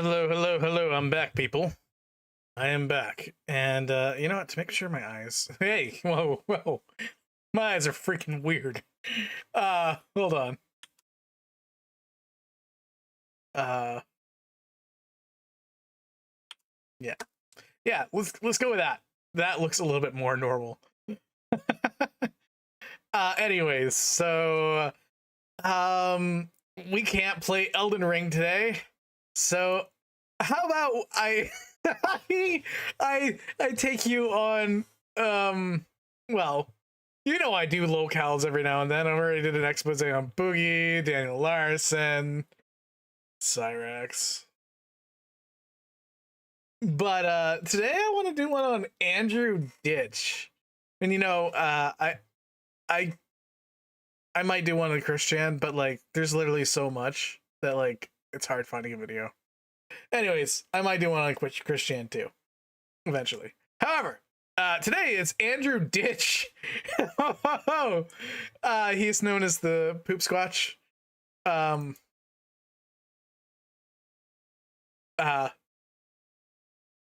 Hello, hello, hello. I'm back, people. I am back. And, you know what? To make sure my eyes... Hey, whoa, whoa. My eyes are freaking weird. Hold on. Yeah. Yeah, let's go with that. That looks a little bit more normal. Anyways, so... we can't play Elden Ring today. So, how about I take you on well, you know I do locales every now and then. I already did an expose on Boogie, Daniel Larson, Cyrex. But today I want to do one on Andrew Ditch. And you know, I might do one on Christian, but like there's literally so much that like it's hard finding a video. Anyways, I might do one on Christian too, eventually. However, today it's Andrew Ditch. He's known as the Poop Squatch.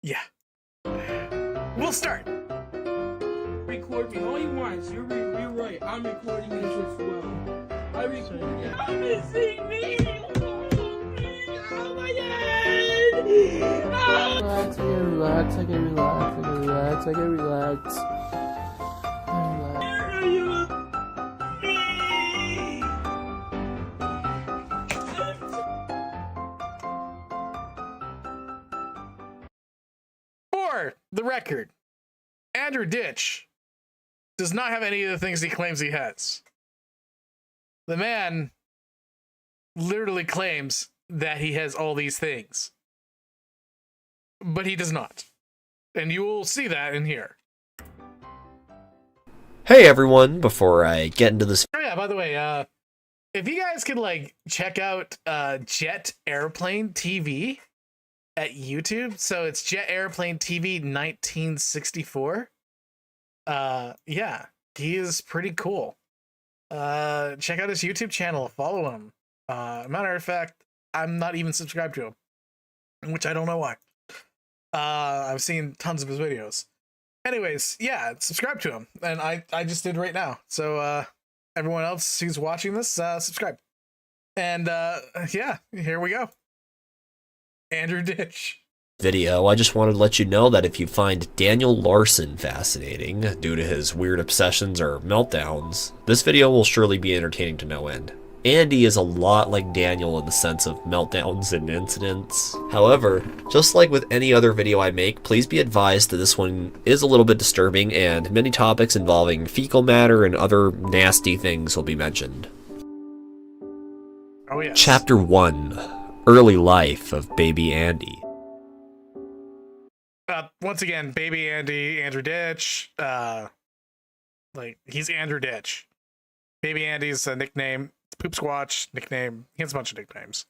Yeah. We'll start. Record me all you want. You're right. I'm recording this as well. I record it. I'm missing me. Oh my god! Relax, I can relax. Where are you? For the record, Andrew Ditch does not have any of the things he claims he has. The man literally claims that he has all these things, but he does not. And you will see that in here. Hey everyone, before I get into this... Oh yeah, by the way, if you guys could like check out Jet Airplane TV at YouTube, so it's Jet Airplane TV 1964. Yeah, he is pretty cool. Check out his YouTube channel, follow him. Matter of fact, I'm not even subscribed to him, which I don't know why. I've seen tons of his videos. Anyways, yeah, subscribe to him, and I just did right now. So everyone else who's watching this, subscribe. And yeah, here we go. Andrew Ditch. Video, I just wanted to let you know that if you find Daniel Larson fascinating due to his weird obsessions or meltdowns, this video will surely be entertaining to no end. Andy is a lot like Daniel in the sense of meltdowns and incidents. However, just like with any other video I make, please be advised that this one is a little bit disturbing and many topics involving fecal matter and other nasty things will be mentioned. Oh yes. Chapter 1, Early Life of Baby Andy. Once again, Baby Andy, Andrew Ditch. Like, he's Andrew Ditch. Baby Andy's a nickname. Poop Squatch, nickname. He has a bunch of nicknames.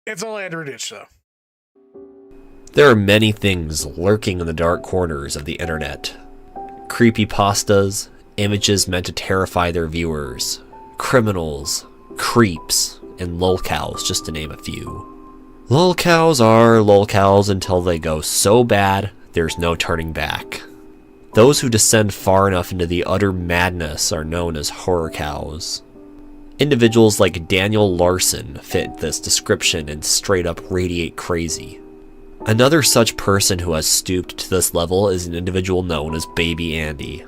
It's all Andrew Ditch, though. There are many things lurking in the dark corners of the internet. Creepypastas, images meant to terrify their viewers, criminals, creeps, and lolcows, just to name a few. Lolcows are lolcows until they go so bad, there's no turning back. Those who descend far enough into the utter madness are known as horror cows. Individuals like Daniel Larson fit this description and straight up radiate crazy. Another such person who has stooped to this level is an individual known as Baby Andy.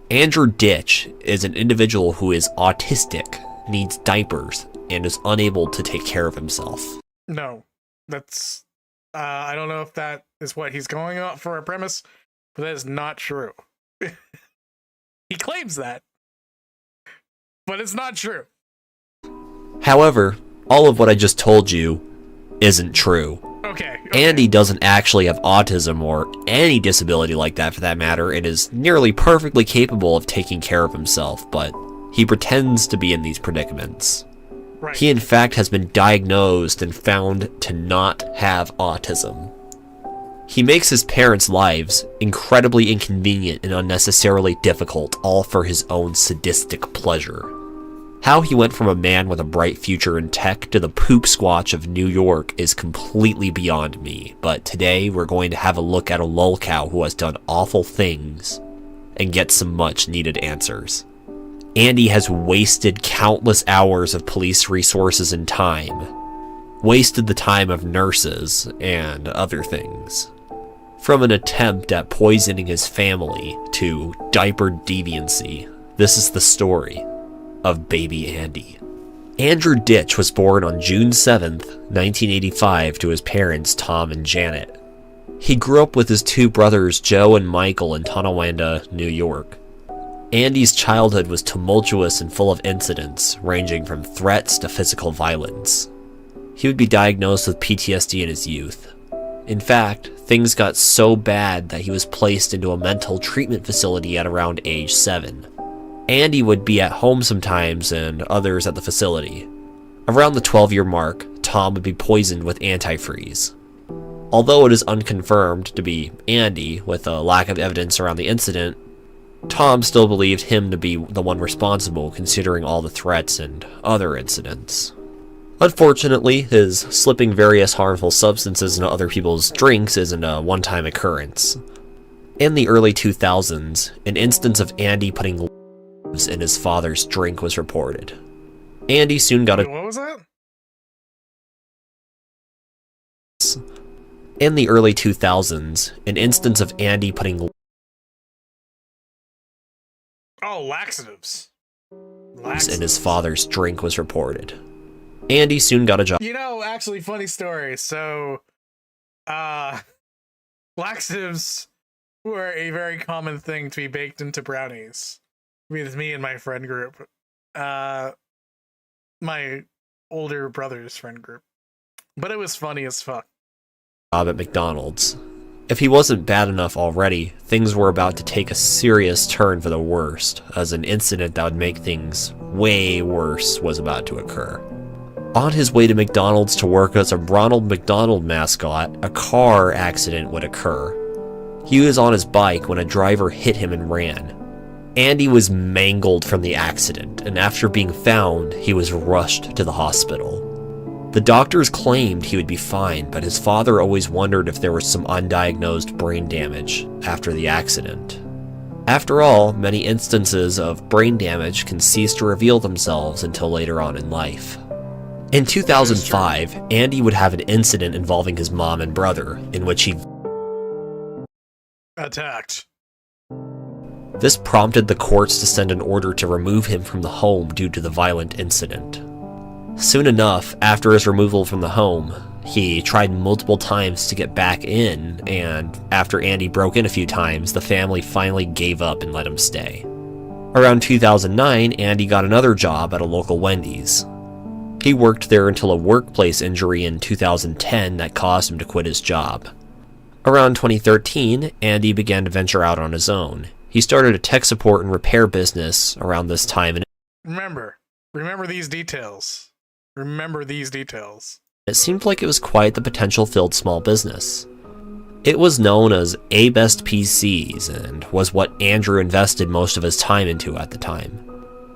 Andrew Ditch is an individual who is autistic, needs diapers, and is unable to take care of himself. No, that's... I don't know if that is what he's going on for a premise, but that is not true. He claims that, but it's not true. However, all of what I just told you isn't true. Okay. Andy doesn't actually have autism or any disability like that for that matter, and is nearly perfectly capable of taking care of himself, but he pretends to be in these predicaments. Right. He in fact has been diagnosed and found to not have autism. He makes his parents' lives incredibly inconvenient and unnecessarily difficult, all for his own sadistic pleasure. How he went from a man with a bright future in tech to the poop squatch of New York is completely beyond me, but today we're going to have a look at a lolcow who has done awful things and get some much needed answers. Andy has wasted countless hours of police resources and time, wasted the time of nurses and other things. From an attempt at poisoning his family to diaper deviancy, this is the story of baby Andy. Andrew Ditch was born on June 7th, 1985 to his parents Tom and Janet. He grew up with his two brothers Joe and Michael in Tonawanda, New York. Andy's childhood was tumultuous and full of incidents, ranging from threats to physical violence. He would be diagnosed with PTSD in his youth. In fact, things got so bad that he was placed into a mental treatment facility at around age 7. Andy would be at home sometimes and others at the facility. Around the 12-year mark, Tom would be poisoned with antifreeze. Although it is unconfirmed to be Andy, with a lack of evidence around the incident, Tom still believed him to be the one responsible, considering all the threats and other incidents. Unfortunately, his slipping various harmful substances into other people's drinks isn't a one-time occurrence. In the early 2000s, an instance of Andy putting in his father's drink was reported. Andy soon got a... What was that? In the early 2000s, an instance of Andy putting... Oh, laxatives. in his father's drink was reported. Andy soon got a job. You know, actually, funny story. So, laxatives were a very common thing to be baked into brownies with me and my friend group. My older brother's friend group. But it was funny as fuck. Job at McDonald's. If he wasn't bad enough already, things were about to take a serious turn for the worst, as an incident that would make things way worse was about to occur. On his way to McDonald's to work as a Ronald McDonald mascot, a car accident would occur. He was on his bike when a driver hit him and ran. Andy was mangled from the accident, and after being found, he was rushed to the hospital. The doctors claimed he would be fine, but his father always wondered if there was some undiagnosed brain damage after the accident. After all, many instances of brain damage can cease to reveal themselves until later on in life. In 2005, Andy would have an incident involving his mom and brother, in which he attacked. This prompted the courts to send an order to remove him from the home due to the violent incident. Soon enough, after his removal from the home, he tried multiple times to get back in, and after Andy broke in a few times, the family finally gave up and let him stay. Around 2009, Andy got another job at a local Wendy's. He worked there until a workplace injury in 2010 that caused him to quit his job. Around 2013, Andy began to venture out on his own. He started a tech support and repair business around this time, and Remember these details. Remember these details. it seemed like it was quite the potential-filled small business. It was known as A Best PCs and was what Andrew invested most of his time into at the time.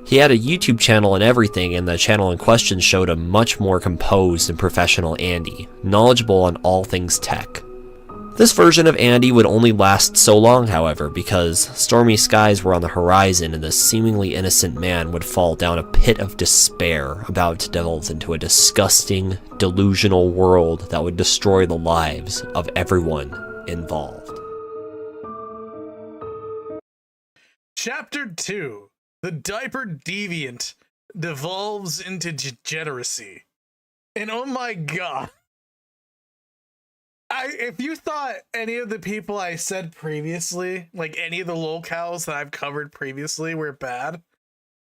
He had a YouTube channel and everything, and the channel in question showed a much more composed and professional Andy, knowledgeable on all things tech. This version of Andy would only last so long, however, because stormy skies were on the horizon and this seemingly innocent man would fall down a pit of despair, about to delve into a disgusting, delusional world that would destroy the lives of everyone involved. Chapter 2. The diaper deviant devolves into degeneracy. And oh my god. If you thought any of the people I said previously, like any of the lolcows that I've covered previously, were bad,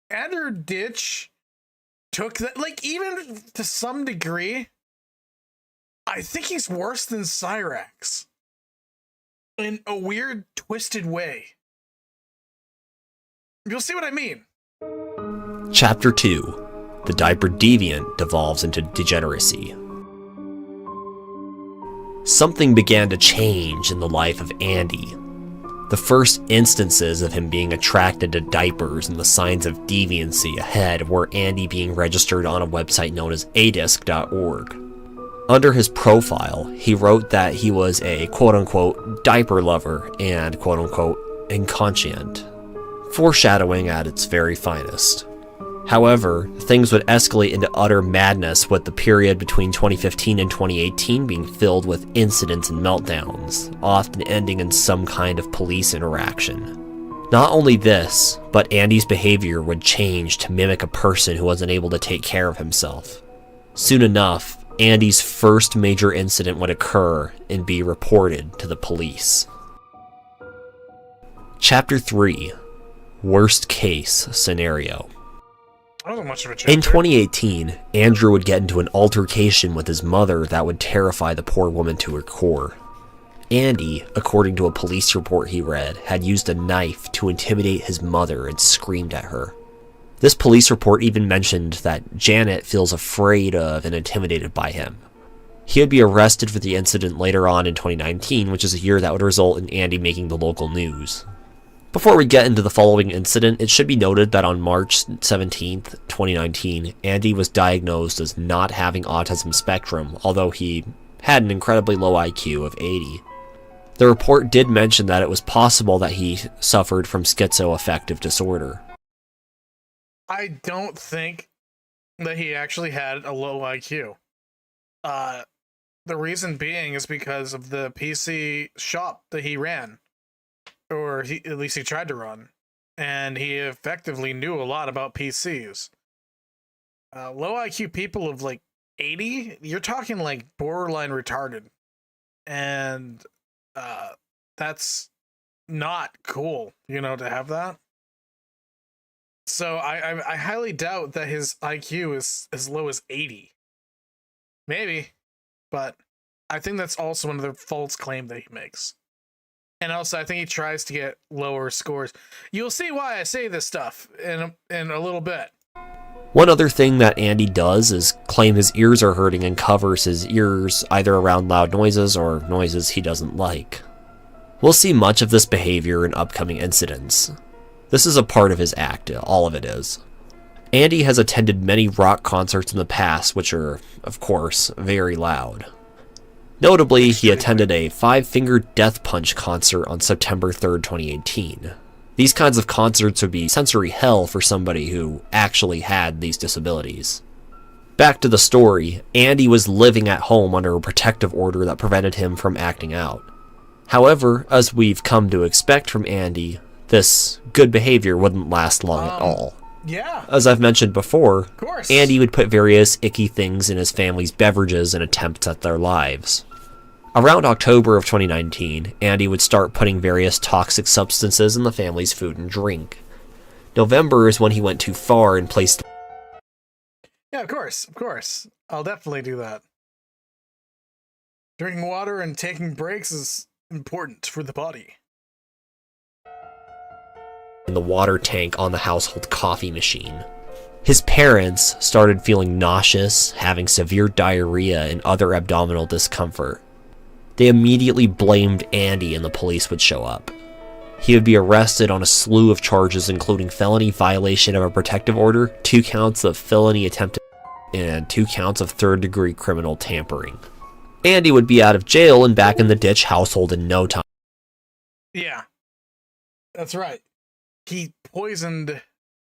Andrew Ditch took that, like, even to some degree, I think he's worse than Cyrax. In a weird, twisted way. You'll see what I mean. Chapter 2. The diaper deviant devolves into degeneracy. Something began to change in the life of Andy. The first instances of him being attracted to diapers and the signs of deviancy ahead were Andy being registered on a website known as adisc.org. Under his profile, he wrote that he was a quote-unquote diaper lover and quote-unquote inconscient, foreshadowing at its very finest. However, things would escalate into utter madness, with the period between 2015 and 2018 being filled with incidents and meltdowns, often ending in some kind of police interaction. Not only this, but Andy's behavior would change to mimic a person who wasn't able to take care of himself. Soon enough, Andy's first major incident would occur and be reported to the police. Chapter 3: Worst Case Scenario. Much of a chapter. In 2018, Andrew would get into an altercation with his mother that would terrify the poor woman to her core. Andy, according to a police report he read, had used a knife to intimidate his mother and screamed at her. This police report even mentioned that Janet feels afraid of and intimidated by him. He would be arrested for the incident later on in 2019, which is a year that would result in Andy making the local news. Before we get into the following incident, it should be noted that on March 17th, 2019, Andy was diagnosed as not having autism spectrum, although he had an incredibly low IQ of 80. The report did mention that it was possible that he suffered from schizoaffective disorder. I don't think that he actually had a low IQ. The reason being is because of the PC shop that he ran. Or at least he tried to run, and he effectively knew a lot about PCs. Low IQ people of like 80, you're talking like borderline retarded, and that's not cool, to have that. So I highly doubt that his IQ is as low as 80. Maybe, but I think that's also another false claim that he makes. And also, I think he tries to get lower scores. You'll see why I say this stuff in a little bit. One other thing that Andy does is claim his ears are hurting and covers his ears either around loud noises or noises he doesn't like. We'll see much of this behavior in upcoming incidents. This is a part of his act, all of it is. Andy has attended many rock concerts in the past, which are, of course, very loud. Notably, he attended a Five Finger Death Punch concert on September 3rd, 2018. These kinds of concerts would be sensory hell for somebody who actually had these disabilities. Back to the story, Andy was living at home under a protective order that prevented him from acting out. However, as we've come to expect from Andy, this good behavior wouldn't last long at all. Yeah. As I've mentioned before, Of course. Andy would put various icky things in his family's beverages in attempts at their lives. Around October of 2019, Andy would start putting various toxic substances in the family's food and drink. November is when he went too far and placed... Yeah, of course. I'll definitely do that. Drinking water and taking breaks is important for the body. ...in the water tank on the household coffee machine. His parents started feeling nauseous, having severe diarrhea and other abdominal discomfort. They immediately blamed Andy and the police would show up. He would be arrested on a slew of charges including felony violation of a protective order, 2 counts of felony attempted, and 2 counts of third-degree criminal tampering. Andy would be out of jail and back in the ditch household in no time. Yeah, that's right. He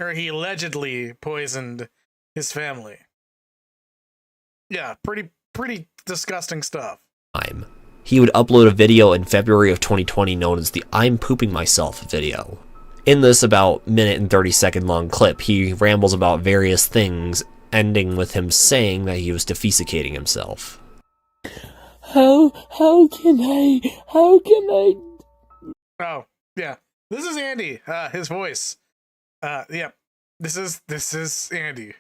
allegedly poisoned his family. Yeah, pretty disgusting stuff. He would upload a video in February of 2020 known as the I'm Pooping Myself video. In this about minute and 30-second long clip, he rambles about various things, ending with him saying that he was defecating himself. How can I? Oh, yeah. This is Andy, his voice. Yeah. This is Andy.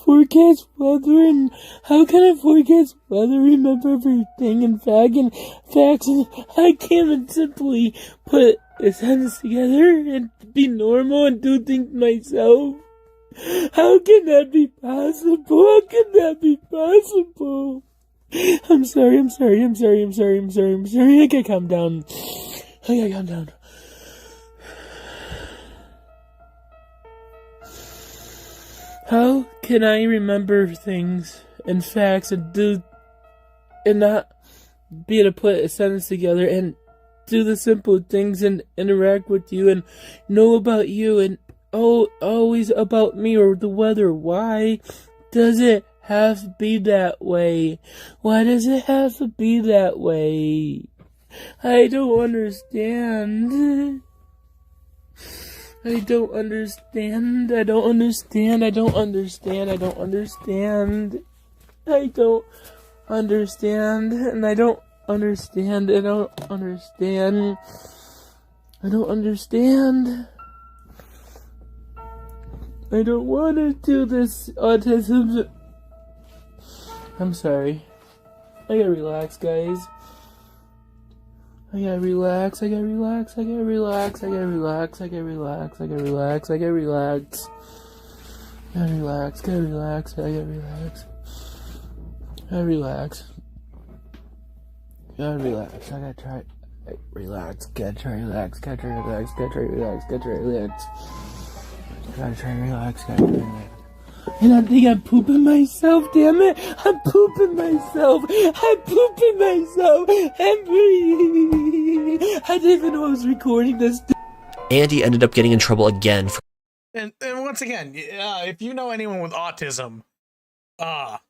Forecast weather and how can I forecast weather, remember everything and facts, and I can't simply put a sentence together and be normal and do things myself. How can that be possible? I'm sorry. I gotta calm down. I gotta calm down. How can I remember things and facts and not be able to put a sentence together and do the simple things and interact with you and know about you and always about me or the weather? Why does it have to be that way? Why does it have to be that way? I don't understand. I don't understand. I don't understand. I don't understand. I don't understand. I don't understand. And I don't understand. I don't understand. I don't understand. I don't want to do this autism. I'm sorry. I gotta relax, guys. I gotta relax, I gotta relax, I gotta relax, I gotta relax, I gotta relax, I gotta relax, I gotta relax. Gotta relax, gotta relax, I gotta relax. Gotta relax. Gotta relax, I gotta try. Relax, gotta try relax, gotta try relax, gotta try relax, gotta try relax. Gotta try relax, gotta try relax. And I think I'm pooping myself, damn it! I'm pooping myself! I'm pooping myself! I'm breathing! I didn't even know I was recording this. Andy ended up getting in trouble again for And once again, if you know anyone with autism, I've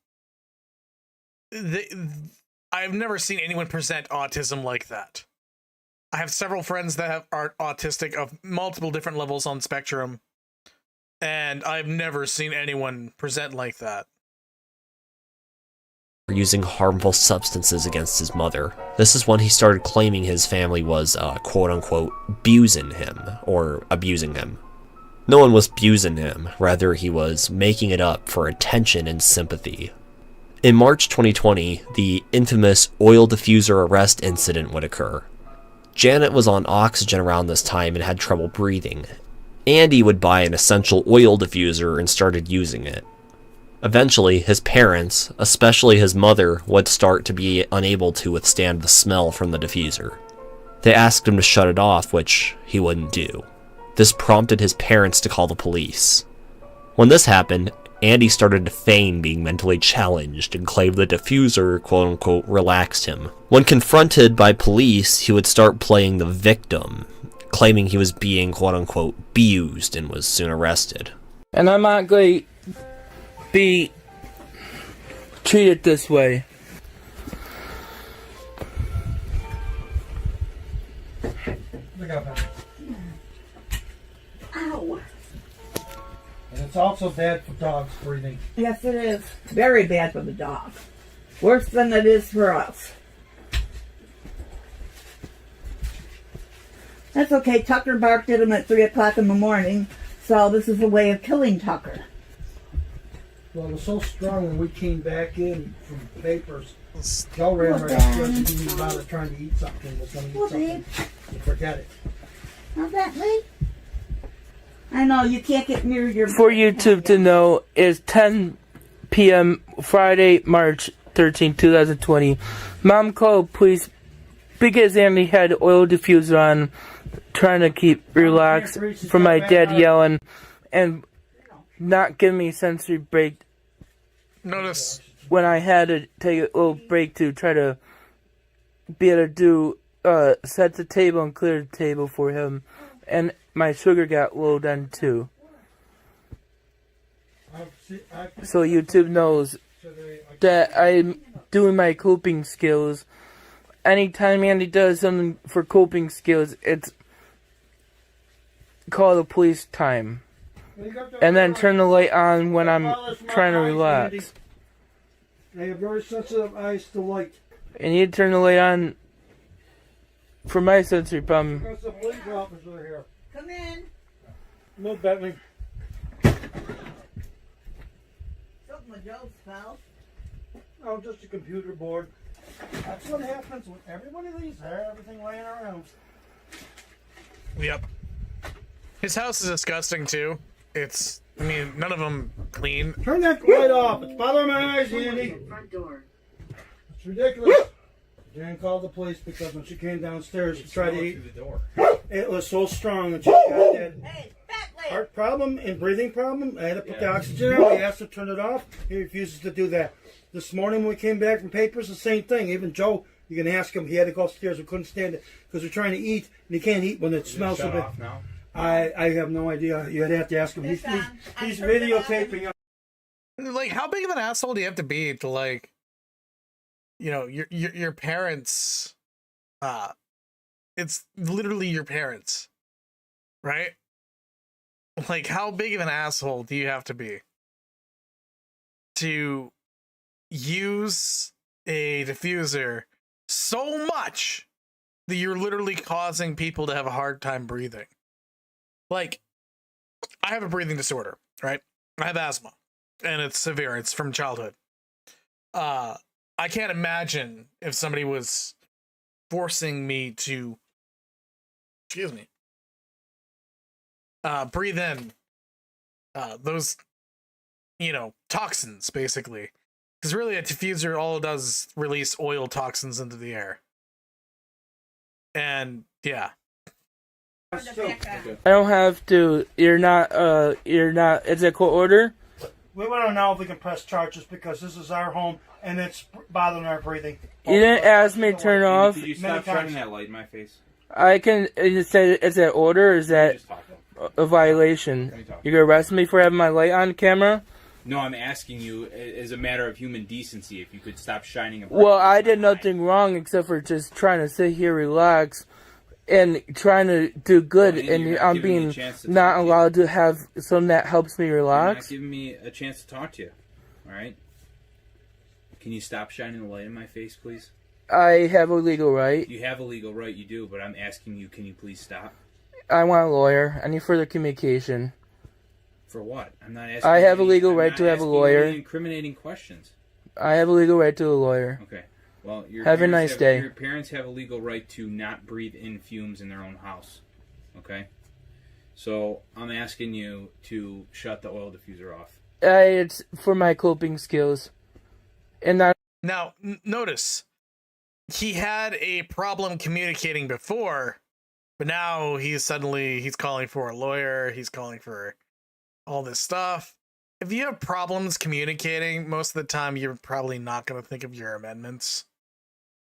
never seen anyone present autism like that. I have several friends that are autistic of multiple different levels on spectrum, and I've never seen anyone present like that. using harmful substances against his mother. This is when he started claiming his family was, quote-unquote, abusing him, or abusing him. No one was abusing him, rather he was making it up for attention and sympathy. In March 2020, the infamous oil diffuser arrest incident would occur. Janet was on oxygen around this time and had trouble breathing. Andy would buy an essential oil diffuser and started using it. Eventually, his parents, especially his mother, would start to be unable to withstand the smell from the diffuser. They asked him to shut it off, which he wouldn't do. This prompted his parents to call the police. When this happened, Andy started to feign being mentally challenged and claimed the diffuser, quote-unquote, relaxed him. When confronted by police, he would start playing the victim, claiming he was being, quote-unquote, abused, and was soon arrested. And I'm not going to be treated this way. Look up, man. Ow. And it's also bad for dogs breathing. Yes, it is. Very bad for the dog. Worse than it is for us. That's okay. Tucker barked at him at 3 o'clock in the morning, so this is a way of killing Tucker. Well, it was so strong when we came back in from papers. Joe ran right upstairs and he was about trying to eat something. Was going to eat something. You forget it. Not that late? I know, you can't get near your... For YouTube to know, is 10 p.m. Friday, March 13, 2020. Mom called police because Andy had oil diffuser on, trying to keep relaxed from my dad yelling and not giving me sensory break. Notice When I had to take a little break to try to be able to do, set the table and clear the table for him. And my sugar got low then too. So YouTube knows that I'm doing my coping skills. Anytime Andy does something for coping skills, it's call the police time. And then turn the light on when I'm trying to relax. They have very sensitive eyes to light. And you turn the light on for my sensory problem. Because the police officers are here. Come in. No, Bentley. Something with Joe's fell. No, just a computer board. That's what happens with every one of these there, everything laying around. Yep. His house is disgusting too. It's, I mean, none of them clean. Turn that light off. It's bothering my eyes, Andy. Front door. It's ridiculous. Jan called the police because when she came downstairs to try to eat, through the door. it was so strong and she got that Hey, fat lady. heart problem and breathing problem. I had to put the oxygen on. We asked her to turn it off. He refuses to do that. This morning when we came back from papers, the same thing. Even Joe, you can ask him. He had to go upstairs. We couldn't stand it because we're trying to eat, and he can't eat when it smells so Shut bad. off now. I have no idea. You'd have to ask him. He's videotaping. Like, how big of an asshole do you have to be to, like, you know, your parents? It's literally your parents, right? Like, how big of an asshole do you have to be to use a diffuser so much that you're literally causing people to have a hard time breathing? Like, I have a breathing disorder, right? I have asthma, and it's severe. It's from childhood. I can't imagine if somebody was forcing me to, excuse me, breathe in those, you know, toxins, basically. Because really, a diffuser, all it does is release oil toxins into the air. And, yeah. I don't have to. You're not. Is it court order? We want to know if we can press charges because this is our home and it's bothering our breathing. You didn't ask me to turn it off. Could you Many stop times. shining that light in my face? I can. Is that order? Or is that Just talk. a violation? Let me talk. You're gonna arrest me for having my light on camera? No, I'm asking you as a matter of human decency if you could stop shining a bright Well, light I in did my eye. nothing wrong except for just trying to sit here, relax, and trying to do good. Well, Andy, and you're not I'm giving me a being chance to not talk to you. allowed to have something that helps me You're not relax. giving me a chance to talk to you. All right? Can you stop shining the light in my face, please? I have a legal right. You have a legal right, you do, but I'm asking you, can you please stop? I want a lawyer. Any further communication? For what? I'm not asking. I have a any- legal I'm right not to have a asking you lawyer. any incriminating questions. I have a legal right to a lawyer. Okay. Well, your Have a parents nice day. Your parents have a legal right to not breathe in fumes in their own house. Okay. So I'm asking you to shut the oil diffuser off. It's for my coping skills. And not Now, notice, he had a problem communicating before, but now he's calling for a lawyer. He's calling for all this stuff. If you have problems communicating, most of the time you're probably not going to think of your amendments.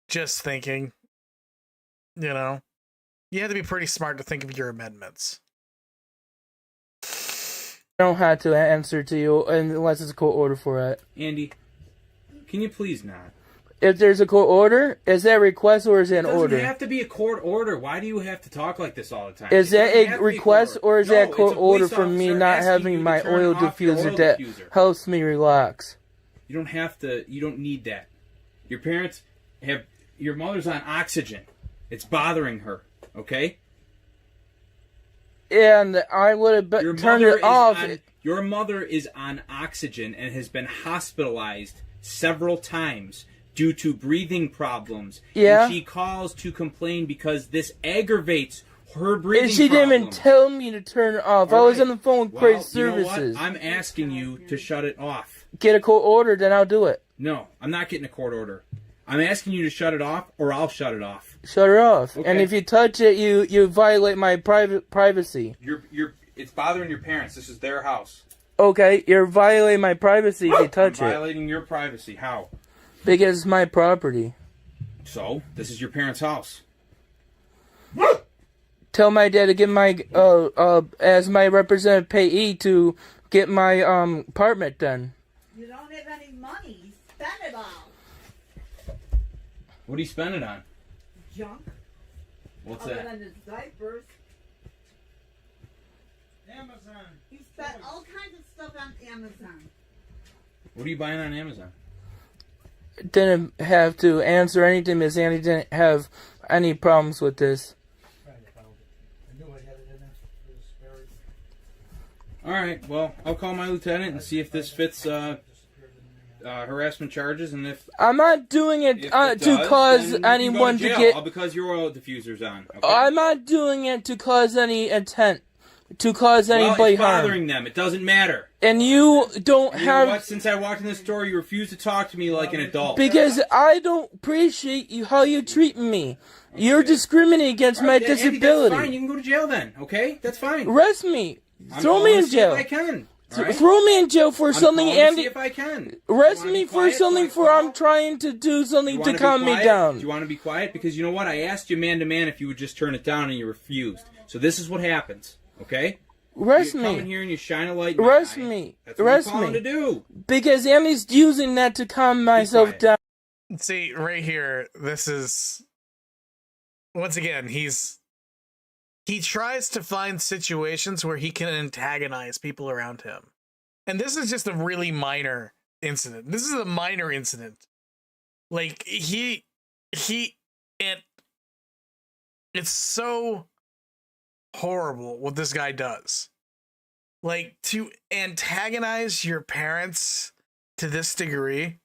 Just thinking, you know, you have to be pretty smart to think of your amendments. I don't have to answer to you unless it's a court order for it. Andy, can you please not? If there's a court order, is that a request or is it an It doesn't order? have to be a court order. Why do you have to talk like this all the time? Is It that doesn't have a to be request court or is No, that a it's court order police for me officer not asking you having to my turn oil off your diffuser oil that diffuser. helps me relax? You don't have to. You don't need that. Your parents have. Your mother's on oxygen. It's bothering her. Okay. And I would have Your turned mother it off. Your mother is on oxygen and has been hospitalized several times due to breathing problems. Yeah. And she calls to complain because this aggravates her breathing And she didn't even problems. tell me to turn it off. I All was right. on the phone with Well, Crazy you know what? Services. I'm asking you to shut it off. Get a court order, then I'll do it. No, I'm not getting a court order. I'm asking you to shut it off, or I'll shut it off. Shut her off. Okay. And if you touch it, you violate my privacy. It's bothering your parents. This is their house. Okay, you're violating my privacy if you touch I'm it. violating your privacy. How? Because it's my property. So, this is your parents' house. Tell my dad to get my as my representative payee to get my apartment done. You don't have any money. You spend it all. What do you spend it on? Junk. What's Other that? than his diapers. Amazon. He spent all kinds of stuff on Amazon. What are you buying on Amazon? Didn't have to answer anything because Andy didn't have any problems with this. I knew I had it in there. It was buried. All right. Well, I'll call my lieutenant and see if this fits harassment charges, and if I'm not doing it, it to does, cause then you can go anyone to jail, get. all because your oil diffuser's on. Okay? I'm not doing it to cause any intent. to cause anybody it's harm. bothering them. It doesn't matter. And you don't And you know what? have... Since I walked in the store, you refuse to talk to me like an adult. Because I don't appreciate you how you treat me. You're discriminating against my Andy, disability. that's fine. You can go to jail then, okay? That's fine. Arrest me. I'm Throw me calling in to see jail. If I can. All right? Throw me in jail for I'm something, calling to Andy. see if I can. Arrest You wanna me be for quiet? something Do I I'm call? trying to do You something to wanna be calm me quiet? down. Do you want to be quiet? Because you know what? I asked you man to man if you would just turn it down and you refused. So this is what happens, okay? Arrest You come in me. here and you shine a light in my Arrest eye. me. That's what Arrest I'm calling me. to do. Because Andy's using that to calm myself quiet. down. See, right here, this is once again, he tries to find situations where he can antagonize people around him. And this is just a really minor incident. This is a minor incident. Like and it's so horrible what this guy does. Like, to antagonize your parents to this degree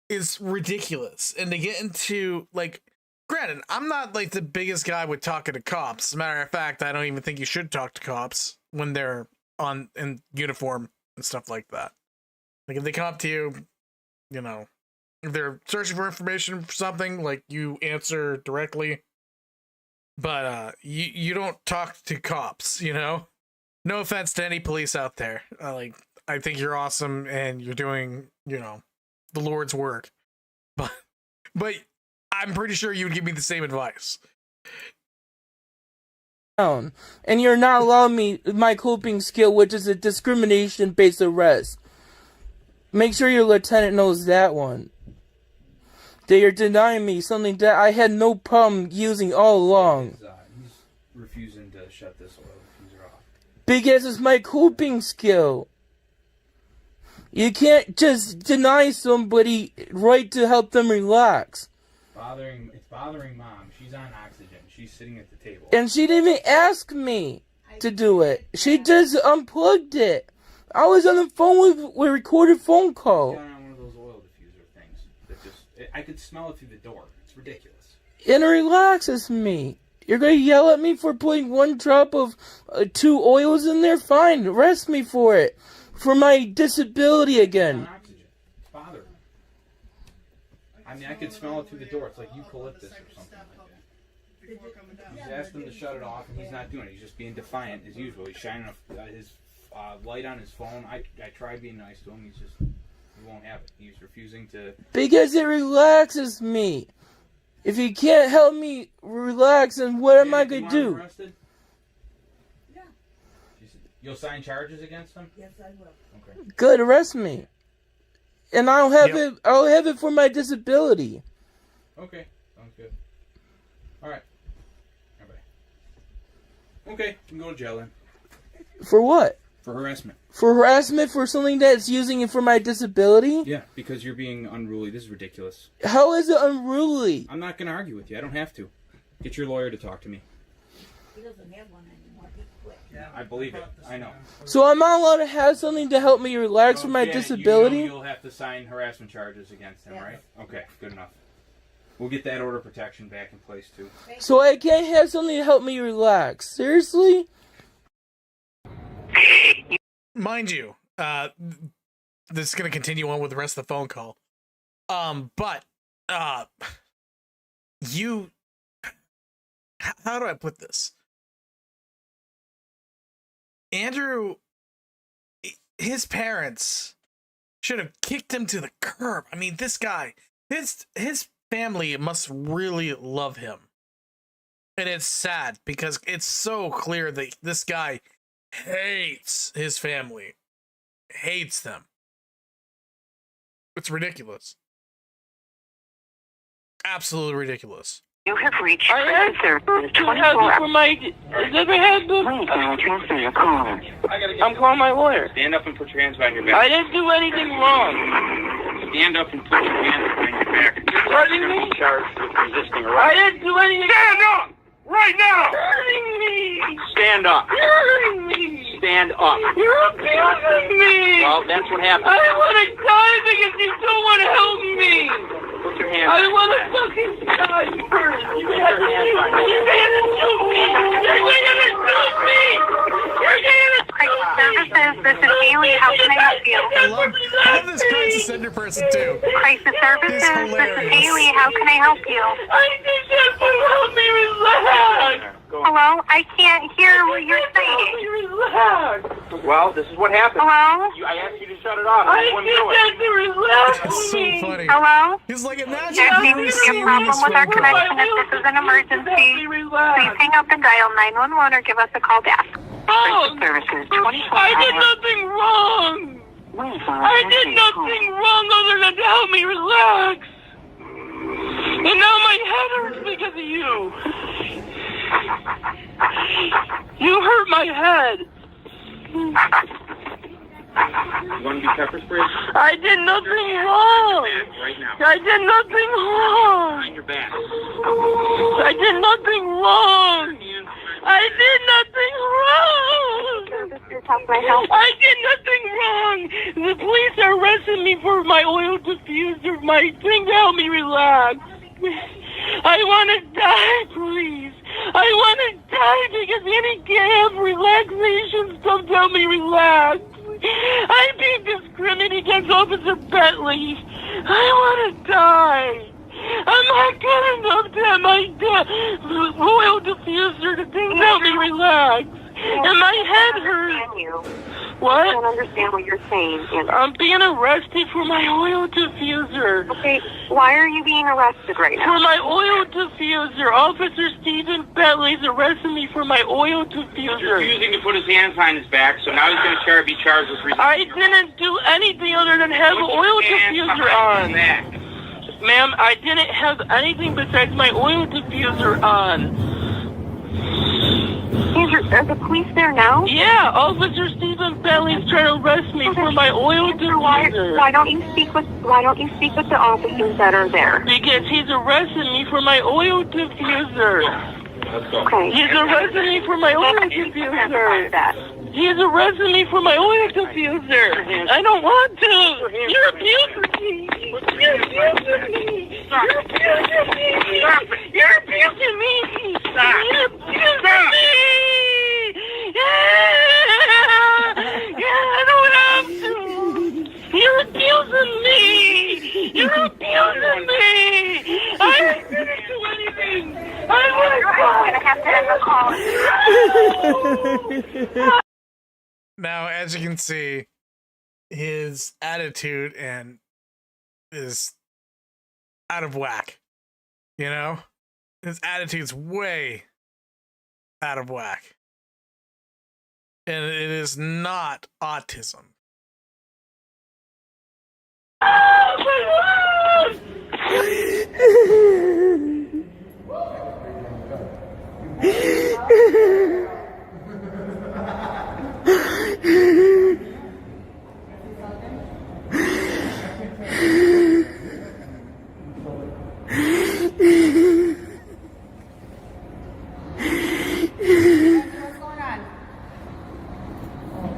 is ridiculous. And to get into, like, granted, I'm not like the biggest guy with talking to cops. As a matter of fact, I don't even think you should talk to cops when they're in uniform and stuff like that. Like, if they come up to you, you know, if they're searching for information for something, like, you answer directly. But you don't talk to cops, you know? No offense to any police out there. Like, I think you're awesome and you're doing, you know, the Lord's work. But I'm pretty sure you would give me the same advice. And you're not allowing me my coping skill, which is a discrimination-based arrest. Make sure your lieutenant knows that one. That you're denying me something that I had no problem using all along. He's refusing to shut this oil diffuser off. Because it's my coping skill. You can't just deny somebody right to help them relax. It's bothering Mom. She's on oxygen. She's sitting at the table. And she didn't even ask me to do it. She just unplugged it. I was on the phone with a recorded phone call. She's on one of those oil diffuser things. That just, I could smell it through the door. It's ridiculous. And it relaxes me. You're gonna yell at me for putting one drop of 2 oils in there? Fine, arrest me for it. For my disability again. On oxygen. It's bothering me. I mean, I could smell it through the door. It's like eucalyptus or something like that. He's asked him to shut it off, and he's not doing it. He's just being defiant as usual. He's shining his light on his phone. I tried being nice to him. He won't have it. He's refusing to. Because it relaxes me. If you can't help me relax, then what am I gonna do? Arrested? Yeah. You'll sign charges against him? Yes, I will. Okay. Good, arrest me. And I'll have it. I'll have it for my disability. Okay. Sounds good. All right. Bye-bye. Okay. You can go to jail then. For what? For harassment. For harassment for something that's using it for my disability? Yeah, because you're being unruly. This is ridiculous. How is it unruly? I'm not going to argue with you. I don't have to. Get your lawyer to talk to me. He doesn't have one anymore. He quit. I believe it. I know. So I'm not allowed to have something to help me relax for my Janet, disability? You know you'll have to sign harassment charges against him, right? Okay, good enough. We'll get that order of protection back in place, too. So I can't have something to help me relax? Seriously? Mind you, this is going to continue on with the rest of the phone call. But you, how do I put this? Andrew, his parents should have kicked him to the curb. I mean, this guy, his family must really love him. And it's sad because it's so clear that this guy hates his family. Hates them. It's ridiculous. Absolutely ridiculous. You have reached I am answer to have it for my... Never had the... transfer your call. I'm calling my lawyer. Stand up and put your hands behind your back. I didn't do anything wrong. Stand up and put your hands behind your back. You're hurting me? Charged with resisting I arrest. didn't do anything. Stand up! Right now! You're hurting me. Stand up! You're hurting me. Stand up! You're abusing me. Well, that's what happened. I want to die because you don't want to help me. Put your hands I want to fucking die first. You're gonna shoot me. You're gonna shoot me. You're gonna person too. Crisis Services, He's this is hilarious. Haley. How can I help you? I think that's what help me relax. Hello? I can't hear what you're Help me saying. relax. Well, this is what happened. Hello? I asked you to shut it off. I You wouldn't think do it. that's to relax It's so me. funny. Hello? He's like, imagine There if you seems were to be a problem serious with our right now. connection. If this is an emergency, please hang up and dial 911 or give us a call back. Oh, Services, I did nothing wrong. I did nothing wrong other than to help me relax. And now my head hurts because of you. You hurt my head. You want to do pepper spray? I did nothing wrong. Right now. I did nothing wrong. On your back. I did nothing wrong. I did nothing wrong. Services, how can I help? I did nothing wrong. The police are arresting me for my oil diffuser, my thing to help me relax. I want to die, please. I want to die because any kind of relaxation stuff to help me relax. I'm being discriminated against Officer Bentley. I want to die. I'm not good enough to have my oil diffuser to thing to help me relax. And my head hurts. I What? don't understand what you're saying. I'm being arrested for my oil diffuser. Okay, why are you being arrested right For now? my oil diffuser. Officer Stephen Bentley's arresting me for my oil diffuser. Refusing to put his hands behind his back, so now he's going to be charged with resisting. I didn't do anything other than have an Put your oil hands diffuser behind on. his back. Ma'am, I didn't have anything besides my oil diffuser on. Are the police there now? Yeah, Officer Stephen Bentley's trying to arrest me for my oil diffuser. Why don't you speak with the officers that are there? Because he's arresting me for my oil diffuser. Let's go. Okay. He's arresting me for my oil Identify diffuser. that. He's arresting me for my oil diffuser. I don't want to. You're abusing me. You're abusing me. You're abusing me. You're abusing me. You're abusing me. Yeah, I don't have to. You're abusing me. You're abusing me. I didn't do anything. I'm gonna have to end the call. Now, as you can see, his attitude and is out of whack. You know? His attitude's way out of whack. And it is not autism.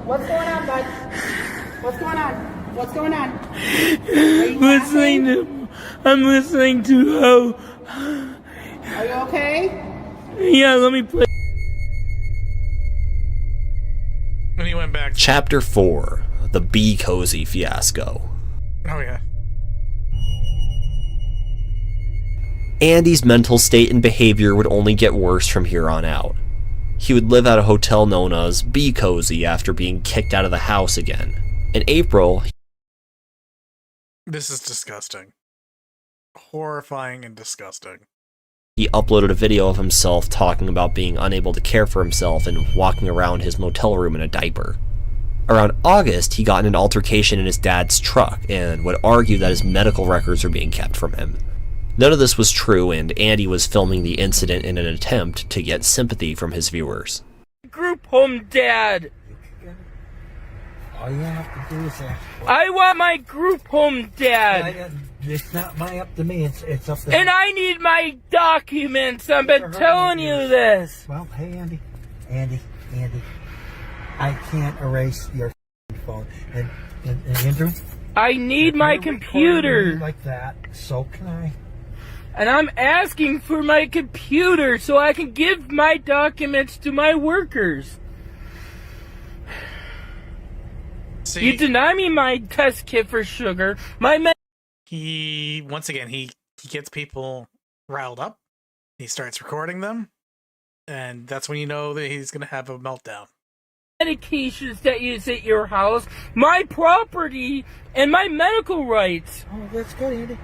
What's going on, bud? What's going on? What's going on? I'm listening to Are you okay? Yeah, let me play. When he went back. Chapter 4: The Bee Cozy Fiasco. Oh, yeah. Andy's mental state and behavior would only get worse from here on out. He would live at a hotel known as Bee Cozy after being kicked out of the house again. In April, This is disgusting. Horrifying and disgusting. he uploaded a video of himself talking about being unable to care for himself and walking around his motel room in a diaper. Around August, he got in an altercation in his dad's truck and would argue that his medical records were being kept from him. None of this was true, and Andy was filming the incident in an attempt to get sympathy from his viewers. Group home dad. All you have to do is ask. I want my group home dad. It's not up to me. It's up to And I need my documents. I've been telling you this. Well, hey, Andy, I can't erase your phone. And Andrew, I need my you're recording computer. me like that. So can I. And I'm asking for my computer so I can give my documents to my workers. See, You deny me my test kit for sugar. he once again he gets people riled up. He starts recording them, and that's when you know that he's gonna have a meltdown. Medications that use at your house, my property, and my medical rights. Oh, that's good, Andy.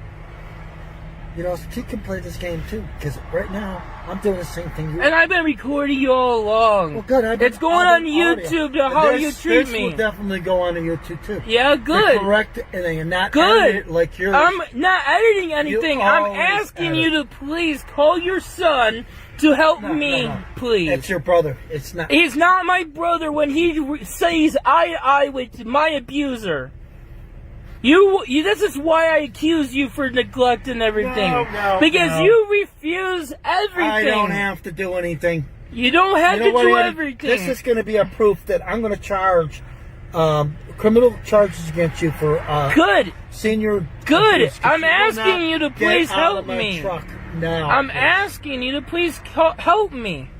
You know, he can play this game too, because right now I'm doing the same thing. And I've been recording you all along. Well, good. It's going on YouTube to how you treat me. This will definitely go on YouTube too. Yeah, good. You're correct, and you're not Good. editing it like yours. I'm not editing anything. I'm always asking edit. you to please call your son to help me, No. please. It's your brother. It's not. He's not my brother when he says eye to eye with my abuser. You, this is why I accuse you for neglect and everything. Because you refuse everything. I don't have to do anything. You don't have to do everything. This is going to be a proof that I'm going to charge criminal charges against you for good. Senior. Good. abuse, 'cause I'm you will asking not you to get please out help of my me. truck now. I'm asking you to please help me.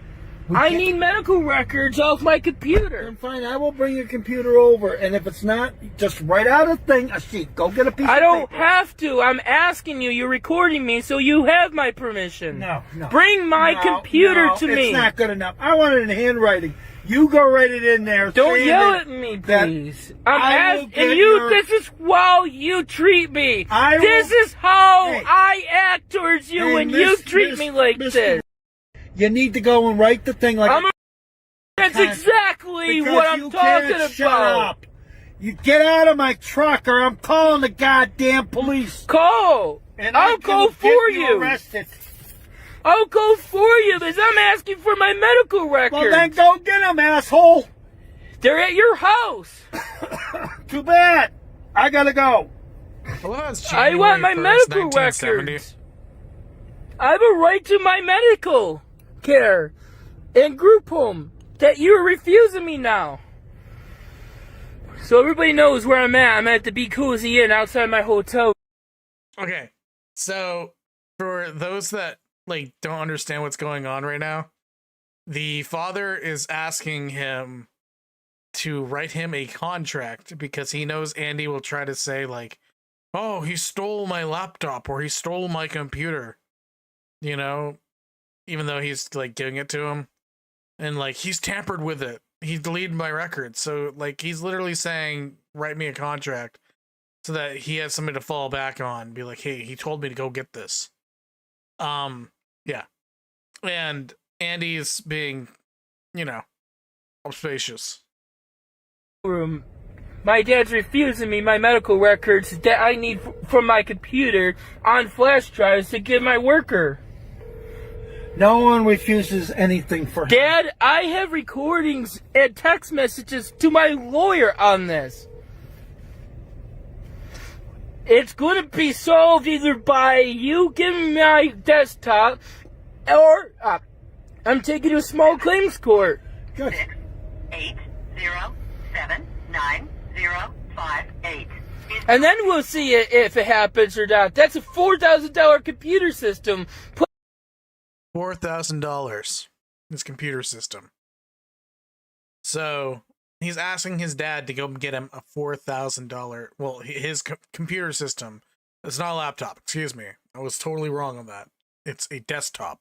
I need medical records off my computer. Then fine, I will bring your computer over, and if it's not, just write out a sheet. Go get a piece of I don't paper. have to. I'm asking you. You're recording me, so you have my permission. No. Bring my computer to me. It's not good enough. I want it in handwriting. You go write it in there. Don't saying yell that- at me, that please. I will And get you, your- this is how you treat me. I This will- is how Hey. I act towards you Hey, when you Miss- treat Miss- me like Mr. this. You need to go and write the thing like. That's exactly because what I'm you talking can't shut about. up. You get out of my truck, or I'm calling the goddamn police. Call. And I'll go get for you you. arrested. I'll go for you because I'm asking for my medical records. Well, then go get them, asshole. They're at your house. Too bad. I gotta go. I want my medical 1970. records. I have a right to my medical care and group home that you're refusing me now. So everybody knows where I'm at. I'm at the Be Cozy Inn outside my hotel. Okay, so for those that don't understand what's going on right now, the father is asking him to write him a contract because he knows Andy will try to say oh, he stole my laptop or he stole my computer, even though he's giving it to him, and he's tampered with it. He deleted my records. So he's literally saying, write me a contract so that he has something to fall back on. Be like, hey, he told me to go get this. Yeah. And Andy's being, spacious. Room. My dad's refusing me my medical records that I need from my computer on flash drives to give my worker. No one refuses anything for him. Dad, I have recordings and text messages to my lawyer on this. It's going to be solved either by you giving me my desktop or I'm taking you to a small claims court. Good. 6807905 And then we'll see if it happens or not. That's a $4,000 computer system. $4,000. His computer system. So he's asking his dad to go get him a $4,000. Well, his computer system. It's not a laptop. Excuse me. I was totally wrong on that. It's a desktop.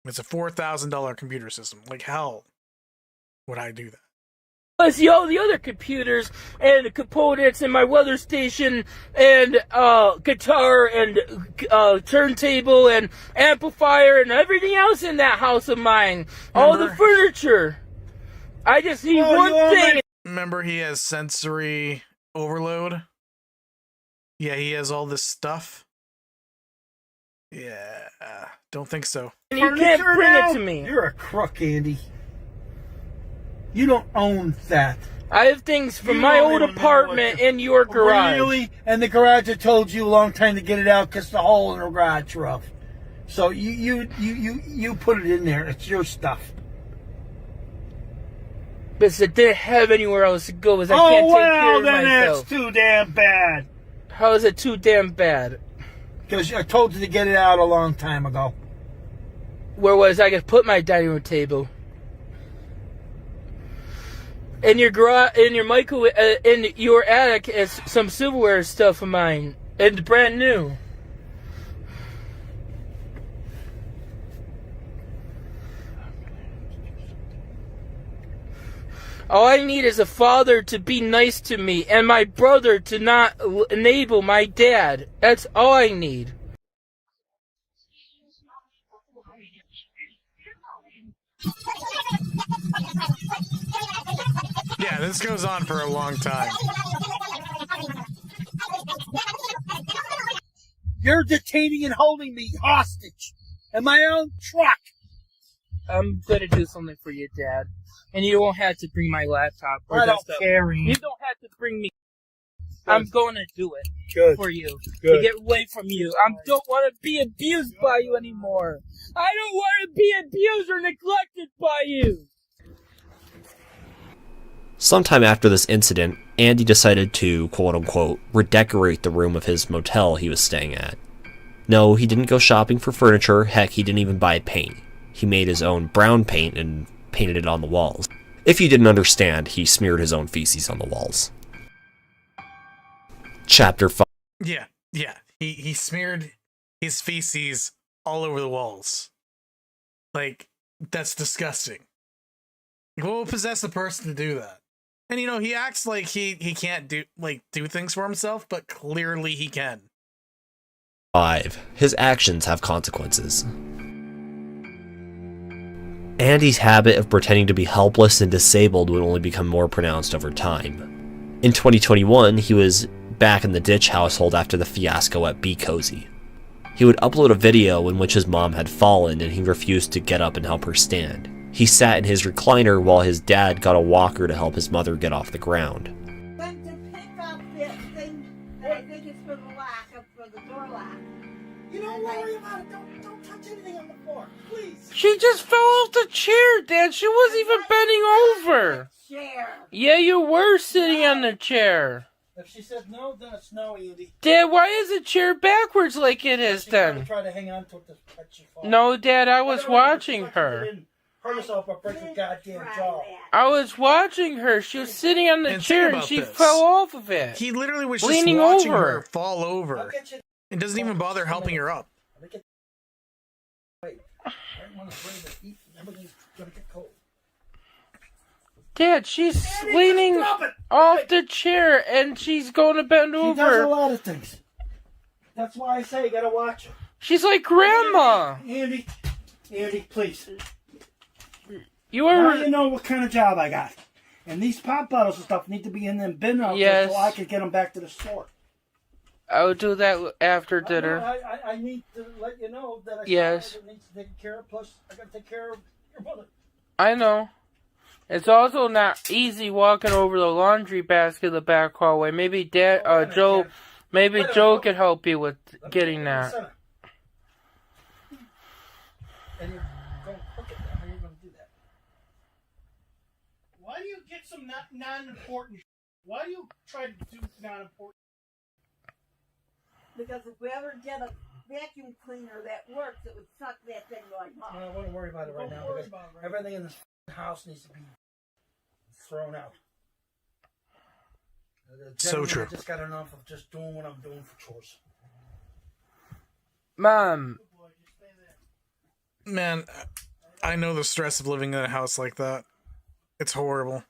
It's a $4,000 computer system. How would I do that? Plus all the other computers and components in my weather station and guitar and turntable and amplifier and everything else in that house of mine. All the furniture. I just need one thing. Remember, he has sensory overload? Yeah, he has all this stuff. Yeah, don't think so. And you can't bring it to me. You're a crook, Andy. You don't own that. I have things from my old apartment in your garage. Really? And the garage I told you a long time to get it out because the hole in the garage rough. So you put it in there. It's your stuff. Because I didn't have anywhere else to go because I can't take care of then myself. that's too damn bad. How is it too damn bad? Because I told you to get it out a long time ago. Where was I could put my dining room table? in your in your attic is some silverware stuff of mine. It's brand new. All I need is a father to be nice to me and my brother to not enable my dad. That's all I need. Yeah, this goes on for a long time. You're detaining and holding me hostage in my own truck. I'm gonna do something for you, Dad. And you won't have to bring my laptop or I that don't stuff. care. You don't have to bring me. I'm going to do it for you. Good. To get away from you. I don't want to be abused by you anymore. I don't want to be abused or neglected by you. Sometime after this incident, Andy decided to, quote-unquote, redecorate the room of his motel he was staying at. No, he didn't go shopping for furniture, heck, he didn't even buy paint. He made his own brown paint and painted it on the walls. If you didn't understand, he smeared his own feces on the walls. Chapter 5. Yeah. He smeared his feces all over the walls. Like, that's disgusting. What will possess a person to do that? And he acts like he can't do things for himself, but clearly he can. 5. His actions have consequences. Andy's habit of pretending to be helpless and disabled would only become more pronounced over time. In 2021, he was back in the Ditch household after the fiasco at Be Cozy. He would upload a video in which his mom had fallen and he refused to get up and help her stand. He sat in his recliner while his dad got a walker to help his mother get off the ground. Went to pick up this thing, and I think it's for the door lock. You don't worry about it. Don't touch anything on the floor, please. She just fell off the chair, Dad. She wasn't even bending over. Chair. Yeah, you were sitting on the chair. If she said no, then it's no, Andy. Dad, why is the chair backwards like it is then? Try to hang on to it to catch she falls. No, Dad, I was watching her. Hurt yourself or break your goddamn jaw. I was watching her. She was sitting on the And chair think and about she this. fell off of it. He literally was just Leaning watching over. her fall over and doesn't even bother helping her up. Wait. I don't want to bring the heat. Everything's going to get cold. Dad, she's leaning off the chair and she's going to bend She does a over. lot of things. That's why I say you got to watch her. She's like Grandma. Andy, please. You Now were... you know what kind of job I got. And these pop bottles and stuff need to be in them bin out there so I can get them back to the store. I would do that after dinner. I need to let you know that I Yes. need to take care of. Plus, I got to take care of your mother. I know. It's also not easy walking over the laundry basket in the back hallway. Maybe Joe could help you with getting that. And you're going crooked. How are you going to do that? Why do you get some non-important? Why do you try to do non-important? Because if we ever get a vacuum cleaner that works, it would suck that thing right off. I wouldn't worry about it right now because everything in this house needs to be thrown out. So true. I just got enough of just doing what I'm doing for chores. Mom, Man, I know the stress of living in a house like that. It's horrible.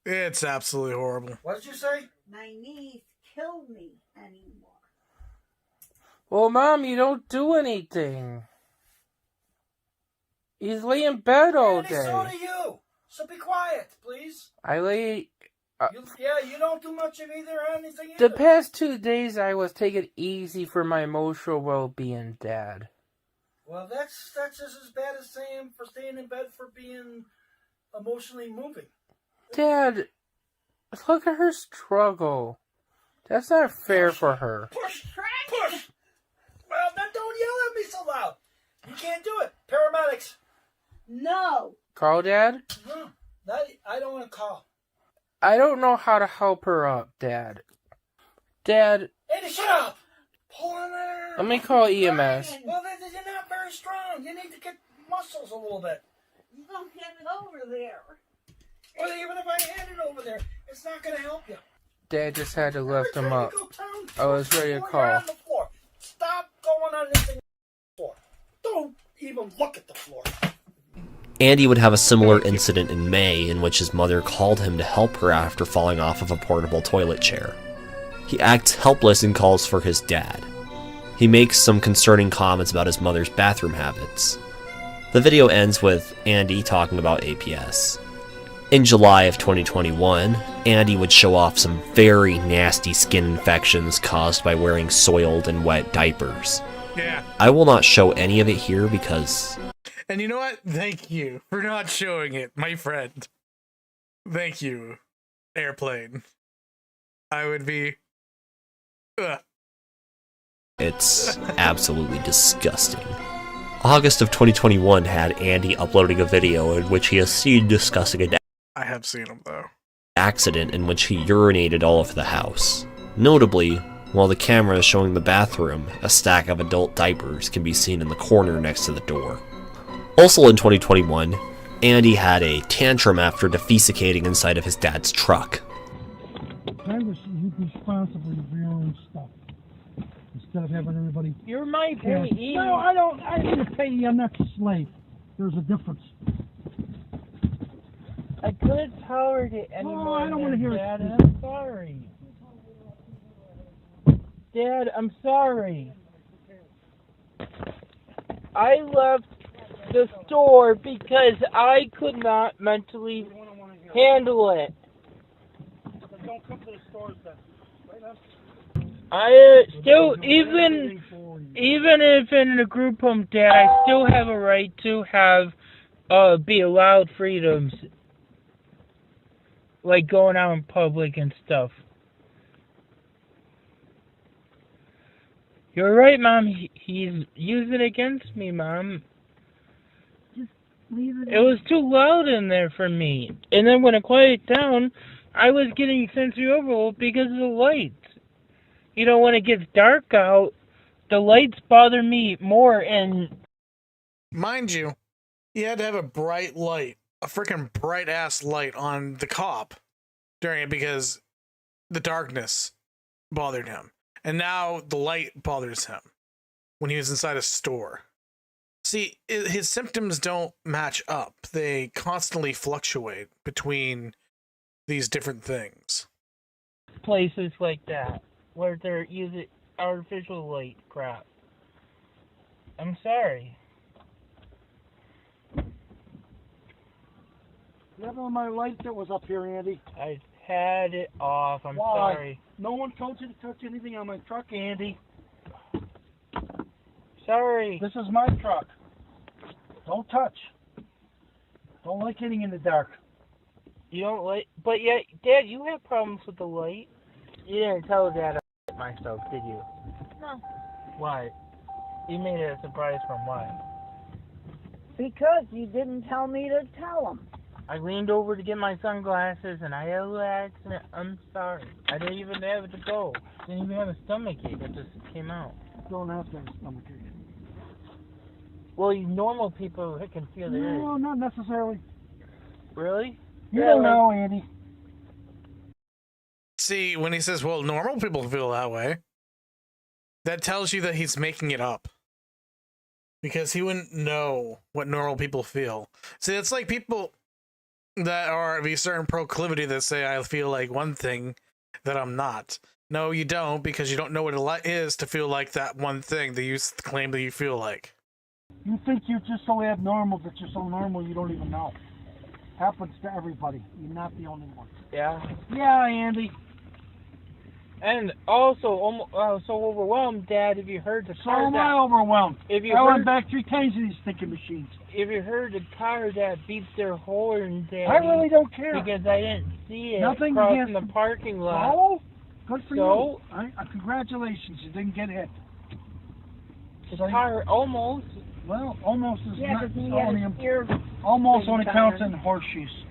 It's absolutely horrible. What did you say? My knees kill me anymore. well, Mom, you don't do anything. You lay in bed all And so day. do you. So be quiet, please. I lay... You don't do much of either or anything either. The past 2 days, I was taking it easy for my emotional well-being, Dad. Well, that's just as bad as saying for staying in bed for being emotionally moving. Dad, look at her struggle. That's not fair for her. Push! Well, then don't yell at me so loud. You can't do it. Paramedics. No. Call Dad? No, I don't want to call. I don't know how to help her up, Dad. Dad, Eddie, shut up! Pull on her. let me call EMS. Well, you're not very strong. You need to get muscles a little bit. You don't have it over there. Or even if I hand it over there, it's not going to help you. Dad just had to lift him up. I was ready to call. On the floor. Stop going on this thing floor. Don't even look at the floor. Andy would have a similar incident in May in which his mother called him to help her after falling off of a portable toilet chair. He acts helpless and calls for his dad. He makes some concerning comments about his mother's bathroom habits. The video ends with Andy talking about APS. In July of 2021, Andy would show off some very nasty skin infections caused by wearing soiled and wet diapers. Yeah. I will not show any of it here because... And you know what? Thank you for not showing it, my friend. Thank you, Airplane. I would be... Ugh. It's absolutely disgusting. August of 2021 had Andy uploading a video in which he is seen discussing an I have seen him, though. accident in which he urinated all over the house. Notably, while the camera is showing the bathroom, a stack of adult diapers can be seen in the corner next to the door. Also in 2021, Andy had a tantrum after defecating inside of his dad's truck. Congress, you'd be responsible for your own stuff. Instead of having everybody... You're my payee. No, I don't. I need to pay you. I'm not your slave. There's a difference. I couldn't tolerate it anymore. I don't want to hear Dad, it. I'm sorry. Dad, I'm sorry. I left the store because I could not mentally handle it. Don't come to the stores then. I still, even if in a group home, Dad, I still have a right to be allowed freedoms, like going out in public and stuff. You're right, Mom. He's using it against me, Mom. Just leave it. It was too loud in there for me. And then when it quieted down, I was getting sensory overload because of the lights. You know, when it gets dark out, the lights bother me more, and... Mind you, he had to have a bright light, a freaking bright-ass light on the cop during it because the darkness bothered him. And now the light bothers him when he was inside a store. See, his symptoms don't match up. They constantly fluctuate between these different things. Places like that, where they're using artificial light crap. I'm sorry. You have on my light that was up here, Andy. I had it off. I'm Why? sorry. No one told you to touch anything on my truck, Andy. Sorry. This is my truck. Don't touch. Don't like getting in the dark. You don't like... But yet, Dad, you have problems with the light. You didn't tell Dad I myself, did you? No. Why? You made it a surprise from why? Because you didn't tell me to tell him. I leaned over to get my sunglasses and I had a little accident. I'm sorry. I didn't even have it to go. Didn't even have a stomachache. It just came out. Don't have to have a stomachache. Well, you normal people can feel the air. No, not necessarily. Really? You don't know, Andy. See, when he says, well, normal people feel that way, that tells you that he's making it up. Because he wouldn't know what normal people feel. See, it's like people that are of a certain proclivity that say, I feel like one thing that I'm not. No, you don't, because you don't know what it is to feel like that one thing that you claim that you feel like. You think you're just so abnormal that you're so normal you don't even know. Happens to everybody. You're not the only one. Yeah. Yeah, Andy. And also, so overwhelmed, Dad, if you heard the So car am I overwhelmed. If you I heard, went back 3 times in these thinking machines. if you heard the car that beeps their horn, Dad, I really don't care. because I didn't see it Nothing crossing against- the parking lot. Oh, good for So? you. Congratulations, you didn't get hit. The So- car almost. Well, almost is Yeah, not because he only had his ear. almost big only time. counts in horseshoes.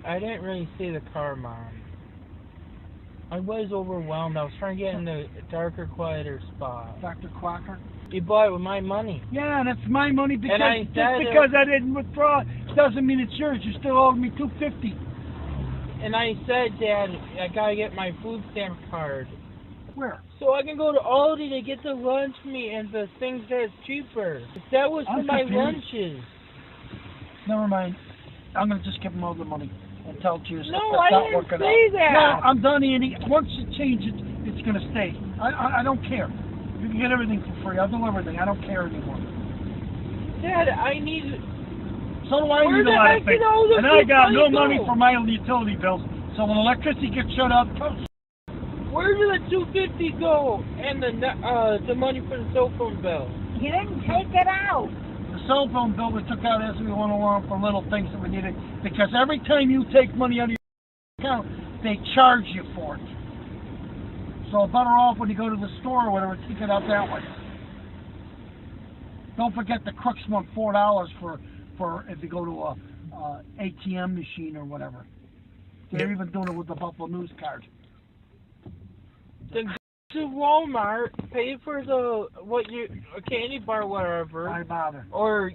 I didn't really see the car, Mom. I was overwhelmed. I was trying to get in the darker, quieter spot. Dr. Quacker. You bought it with my money. Yeah, that's my money because And I just said because I didn't withdraw doesn't mean it's yours. You still owe me $250. and I said, Dad, I gotta get my food stamp card. Where? So I can go to Aldi to get the lunch meat and the things that's cheaper. That was for I'm my confused. lunches. Never mind. I'm gonna just give them all the money and tell it to you. No, That's I not didn't working say out. that. No, I'm done, Andy. Once you change it, it's gonna stay. I don't care. You can get everything for free. I'll do everything. I don't care anymore. Dad, I need. So do I Where need a the lot heck of things. did all the And I got no money money go? for my utility bills. So when electricity gets shut off, Where did the $250 go? And the money for the cell phone bill. You didn't take it out. the cell phone bill we took out as we went along for little things that we needed. Because every time you take money out of your account, they charge you for it. So better off when you go to the store or whatever, take it out that way. Don't forget the crooks want $4 for if you go to a ATM machine or whatever. They're even doing it with the Buffalo News card. Then go to Walmart, pay for a candy bar, whatever. Why bother? Or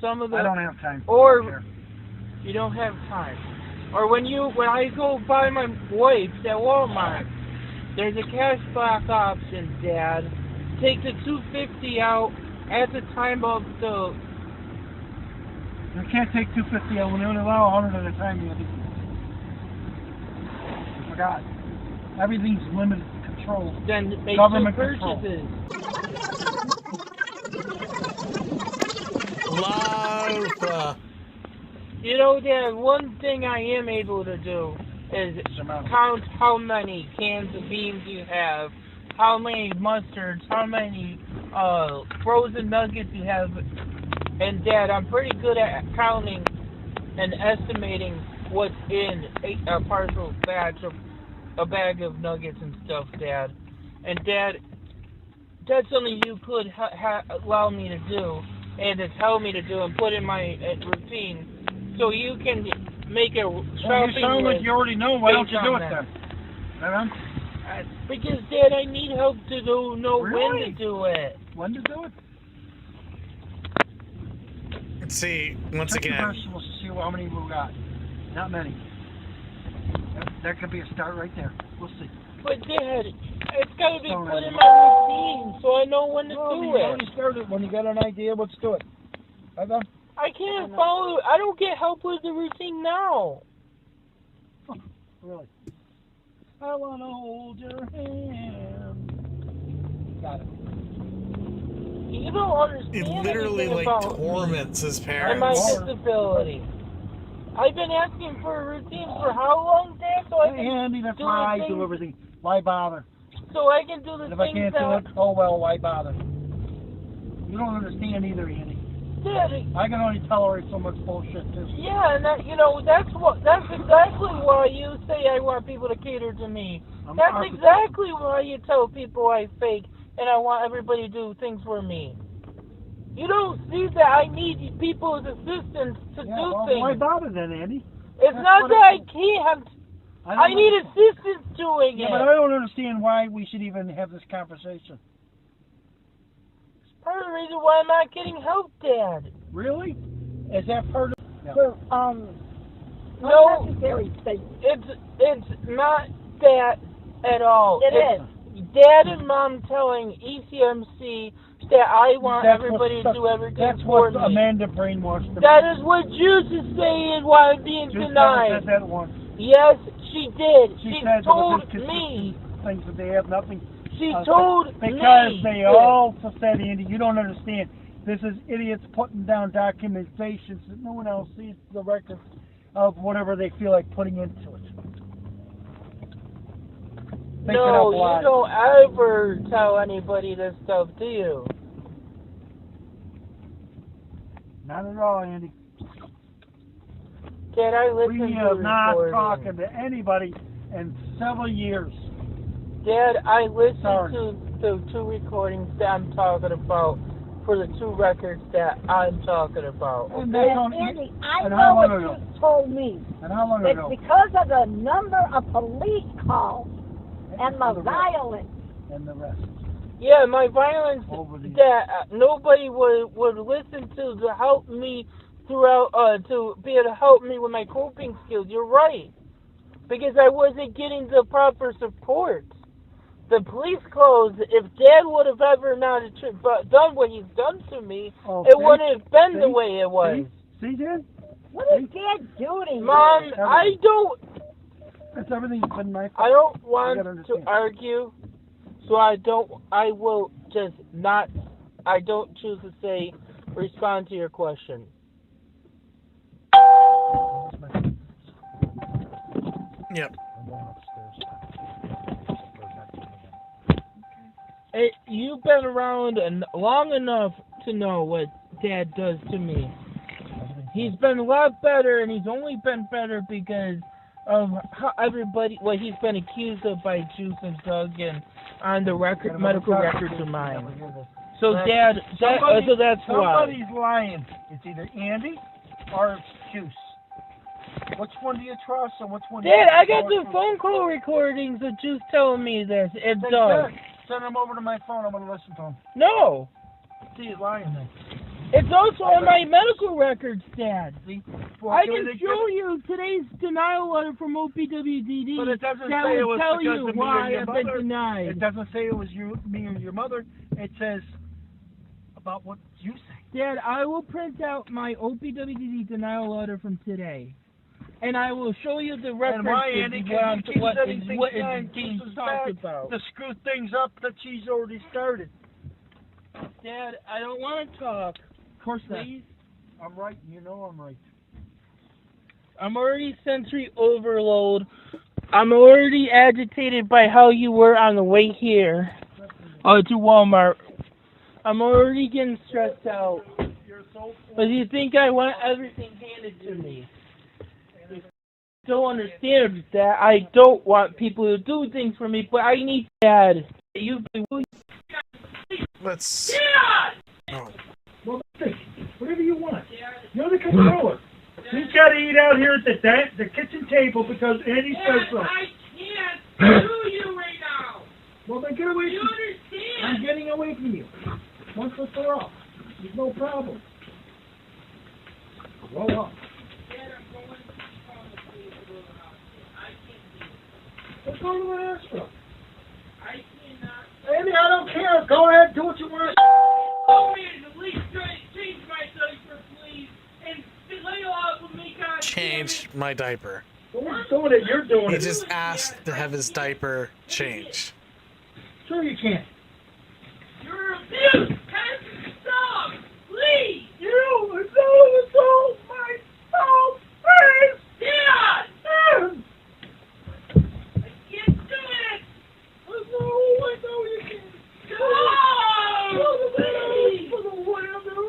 some of the. I don't have time. Or you don't have time. Or when I go buy my wipes at Walmart, there's a cash back option, Dad. Take the $250 out at the time of the. You can't take $250 out when they only allow 100 at a time. I forgot. Everything's limited control. Then make Government two control. purchases. Love. You know, Dad, one thing I am able to do is count how many cans of beans you have, how many mustards, how many frozen nuggets you have. And Dad, I'm pretty good at counting and estimating what's in a partial batch of a bag of nuggets and stuff, Dad. And Dad, that's something you could allow me to do and to tell me to do and put in my routine, so you can make a shopping You sound like list you already know. Why don't based you on do it that. then? Because, Dad, I need help to know when Really? to do it. When to do it? Let's see, once Check your again. vegetables to see how many we got. Not many. That could be a start right there. We'll see. But, Dad, it's got to be Don't put know. in my routine so I know when to Well, do you it. already started. When you got an idea, let's do it. Right on? I can't follow. I don't get help with the routine now. Really? I want to hold your hand. Got it. You don't understand It literally anything like about torments his me and my parents. disability. I've been asking for a routine for how long, Dad? So I Hey, can Andy, that's do why I the do things- everything. Why bother? So I can do the And if I things can't do that. it, oh well, why bother? You don't understand either, Andy. Dad, I can only tolerate so much bullshit, too. yeah, and that's exactly why you say I want people to cater to me. I'm That's opposite. exactly why you tell people I fake and I want everybody to do things for me. You don't see that I need people's assistance to Yeah, do well, things. why bother then, Andy? It's That's not what that I can't. don't I need understand. assistance doing Yeah, it. but I don't understand why we should even have this conversation. Part of the reason why I'm not getting help, Dad. Really? Is that part of... Yeah. For No, unnecessary things. it's not that at all. It It's Dad and Mom telling ECMC that I want That's everybody to what- do everything That's for what me. Amanda brainwashed them. That is what Juice is saying why I'm being Just never denied. said that once. Yes, she did. She She said told that was me. things that they have nothing. She Uh, told because me. they also said, Andy, you don't understand. This is idiots putting down documentations that no one else sees the records of whatever they feel like putting into it. Thinking No, out you loud. don't ever tell anybody this stuff, do you? Not at all, Andy. Dad, I listen We to have not recordings. talking to anybody in several years. Dad, I listened Sorry. to the 2 recordings that I'm talking about for the 2 records that I'm talking about. And Okay? that's on- Andy, I and know how what long you ago? told me. And how long It's ago? because of the number of police calls and the violence. And the rest. Yeah, my violence Over the- that nobody would listen to help me throughout, to be able to help me with my coping skills. You're right. because I wasn't getting the proper support. The police closed. If Dad would have ever not done what he's done to me, it wouldn't have been the way it was. See, Dad? What is Dad doing? Mom, I don't. That's everything been my fault. I don't want to argue, so I will just not. I don't choose to say respond to your question. Yep. You've been around long enough to know what Dad does to me. He's been a lot better, and he's only been better because of how what he's been accused of by Juice and Doug and on the medical records of mine. So Dad, so that's why. Somebody's lying. It's either Andy or Juice. Which one do you trust and which one do you Dad, I got trust? the phone call recordings of Juice telling me this. It's Doug. Send him over to my phone. I'm going to listen to him. No. See, he's lying then. It's also on my medical records, Dad. See? I can show you today's denial letter from OPWDD. But it doesn't that say it will was tell because you of me why or your I've mother. been denied. It doesn't say it was me or your mother. It says about what you say. Dad, I will print out my OPWDD denial letter from today. And I will show you the references And why, Andy, what what is being talked about. to screw things up that she's already started. Dad, I don't want to talk. Of course not. Please. I'm right. You know I'm right. I'm already sensory overload. I'm already agitated by how you were on the way here to Walmart. I'm already getting stressed out. But you think I want everything handed to me. You don't understand that I don't want people to do things for me, but I need Dad. Let's. Oh. Well, think. Whatever you want. You're the controller. He's got to eat out here at the kitchen table because Andy says so. I can't do you right now. Well, then get away You from me. understand? I'm getting away from you. Once and for all. There's no problem. Roll up. Let's go to the hospital. I cannot. Andy, I don't care. Go ahead, do what you want. Oh, man, at least try to change my diaper, please. And lay off with me, God. Change my diaper. Who's doing it? You're doing He it. just asked to have his diaper changed. Sure you can. You're abused. Stop, please. It's all my fault. Please. Dad. I can't do it. I know you can. Stop. Please. What do?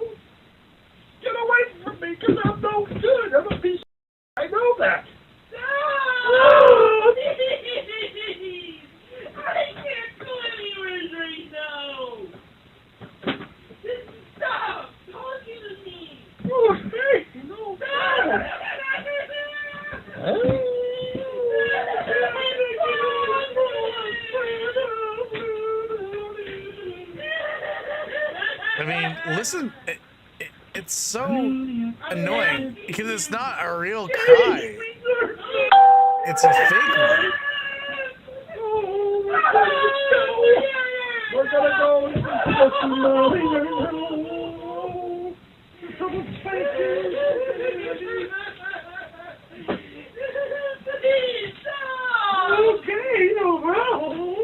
Get away from me, because I'm no good. I'm a piece of I know that. Stop. Please. I can't do any right now. Stop talking to me. Oh, hey, no. I mean, listen, it's so annoying because it's not a real cry. It's a fake one. We're gonna go to mommy. Okay, no problem.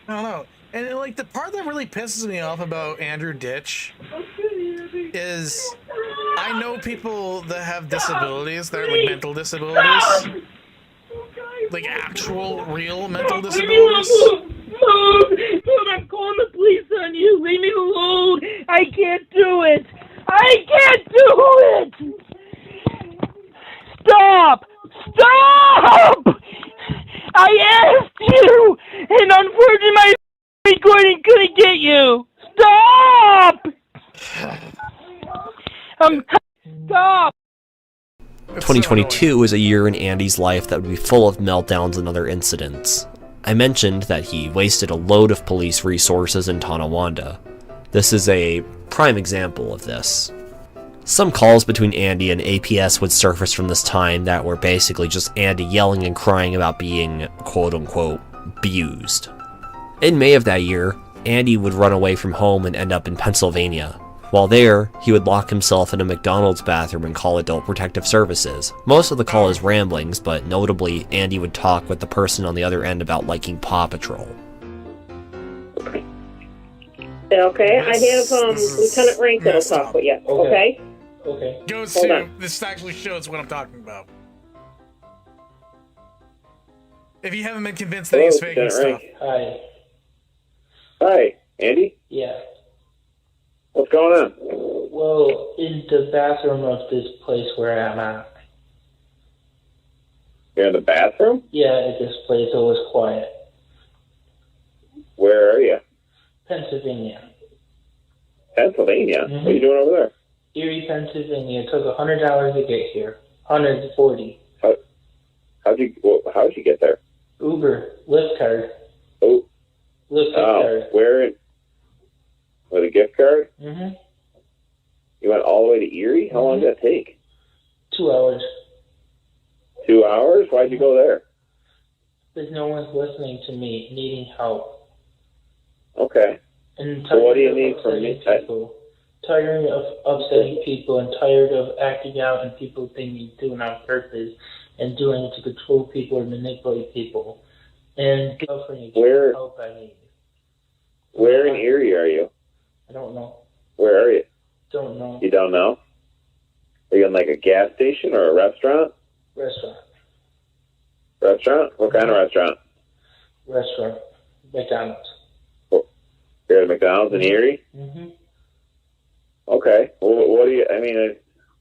I don't know. And like the part that really pisses me off about Andrew Ditch is I know people that have disabilities, that are like mental disabilities. Like actual real mental disabilities. Mom, I'm calling the police on you. Leave me alone. I can't do it. I can't do it. Stop. Stop. I asked you, and unfortunately my recording couldn't get you. Stop. Stop. 2022 is a year in Andy's life that would be full of meltdowns and other incidents. I mentioned that he wasted a load of police resources in Tonawanda. This is a prime example of this. Some calls between Andy and APS would surface from this time that were basically just Andy yelling and crying about being quote-unquote abused. In May of that year, Andy would run away from home and end up in Pennsylvania. While there, he would lock himself in a McDonald's bathroom and call Adult Protective Services. Most of the call is ramblings, but notably, Andy would talk with the person on the other end about liking Paw Patrol. Okay, I have Lieutenant Rank that'll talk with you. Okay. Okay. Goes Hold to on. this actually shows what I'm talking about. If you haven't been convinced that he's faking stuff. Hi. Hi, Andy? Yeah. What's going on? Well, in the bathroom of this place where I'm at. You're in the bathroom? Yeah, at this place it was quiet. Where are you? Pennsylvania. Pennsylvania? Mm-hmm. What are you doing over there? Erie, Pennsylvania. It took $100 to get here. $140. How'd you get there? Uber, Lyft card. Oh. Lyft card. Where? With a gift card? Mm-hmm. You went all the way to Erie? How long did that take? 2 hours. 2 hours? Why'd you go there? Because no one's listening to me, needing help. Okay. And So what do you need from me? Tired of upsetting people and tired of acting out and people thinking doing it on purpose and doing it to control people or manipulate people. And offering Where? help I need. Where in Erie are you? I don't know. Where are you? Don't know. You don't know? Are you in like a gas station or a restaurant? Restaurant. Restaurant? What kind of restaurant? Restaurant. McDonald's. You're at McDonald's in Erie? Mm-hmm. Okay. Well,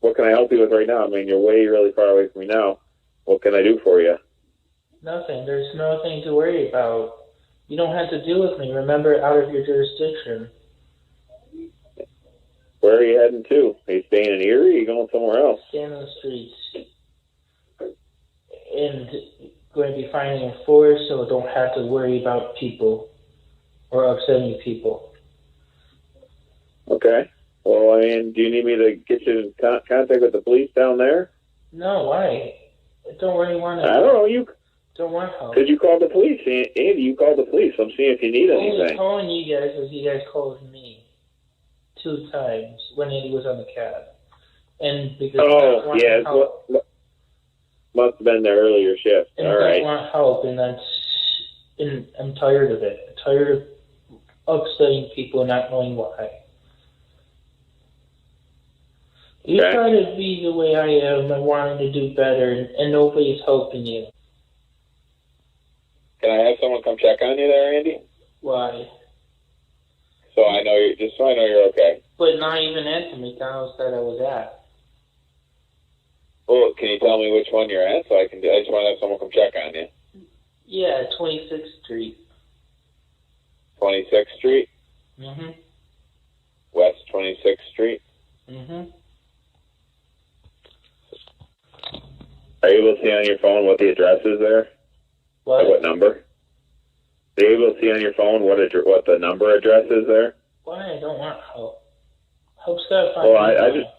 what can I help you with right now? I mean, you're really far away from me now. What can I do for you? Nothing. There's nothing to worry about. You don't have to deal with me. Remember, out of your jurisdiction. Where are you heading to? Are you staying in Erie or are you going somewhere else? Staying on the streets. And going to be finding a force so I don't have to worry about people or upsetting people. Okay. Well, I mean, do you need me to get you in contact with the police down there? No, why? I don't really want to. I don't know. You don't want help. Because you called the police. Andy, you called the police. I'm seeing if you need I was anything. calling you guys because you guys called me 2 times when Andy was on the cab. And because I want help. Must have been the earlier shift. And All I right. want help, and I'm tired of it. I'm tired of upsetting people and not knowing why. You try to be the way I am and wanting to do better, and nobody's helping you. Can I have someone come check on you there, Andy? Why? So I know you're okay. But not even at the McDonald's that I was at. Well, can you tell me which one you're at so I just want to have someone come check on you. Yeah, 26th Street. 26th Street? Mm-hmm. West 26th Street? Mm-hmm. Are you able to see on your phone what the address is there? What? Like what number? Are you able to see on your phone what the number address is there? Why? I don't want help. Help's gotta find Well, me. I just...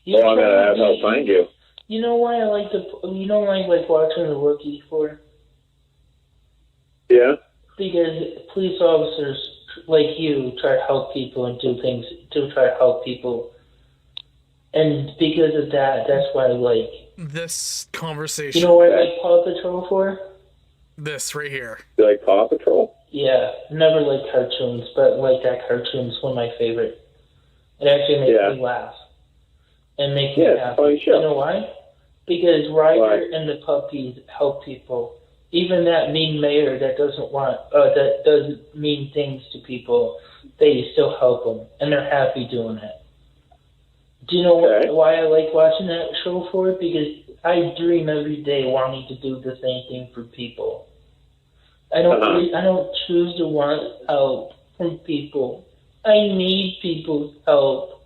Well, I'm gonna have help find you. You know why I like you don't like watching The Rookie for? Yeah? Because police officers like you try to help people and do things to try to help people. And because of that, that's why I like this conversation. You know what I like Paw Patrol for? This right here. You like Paw Patrol? Yeah, never liked cartoons, but like that cartoon's one of my favorite. It actually makes me laugh. And makes me happy. Funny show. You know why? Because Ryder and the puppies help people. Even that mean mayor that that doesn't mean things to people, they still help them, and they're happy doing it. Do you know why I like watching that show for? Because I dream every day wanting to do the same thing for people. I don't choose to want help from people. I need people's help.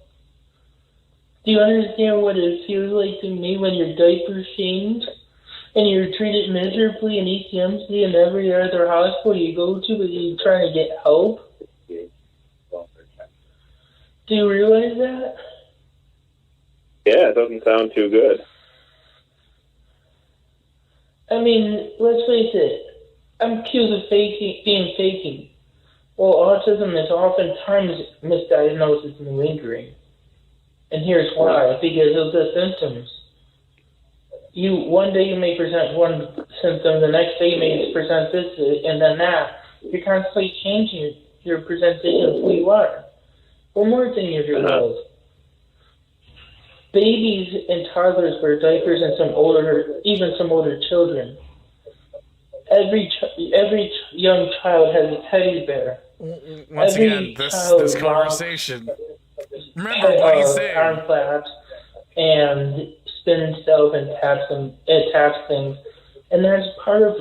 Do you understand what it feels like to me when your diaper's changed and you're treated miserably in ECMC and every other hospital you go to, but you're trying to get help? Do you realize that? Yeah, it doesn't sound too good. I mean, let's face it. I'm accused of being faking. Well, autism is oftentimes misdiagnosed and lingering. And here's why. Because of the symptoms. One day you may present one symptom, the next day you may present this, and then that. You're constantly changing your presentation of who you are. One more thing you realize. Babies and toddlers wear diapers, and even some older children. Every young child has a teddy bear. Once again, this conversation. Remember what he's saying. Arm flaps and spin stuff and taps things, and that's part of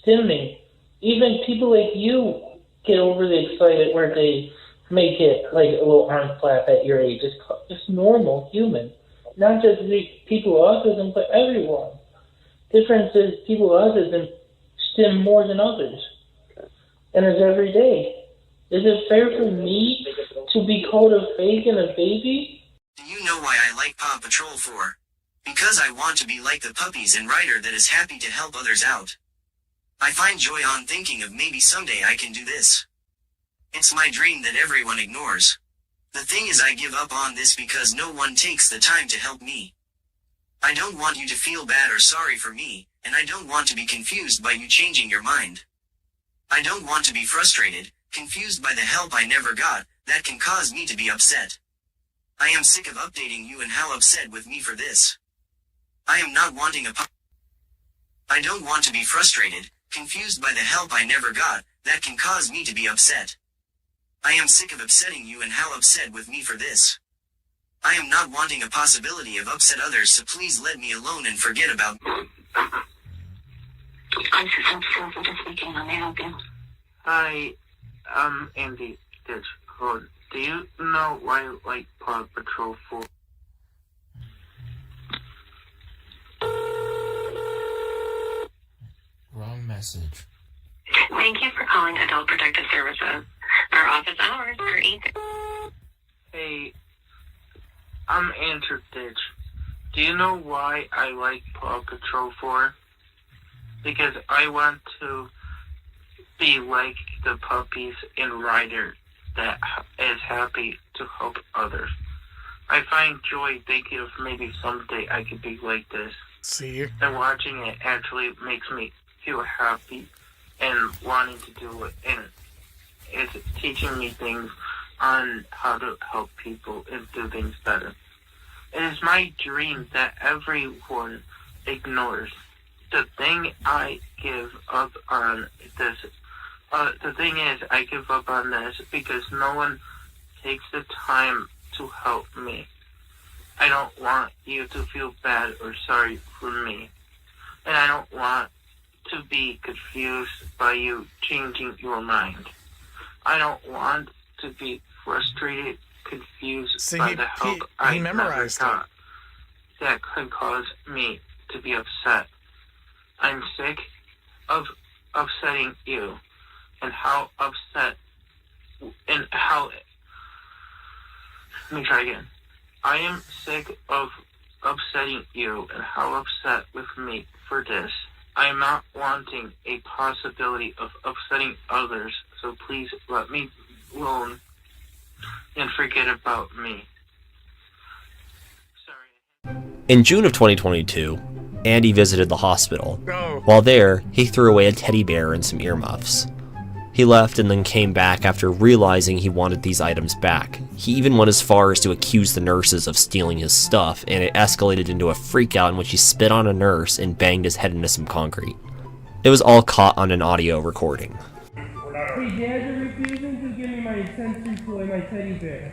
stimming. Even people like you get overly excited where they make it like a little arm flap at your age. It's normal, human. Not just people with autism, but everyone. Difference is people with autism stim more than others. And it's every day. Is it fair for me to be called a fake and a baby? Do you know why I like Paw Patrol 4? Because I want to be like the puppies and Ryder that is happy to help others out. I find joy on thinking of maybe someday I can do this. It's my dream that everyone ignores. The thing is I give up on this because no one takes the time to help me. I don't want you to feel bad or sorry for me, and I don't want to be confused by you changing your mind. I don't want to be frustrated, confused by the help I never got, that can cause me to be upset. I am sick of updating you and how upset with me for this. I am not wanting I don't want to be frustrated, confused by the help I never got, that can cause me to be upset. I am sick of upsetting you and how upset with me for this. I am not wanting a possibility of upset others, so please let me alone and forget about I'm just speaking. Let me help you. Hi, I'm Andy Ditchcode. Do you know why I like Paw Patrol 4? Wrong message. Thank you for calling Adult Protective Services. Our office hours are 8. Hey, I'm Andrew Ditch. Do you know why I like Paw Patrol 4? Because I want to be like the puppies in Ryder that is happy to help others. I find joy thinking of maybe someday I could be like this. See? And watching it actually makes me feel happy and wanting to do it. And it's teaching me things on how to help people and do things better. It is my dream that everyone ignores. The thing I give up on this, the thing is I give up on this because no one takes the time to help me. I don't want you to feel bad or sorry for me. And I don't want to be confused by you changing your mind. I don't want to be frustrated, confused by the help I never got that could cause me to be upset. I'm sick of upsetting you and how upset and how... Let me try again. I am sick of upsetting you and how upset with me for this. I am not wanting a possibility of upsetting others, so please let me alone and forget about me. Sorry. In June of 2022, Andy visited the hospital. Oh. While there, he threw away a teddy bear and some earmuffs. He left and then came back after realizing he wanted these items back. He even went as far as to accuse the nurses of stealing his stuff, and it escalated into a freakout in which he spit on a nurse and banged his head into some concrete. It was all caught on an audio recording. Hey, Dad, you're refusing to give me my sensory toy, my teddy bear.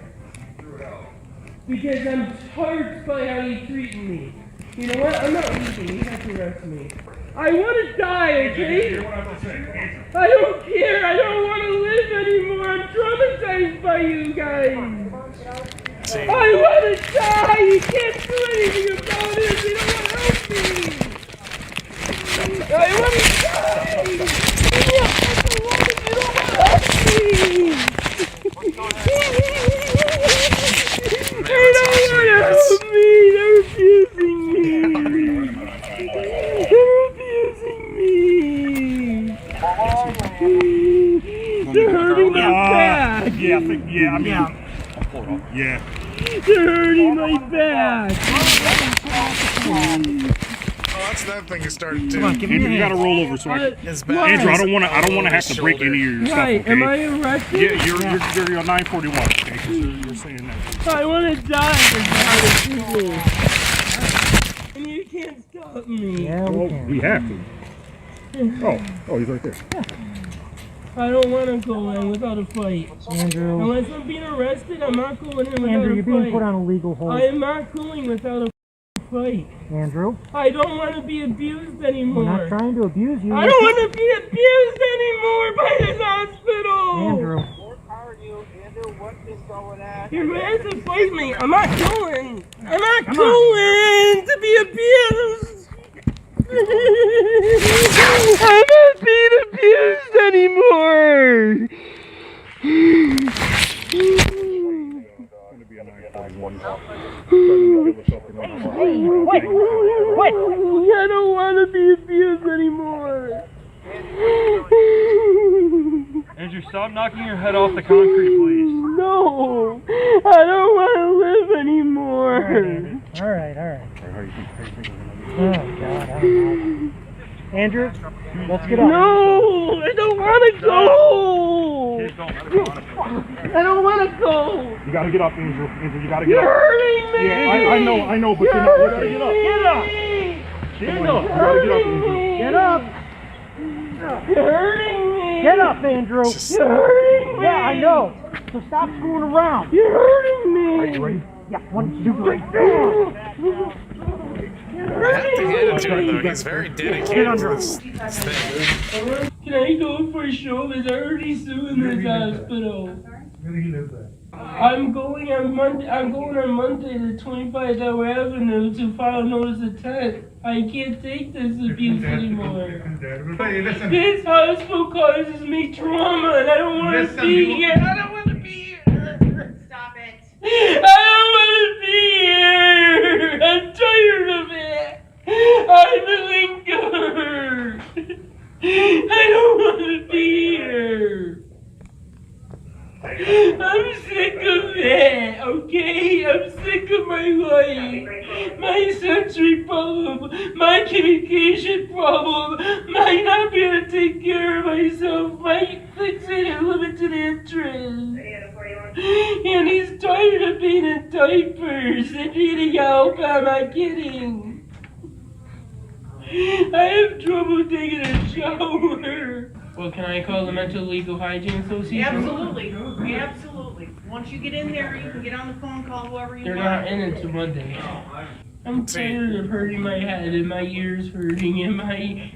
Because I'm charged by how you treat me. You know what? I'm not leaving. You have to arrest me. I want to die, okay? I don't care. I don't want to live anymore. I'm traumatized by you guys. I want to die. You can't do anything about it. You don't want to help me. starts. Stop me! They're abusing me! They're abusing me! They're hurting my back! Yeah, I think, yeah, I mean, I'll pull it off. Yeah. They're hurting my back! Oh, that's that thing is starting to. Come on, give me Andrew, you gotta roll over so I can. His back. Andrew, I don't want to have to break any of your stuff. Right, Okay? am I arrested? Yeah, you're 941. Okay, 'cause you're saying that. I want to die for people. And you can't stop me. Yeah, we have to. Oh, he's right there. I don't want to go in without a fight. Andrew. Unless I'm being arrested, I'm not going in without a fight. Andrew, you're being put on a legal hold. I am not going without a fight. Andrew. I don't want to be abused anymore. We're not trying to abuse you. I don't want to be abused anymore by this hospital. Andrew. You're going to have to fight me. I'm not going. I'm not going to be abused. I'm not being abused anymore. Wait! I don't want to be abused anymore. Andrew, stop knocking your head off the concrete, please. No, I don't want to live anymore. All right. Oh, God, I don't know. Andrew, let's get up. No, I don't want to go. I don't want to go. You gotta get up, Andrew. Andrew, you gotta get You're up. hurting me. Yeah, I know, but You're you're not. You gotta hurting get up. me. Get up. You're You gotta get up, Andrew. Get up. You're hurting me. Get up, Andrew. You're hurting me. Yeah, I know. So stop screwing around. You're hurting me. Are you ready? Yeah, 1, 2, 3. I have to hand it to him though. He's very dedicated to this thing. Can I go for a show? There's already suing this hospital. Where do you live at? I'm going on Monday to 25 Hour Avenue to file notice of intent. I can't take this abuse anymore. This hospital causes me trauma and I don't want to be here. I don't want to be here. Stop it. I don't want to be here. I'm tired of it. I'm feeling good. I don't want to be here. I'm sick of it, okay? I'm sick of my life, my sensory problem, my communication problem, my not being able to take care of myself, my fixated limited interest. And he's tired of being in diapers and needing help. I'm not kidding. I have trouble taking a shower. Well, can I call the Mental Legal Hygiene Association? Absolutely. Once you get in there, you can get on the phone, call whoever you They're want. not in until Monday. I'm tired of hurting my head and my ears hurting and my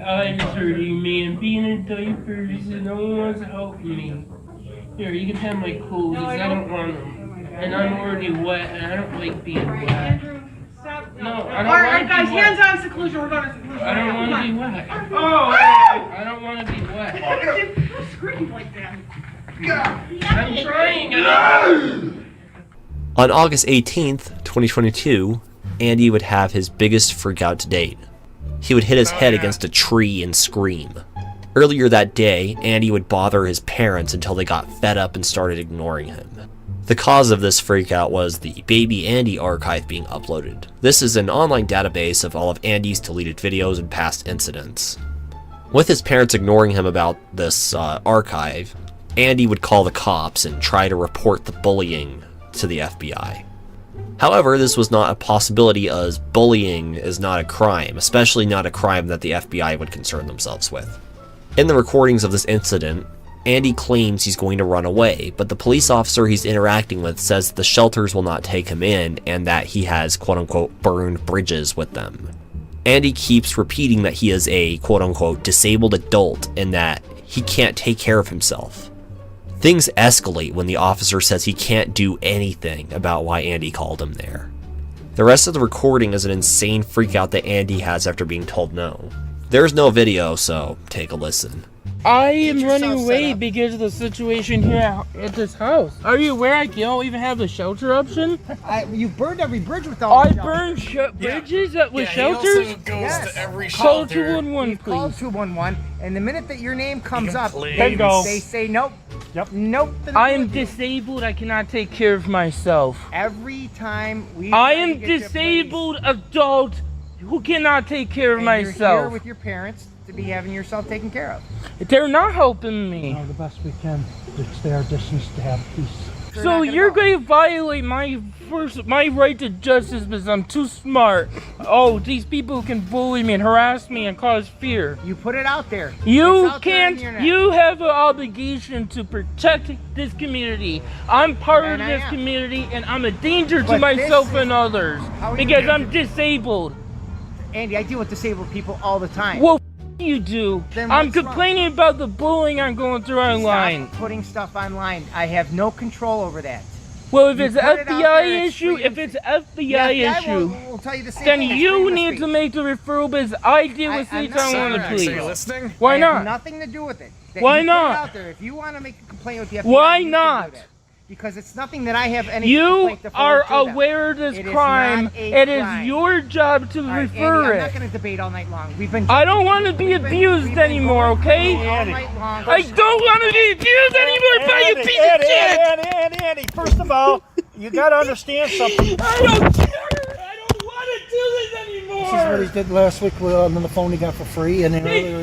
eyes hurting me and being in diapers and no one wants to help me. Here, you can have my clothes. I don't want them. And I'm already wet and I don't like being wet. Andrew, stop. No, I don't All want right, to guys, be wet. hands on seclusion. We're going to seclusion. I don't want to be wet. Oh! I don't want to be wet. Don't scream like that. I'm trying. On August 18th, 2022, Andy would have his biggest freakout to date. He would hit his head against a tree and scream. Earlier that day, Andy would bother his parents until they got fed up and started ignoring him. The cause of this freakout was the Baby Andy archive being uploaded. This is an online database of all of Andy's deleted videos and past incidents. With his parents ignoring him about this archive, Andy would call the cops and try to report the bullying to the FBI. However, this was not a possibility as bullying is not a crime, especially not a crime that the FBI would concern themselves with. In the recordings of this incident, Andy claims he's going to run away, but the police officer he's interacting with says the shelters will not take him in and that he has quote-unquote burned bridges with them. Andy keeps repeating that he is a quote-unquote disabled adult and that he can't take care of himself. Things escalate when the officer says he can't do anything about why Andy called him there. The rest of the recording is an insane freakout that Andy has after being told no. There's no video, so take a listen. I am running away because of the situation here at this house. Are you aware I don't even have a shelter option? You burned every bridge with all. I burned bridges with shelters? He also goes to every Call shelter. 211, please. Call 211, and the minute that your name comes up, Bingo. they say nope. Yep. Nope. I am disabled. I cannot take care of myself. Every time we. I am disabled adult who cannot take care of myself. You're here with your parents to be having yourself taken care of. They're not helping me. The best we can to stay our distance to have peace. So you're going to violate my right to justice because I'm too smart. Oh, these people can bully me and harass me and cause fear. You put it out there. You can't. You have an obligation to protect this community. I'm part of this community, and I'm a danger to myself and others because I'm disabled. Andy, I deal with disabled people all the time. Well, you do. I'm complaining about the bullying I'm going through online. Stop putting stuff online. I have no control over that. Well, if it's an FBI issue, will tell you the same then thing. you need to make the referral because I deal with things I want to please. Are you listening? Why I not? have nothing to do with it. Why You put it not? out there. If you want to make a complaint with the FBI, Why you can not? do that. Because it's nothing that I have any You complaint to forward are to them. aware of this It is crime. not a It crime. is your job to All right, refer Andy, I'm it. not going to debate all night long. I don't want to be abused anymore, okay? All night long. I don't want to be abused anymore by you piece of shit! Andy, first of all, you gotta understand something. I don't care! I don't want to do this anymore! This is what he did last week on the phone he got for free, and then earlier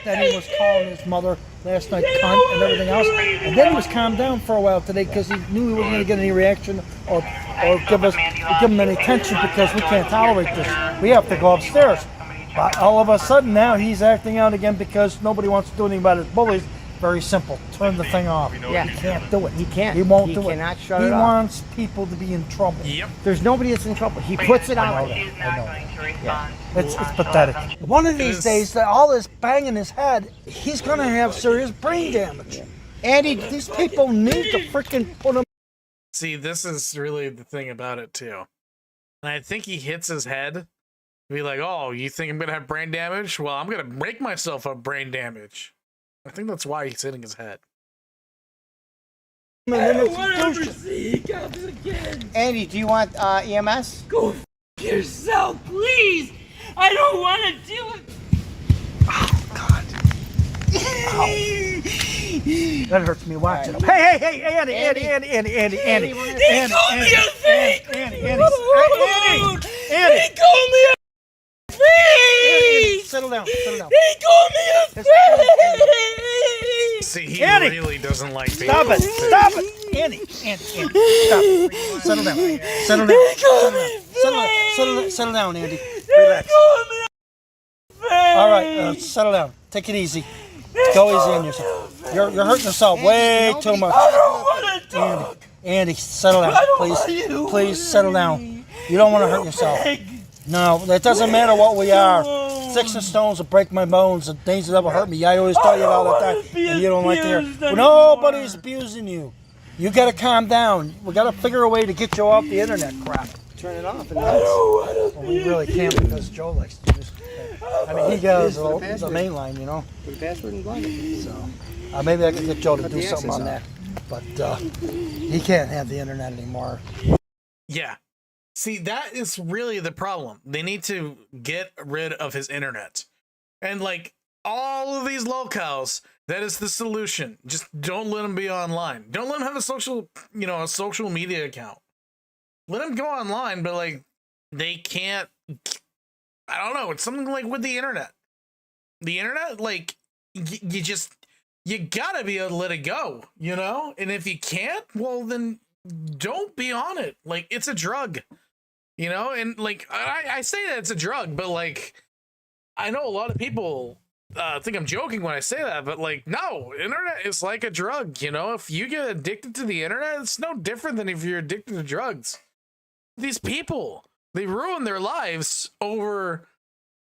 then he was calling his mother last night cunt and everything else, and then he was calmed down for a while today because he knew he wasn't going to get any reaction or give him any attention because we can't tolerate this. We have to go upstairs. But all of a sudden now he's acting out again because nobody wants to do anything about his bullies. Very simple. Turn the thing off. Yeah. He can't do it. He can't. He won't He do it. cannot shut He it off. wants people to be in trouble. Yep. There's nobody that's in trouble. He puts it out there. I know. It's pathetic. One of these days, all this bang in his head, he's going to have serious brain damage. Andy, these people need to freaking put him. See, this is really the thing about it, too. And I think he hits his head. Be like, oh, you think I'm going to have brain damage? Well, I'm going to make myself have brain damage. I think that's why he's hitting his head. Andy, do you want EMS? Go f yourself, please! I don't want to deal with... Oh, God. That hurts me watching him. Hey, Andy. They called me a fake! They called me a fake! Settle down. They called me a fake! See, he Andy! really doesn't like being Stop it. Andy, stop it. Settle down. Settle down, Andy. Relax. All right, settle down. Take it easy. Go easy on yourself. You're hurting yourself way too much. Andy, settle down, please. Please settle down. You don't want to hurt yourself. No, it doesn't matter what we are. Sticks and stones will break my bones, and things will never hurt me. I always tell you all the time, and you don't like to hear. Well, nobody's abusing you. You got to calm down. We got to figure a way to get you off the internet crap. Turn it off. Well, we really can't because Joe likes to use it. I mean, he goes the main line, you know. Put a password and blind it. So maybe I can get Joe to do something on that. But he can't have the internet anymore. Yeah. See, that is really the problem. They need to get rid of his internet. And like all of these locales, that is the solution. Just don't let him be online. Don't let him have a social media account. Let him go online, but like they can't. I don't know. It's something like with the internet. The internet, like you gotta be able to let it go, you know? And if you can't, well then don't be on it. Like it's a drug. You know, and like I say that it's a drug, but like I know a lot of people think I'm joking when I say that, but like no, internet is like a drug. You know, if you get addicted to the internet, it's no different than if you're addicted to drugs. These people, they ruin their lives over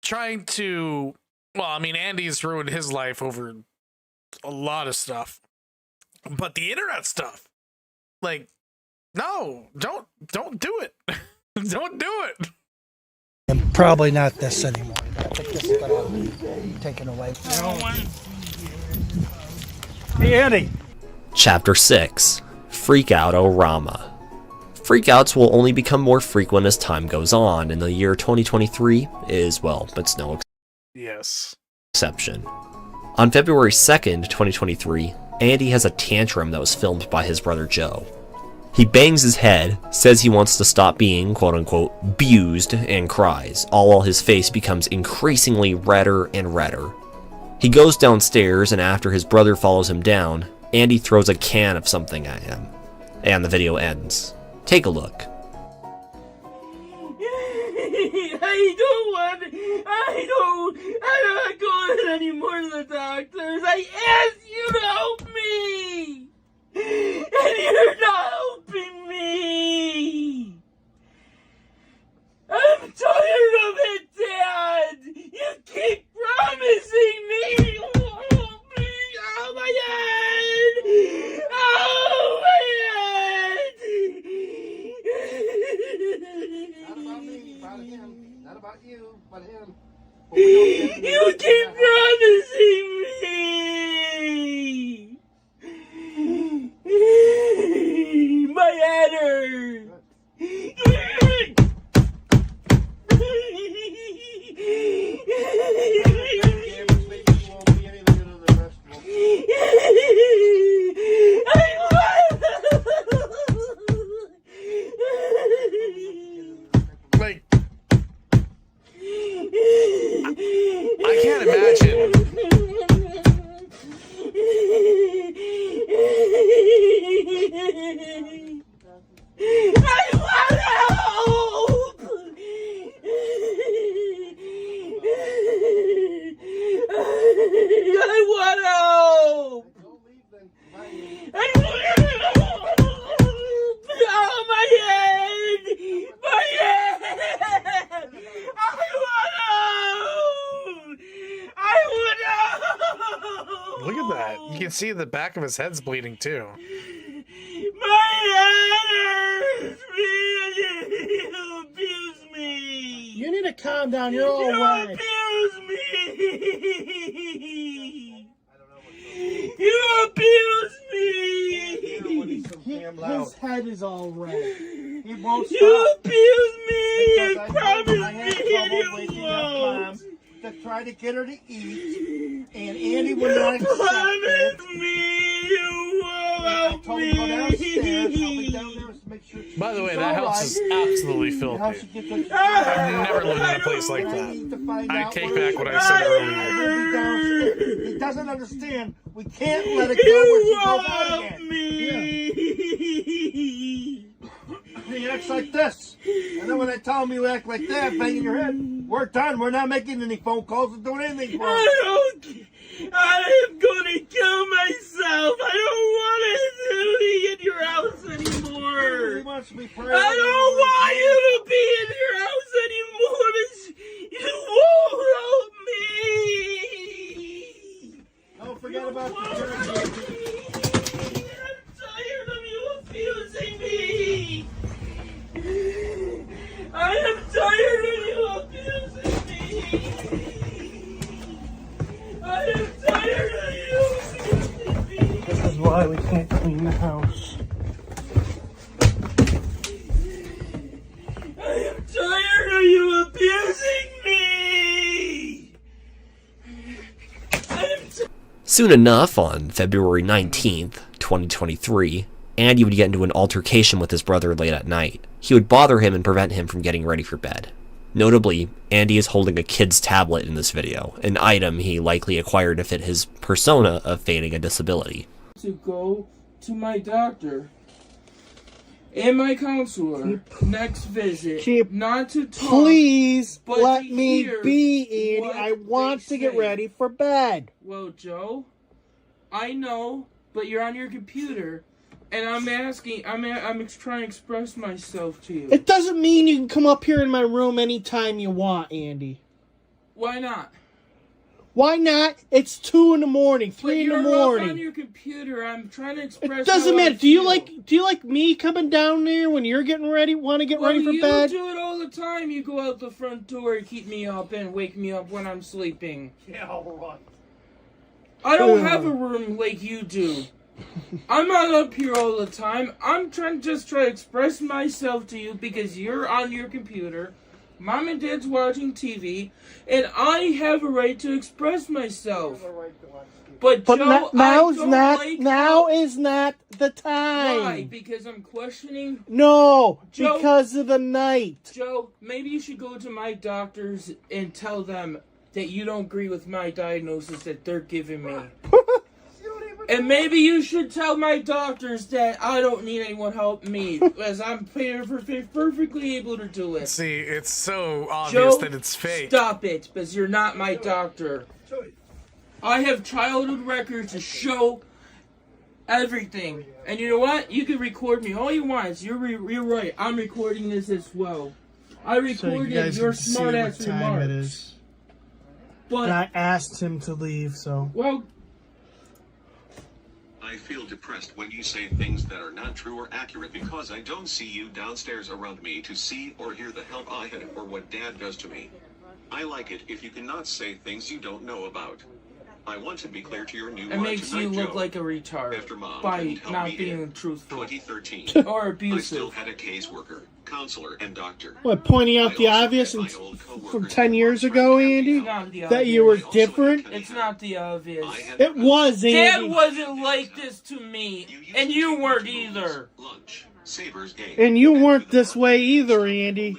trying to. Well, I mean, Andy's ruined his life over a lot of stuff, but the internet stuff, like, no, don't do it. Don't do it. And probably not this anymore. I think this is going to be taken away. Hey, Andy. Chapter 6. Freakout-O-Rama. Freakouts will only become more frequent as time goes on, and the year 2023 is, well, it's no exception. On February 2nd, 2023, Andy has a tantrum that was filmed by his brother Joe. He bangs his head, says he wants to stop being, quote-unquote, abused, and cries, all while his face becomes increasingly redder and redder. He goes downstairs, and after his brother follows him down, Andy throws a can of something at him. And the video ends. Take a look. I'm not going anymore to the doctors. I asked you to help me, and you're not helping me. I'm tired of it, Dad. You keep promising me. Oh, please. Oh, my head. Oh, my head. Not about me, about him. Not about you, but him. You keep promising me. My head hurts. Like, I can't imagine. I want help! I want help! I want help! Oh, my head! My head! I want help! I want help! Look at that. You can see the back of his head's bleeding too. My head hurts me! You abuse me! You need to calm down. You're all You wet. abuse me! You abuse me! His head is all red. He won't stop. You abuse me Because and I promise had me and trouble you waking up Mom won't! to try to get her to eat, and Andy would not You accept it. promise me you won't I help told him to go downstairs. I'll be me! down there to make sure she's By the way, all that house is right. absolutely The house filthy. should get what she I've never lived in a place like I that. need to find I out take what back it what is. I said I earlier. will be downstairs. He doesn't understand. We can't let it go where she You goes won't out help again. me! He acts like this. And then when I tell him you act like that, banging your head, we're done. We're not making any phone calls or doing anything for him. I am gonna kill myself. I don't want to be in your house anymore. He wants to be praying. I don't want you to be in your house anymore. You won't help me. Don't forget about the I'm tired of you abusing me. I am tired of you abusing me. I am tired of you abusing me. This is why we can't clean the house. I am tired of you abusing me. Soon enough, on February 19th, 2023, Andy would get into an altercation with his brother late at night. He would bother him and prevent him from getting ready for bed. Notably, Andy is holding a kid's tablet in this video, an item he likely acquired to fit his persona of feigning a disability. To go to my doctor and my counselor next visit. Chip, not to talk, please but let to me hear be, Andy. what I want they to get say. ready for bed. Well, Joe, I know, but you're on your computer, and I'm asking. I'm trying to express myself to you. It doesn't mean you can come up here in my room anytime you want, Andy. Why not? Why not? It's 2 in the morning, 3 in the You're morning. up on your computer. I'm trying to express. It doesn't how I matter. Do you feel. like me coming down there when you're getting ready? Want to get Well, ready for you bed? do it all the the time you go out the front door and keep me up and wake me up when I'm sleeping. Yeah, all right. I don't have a room like you do. I'm not up here all the time. I'm trying to express myself to you because you're on your computer. Mom and Dad's watching TV, and I have a right to express myself. But Joe, now is not the time. Why? Because I'm questioning. No, Joe, because of the night. Joe, maybe you should go to my doctors and tell them that you don't agree with my diagnosis that they're giving me. And maybe you should tell my doctors that I don't need anyone help me, as I'm perfectly able to do it. See, it's so obvious Joe, that it's fake. Stop it, because you're not my doctor. I have childhood records to show everything. And you know what? You can record me all you want. You're right. I'm recording this as well. I recorded your smart-ass remarks. It is. But and I asked him to leave, so... Well... I feel depressed when you say things that are not true or accurate because I don't see you downstairs around me to see or hear the help I had or what Dad does to me. I like it if you cannot say things you don't know about. I want to be clear to your new It makes you look like a retard by not being truthful 2013. or abusive. I still had a caseworker, counselor, and doctor. What, pointing out the obvious from 10 years ago, Andy? That you were different? It's not the obvious. It was, Andy. Dad wasn't like this to me, and you weren't either. And you weren't this way either, Andy.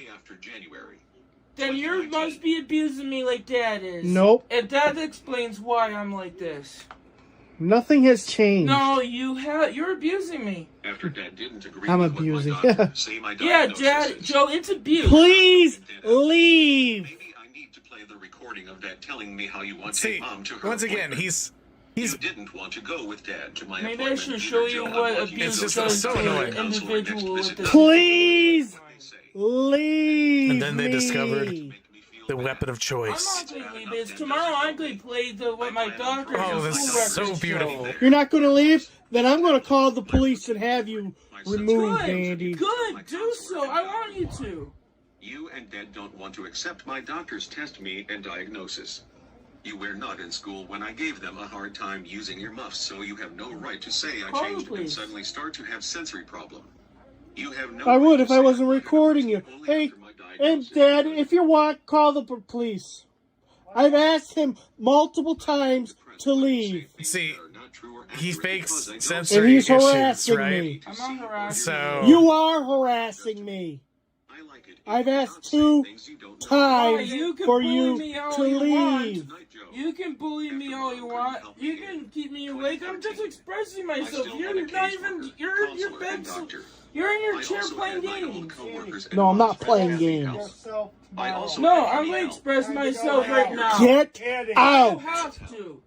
Then you must be abusing me like Dad is. Nope. And that explains why I'm like this. Nothing has changed. No, you're abusing me. After Dad didn't agree I'm with abusing. what my doctor say my Yeah, diagnosis Dad, is. Joe, it's abuse. Please leave. Maybe I need to play the recording of Dad telling me how you want to See, take Mom to her once again, appointment. he's You didn't want to go with Dad to my Maybe I appointment. should show you what abuse does to an individual with this. Please leave. And then they me. discovered the weapon of I'm choice. not going to leave this. Tomorrow I'm going to play what my doctor Oh, and this school is so records beautiful. show. You're not going to leave? Then I'm going to call the police and have you removed, Andy. Good, do so. I want you to. You and Dad don't want to accept my doctor's test me and diagnosis. You were not in school when I gave them a hard time using earmuffs, so you have no right to say I changed and suddenly start to have sensory problem. You have no I would right if to I say wasn't I recording you. Hey, and Dad, if you want, call the police. I've asked him multiple times to leave. See, he fakes And sensory he's issues, harassing right? me. I'm not harassing So You are harassing me. I've asked 2 times you can for bully you me all to you leave. want. You can bully me all you want. You can keep me awake. I'm just expressing myself. You're not even. You're in your bed. You're in your chair playing games. No, I'm not playing games. No, I'm going to express myself right now. Get I out. don't have to.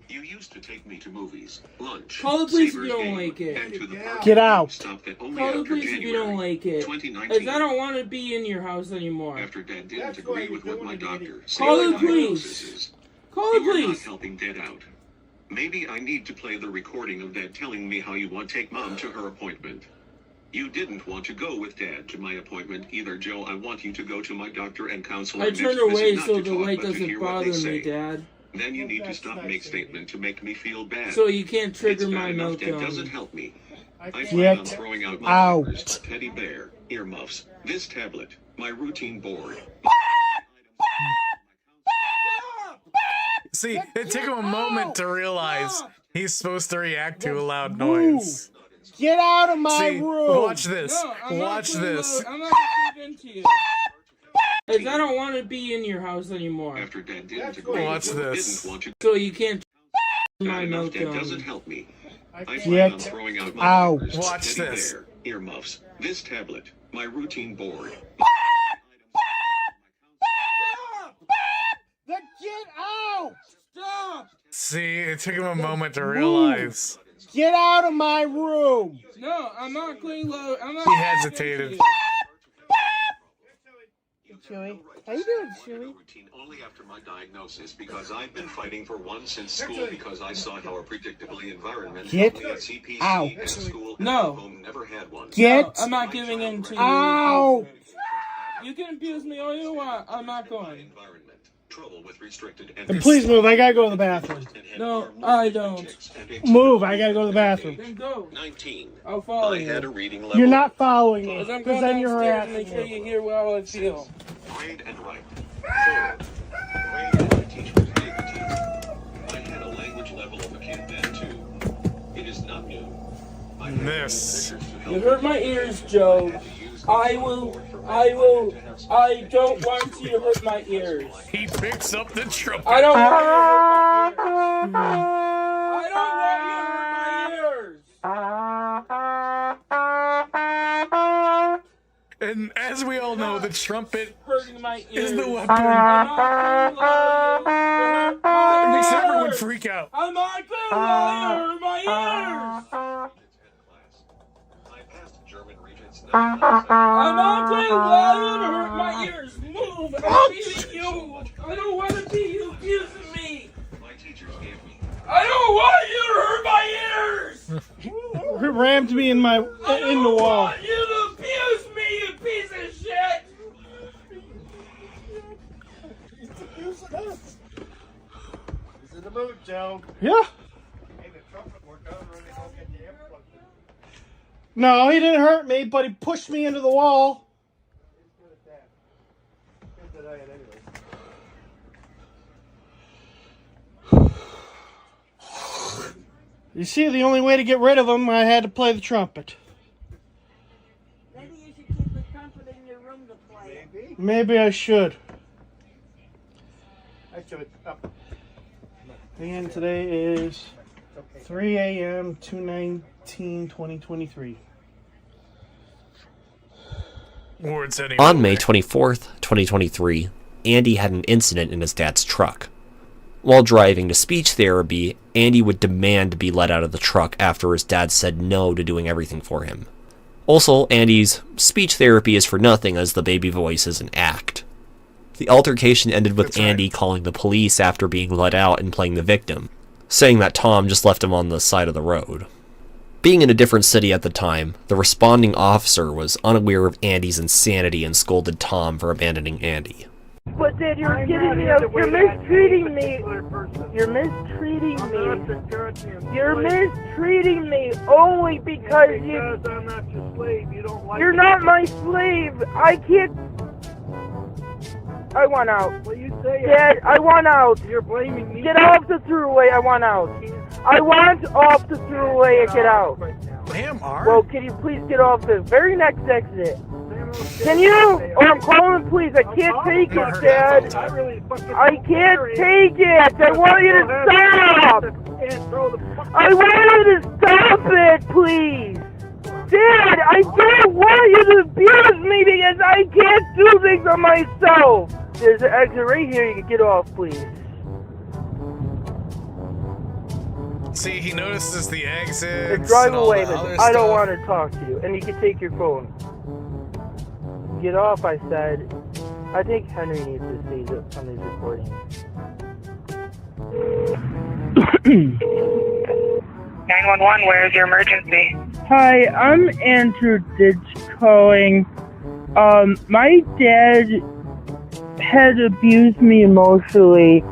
You used to take me to movies, lunch, Call the police if you Sabres don't game, like it. and to the park. Get out. Stopped at only Call the after police if you don't January like it. 2019. As I don't want to be in your house anymore. After Dad didn't agree with what my doctor said Call my the police. diagnosis is. Call the You were not police. helping Dad out. Maybe I need to play the recording of Dad telling me how you want to take Mom to her appointment. You didn't want to go with Dad to my appointment either, Joe. I want you to go to my doctor and counselor. I next turn visit, away not so to the talk, light but to doesn't hear what bother they me, say. Dad. Then you need to stop make statement to make me feel bad. So you can't trigger It's bad my enough Dad meltdown. doesn't help me. I plan Get on throwing out my out. diapers, teddy bear, earmuffs, this tablet, my routine board. see, it took him a moment to realize he's supposed to react to a loud noise. Get out of my See, room. watch this. No, I'm Watch not this. I'm not going to give in to you. As I don't want to be in your house anymore. After Dad didn't agree Watch with what this. didn't want to So you can't trigger my bad enough Dad meltdown. doesn't help me. I plan Get on throwing out my out. diapers, Watch teddy this. bear, earmuffs, this tablet, my routine board. Then get out. Stop! See, it took him a moment to realize. Get out of my room. No, I'm not going low. I'm not He going to hesitated. Chewy. How you doing, Chewy? Routine only after my diagnosis because I've been fighting for one since school because I saw how a predictably environment Get only at CPC out. and school No. and home never had one. Get No, I'm not giving in to you. out. You can abuse me all you want. I'm not going. Trouble with restricted And please move. I gotta go to the bathroom. No, I don't. Move. I gotta go to the bathroom. Then go. 19. I'll follow I you. had a reading level. You're not following me, Because I'm because going then you're downstairs to make harassing sure me. you hear how I feel. Read and write. 4. The way that my teachers gave it to you. I had a language level of a kid then too. It is not new. This. You hurt my ears, Joe. I don't want you to hurt my ears. He picks up the trumpet. I don't want you to hurt my ears. I don't want you to hurt my ears. And as we all know, the trumpet Hurting my ears. is the weapon. I'm not gonna allow you to hurt my ears. Except everyone freak out. I'm not gonna allow you to hurt my ears. I'm not going to allow you to hurt my ears. Move! I'm beating you. I don't want to be you abusing me. My teachers gave me. I don't want you to hurt my ears. It rammed me in the wall. I don't want you to abuse me, you piece of shit. Is it a mood, Joe? Yeah. Hey, the trumpet worked out really don't get the amp plugged in. No, he didn't hurt me, but he pushed me into the wall. He's good at that. Good at that anyway. You see, the only way to get rid of him, I had to play the trumpet. Maybe you should keep the trumpet in your room to play. Maybe. Maybe I should. I should. Up. And today is 3 a.m. 2/19/2023. Words anyway. On May 24th, 2023, Andy had an incident in his dad's truck. While driving to speech therapy, Andy would demand to be let out of the truck after his dad said no to doing everything for him. Also, Andy's speech therapy is for nothing as the baby voice is an act. The altercation ended with Andy calling the police after being let out and playing the victim, saying that Tom just left him on the side of the road. Being in a different city at the time, the responding officer was unaware of Andy's insanity and scolded Tom for abandoning Andy. But Dad, you're kidding me. You're mistreating me. You're mistreating me. You're mistreating me only because you. I'm not your slave. You don't like. You're not my slave. I can't. I want out. What you say? Dad, I want out. You're blaming me. Get off the throughway. I want out. I want off the throughway and get out. Damn, R. Well, can you please get off the very next exit? Can you? Or I'm calling the police. I can't take it, Dad. I can't take it. I want you to stop. I want you to stop it, please. Dad, I don't want you to abuse me because I can't do things on myself. There's an exit right here. You can get off, please. See, he notices the exits. Then drive and all away, the but other I don't stuff. want to talk to you. And you can take your phone. Get off, I said. I think Henry needs to see this on these recordings. 911, where's your emergency? Hi, I'm Andrew Ditch calling. My dad had abused me emotionally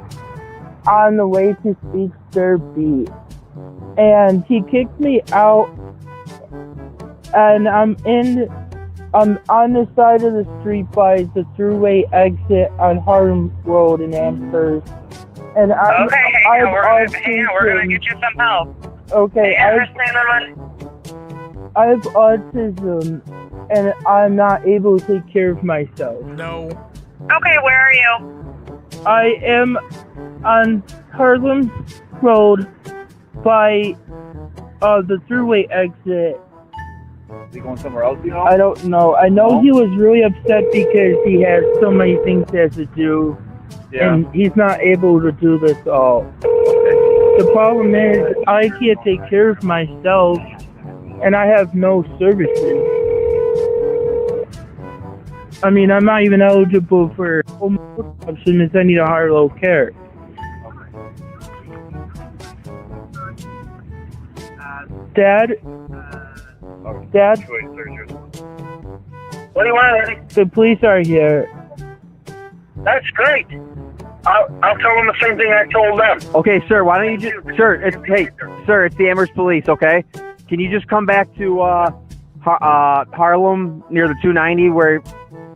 on the way to speech therapy. And he kicked me out. And I'm on the side of the street by the throughway exit on Harlem Road in Amherst. And Hang on, we're gonna get you some help. Okay, I have autism, and I'm not able to take care of myself. No. Okay, where are you? I am on Harlem Road by the throughway exit. Is he going somewhere else, you know? I don't know. I know he was really upset because he has so many things he has to do, and he's not able to do this all. The problem is, I can't take care of myself, and I have no services. I mean, I'm not even eligible for home option as I need a higher care. Dad? What do you want, Eddie? The police are here. That's great. I'll tell them the same thing I told them. Okay, sir, why don't you just... Sir, it's the Amherst Police, okay? Can you just come back to Harlem near the 290 where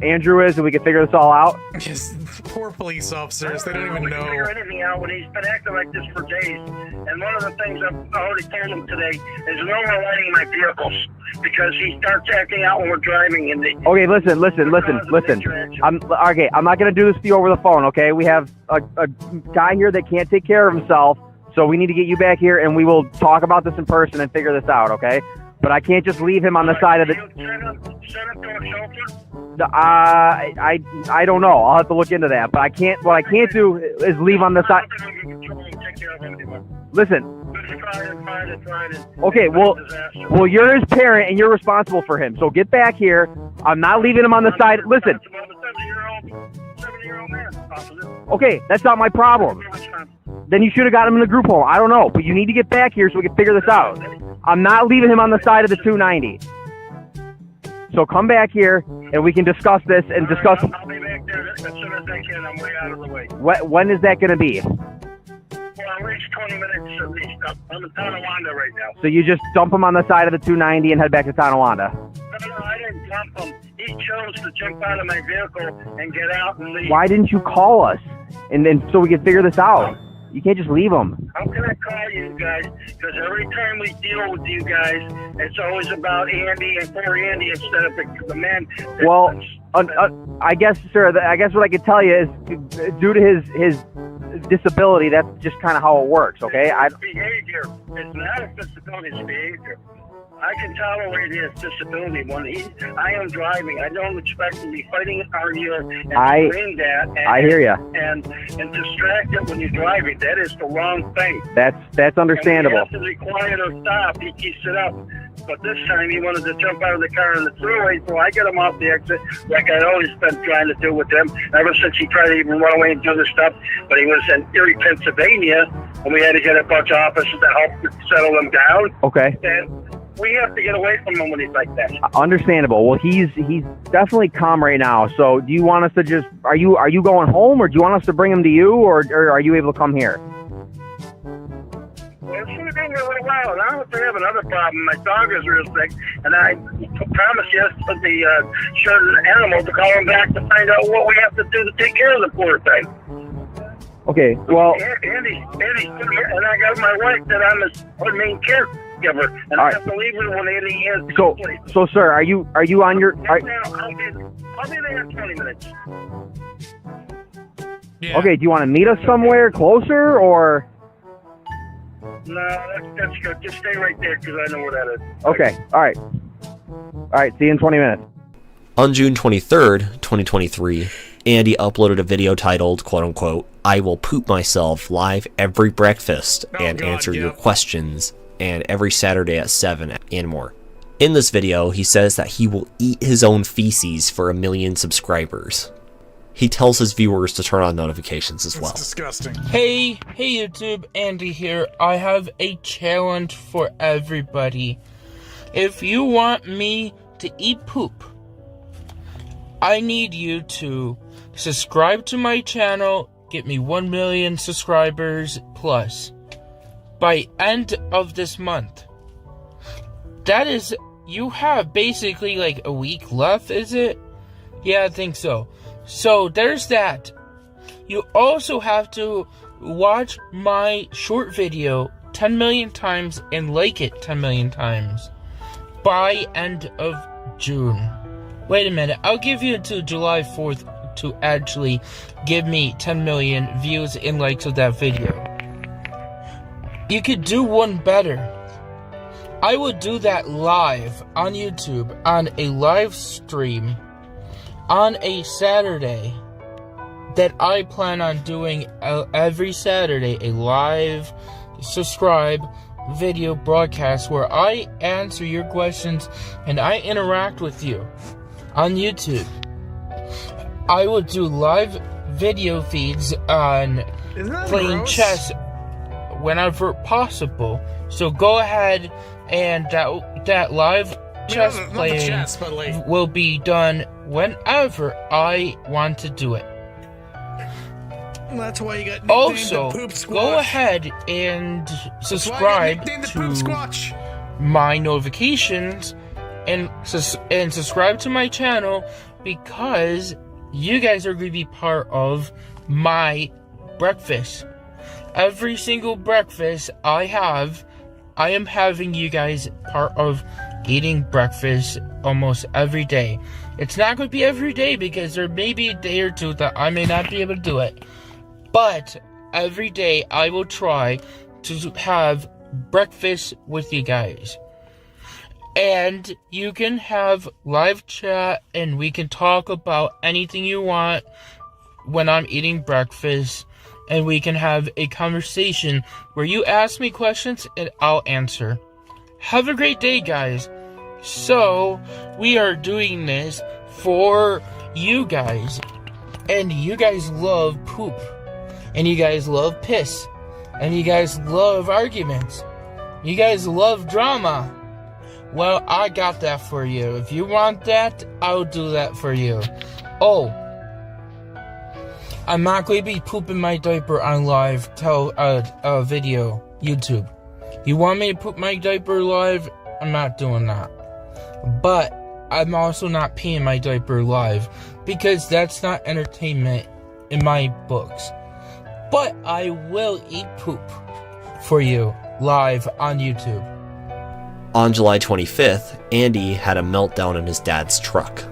Andrew is and we can figure this all out? Just poor police officers. They don't even know. Figure anything out when he's been acting like this for days. And one of the things I've already told him today is no more lighting my vehicles because he starts acting out when we're driving. And Okay, listen. I'm not going to do this to you over the phone, okay? We have a guy here that can't take care of himself, so we need to get you back here and we will talk about this in person and figure this out, okay? But I can't just leave him on the side of the... Send him to a shelter? I don't know. I'll have to look into that. But what I can't do is leave on the side. Listen. Okay, well, you're his parent and you're responsible for him. So get back here. I'm not leaving him on the side. Listen. Okay, that's not my problem. Then you should have got him in the group home. I don't know, but you need to get back here so we can figure this out. I'm not leaving him on the side of the 290. So come back here and we can discuss this and discuss. I'll be back there as soon as I can. I'm way out of the way. When is that going to be? Well, I'll reach 20 minutes at least. I'm in Tonawanda right now. So you just dump him on the side of the 290 and head back to Tonawanda? No, I didn't dump him. He chose to jump out of my vehicle and get out and leave. Why didn't you call us? And then so we can figure this out. You can't just leave him. How can I call you guys? Because every time we deal with you guys, it's always about Andy and poor Andy instead of the man. Well, I guess, sir, I guess what I could tell you is due to his disability, that's just kind of how it works, okay? Behavior. It's not a disability, it's behavior. I can tolerate his disability when I am driving. I don't expect to be fighting an argument and doing that. And, I hear you. And distracted when you're driving. That is the wrong thing. That's understandable. And you have to be quiet or stop. He keeps it up. But this time he wanted to jump out of the car on the freeway, so I get him off the exit like I'd always been trying to do with him ever since he tried to even run away and do this stuff. But he was in Erie, Pennsylvania, and we had to get a bunch of officers to help settle him down. Okay. And we have to get away from him when he's like that. Understandable. Well, he's definitely calm right now. So do you want us to just, are you going home, or do you want us to bring him to you, or are you able to come here? Well, it's going to take me a little while. Now if we have another problem, my dog is real sick, and I promised yesterday the certain animal to call him back to find out what we have to do to take care of the poor thing. Okay, well... Andy, and I got my wife that I'm his main caregiver, and I have to leave her when Andy is complete. So, sir, are you on your... I'll be there in 20 minutes. Yeah. Okay, do you want to meet us somewhere closer, or... No, that's good. Just stay right there, because I know where that is. Okay, all right, see you in 20 minutes. On June 23rd, 2023, Andy uploaded a video titled, quote-unquote, "I will poop myself" live every breakfast and answer your questions, and every Saturday at 7 and more. In this video, he says that he will eat his own feces for 1 million subscribers. He tells his viewers to turn on notifications as well. It's disgusting. Hey YouTube, Andy here. I have a challenge for everybody. If you want me to eat poop, I need you to subscribe to my channel, get me 1 million subscribers plus by end of this month. That is, you have basically like a week left, is it? Yeah, I think so. So there's that. You also have to watch my short video 10 million times and like it 10 million times by end of June. Wait a minute, I'll give you until July 4th to actually give me 10 million views and likes of that video. You could do one better. I will do that live on YouTube on a live stream on a Saturday that I plan on doing every Saturday, a live subscribe video broadcast where I answer your questions and I interact with you on YouTube. I will do live video feeds on playing chess whenever possible. So go ahead and that live chess not the playing chess, but like will be done whenever I want to do it. that's why you got nicknamed Also, the Poop Squatch. go ahead and That's why you got subscribe nicknamed the Poop to Squatch. my notifications and subscribe to my channel, because you guys are going to be part of my breakfast. Every single breakfast I am having you guys part of eating breakfast almost every day. It's not going to be every day, because there may be a day or two that I may not be able to do it. But every day I will try to have breakfast with you guys. And you can have live chat and we can talk about anything you want when I'm eating breakfast. And we can have a conversation where you ask me questions and I'll answer. Have a great day, guys. So, we are doing this for you guys. And you guys love poop. And you guys love piss. And you guys love arguments. You guys love drama. Well, I got that for you. If you want that, I'll do that for you. Oh, I'm not going to be pooping my diaper on live video, YouTube. You want me to poop my diaper live? I'm not doing that. But I'm also not peeing my diaper live, because that's not entertainment in my books. But I will eat poop for you live on YouTube. On July 25th, Andy had a meltdown in his dad's truck.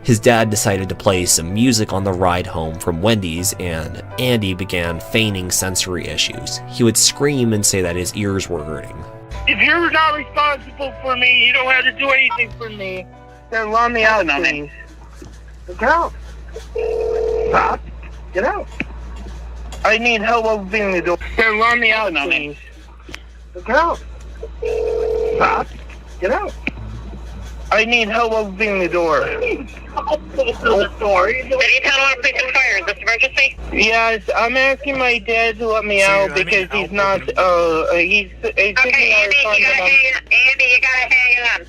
His dad decided to play some music on the ride home from Wendy's, and Andy began feigning sensory issues. He would scream and say that his ears were hurting. If you're not responsible for me, you don't have to do anything for me. Then let me out, please. Get out. Stop. Get out. I need help opening the door. Then let me out, please. Get out. Stop. Get out. I need help opening the door. Open the door. Did you tell him to please fire? Is this emergency? Yes, I'm asking my dad to let me out because he's not. He's okay, Andy, you gotta hang on.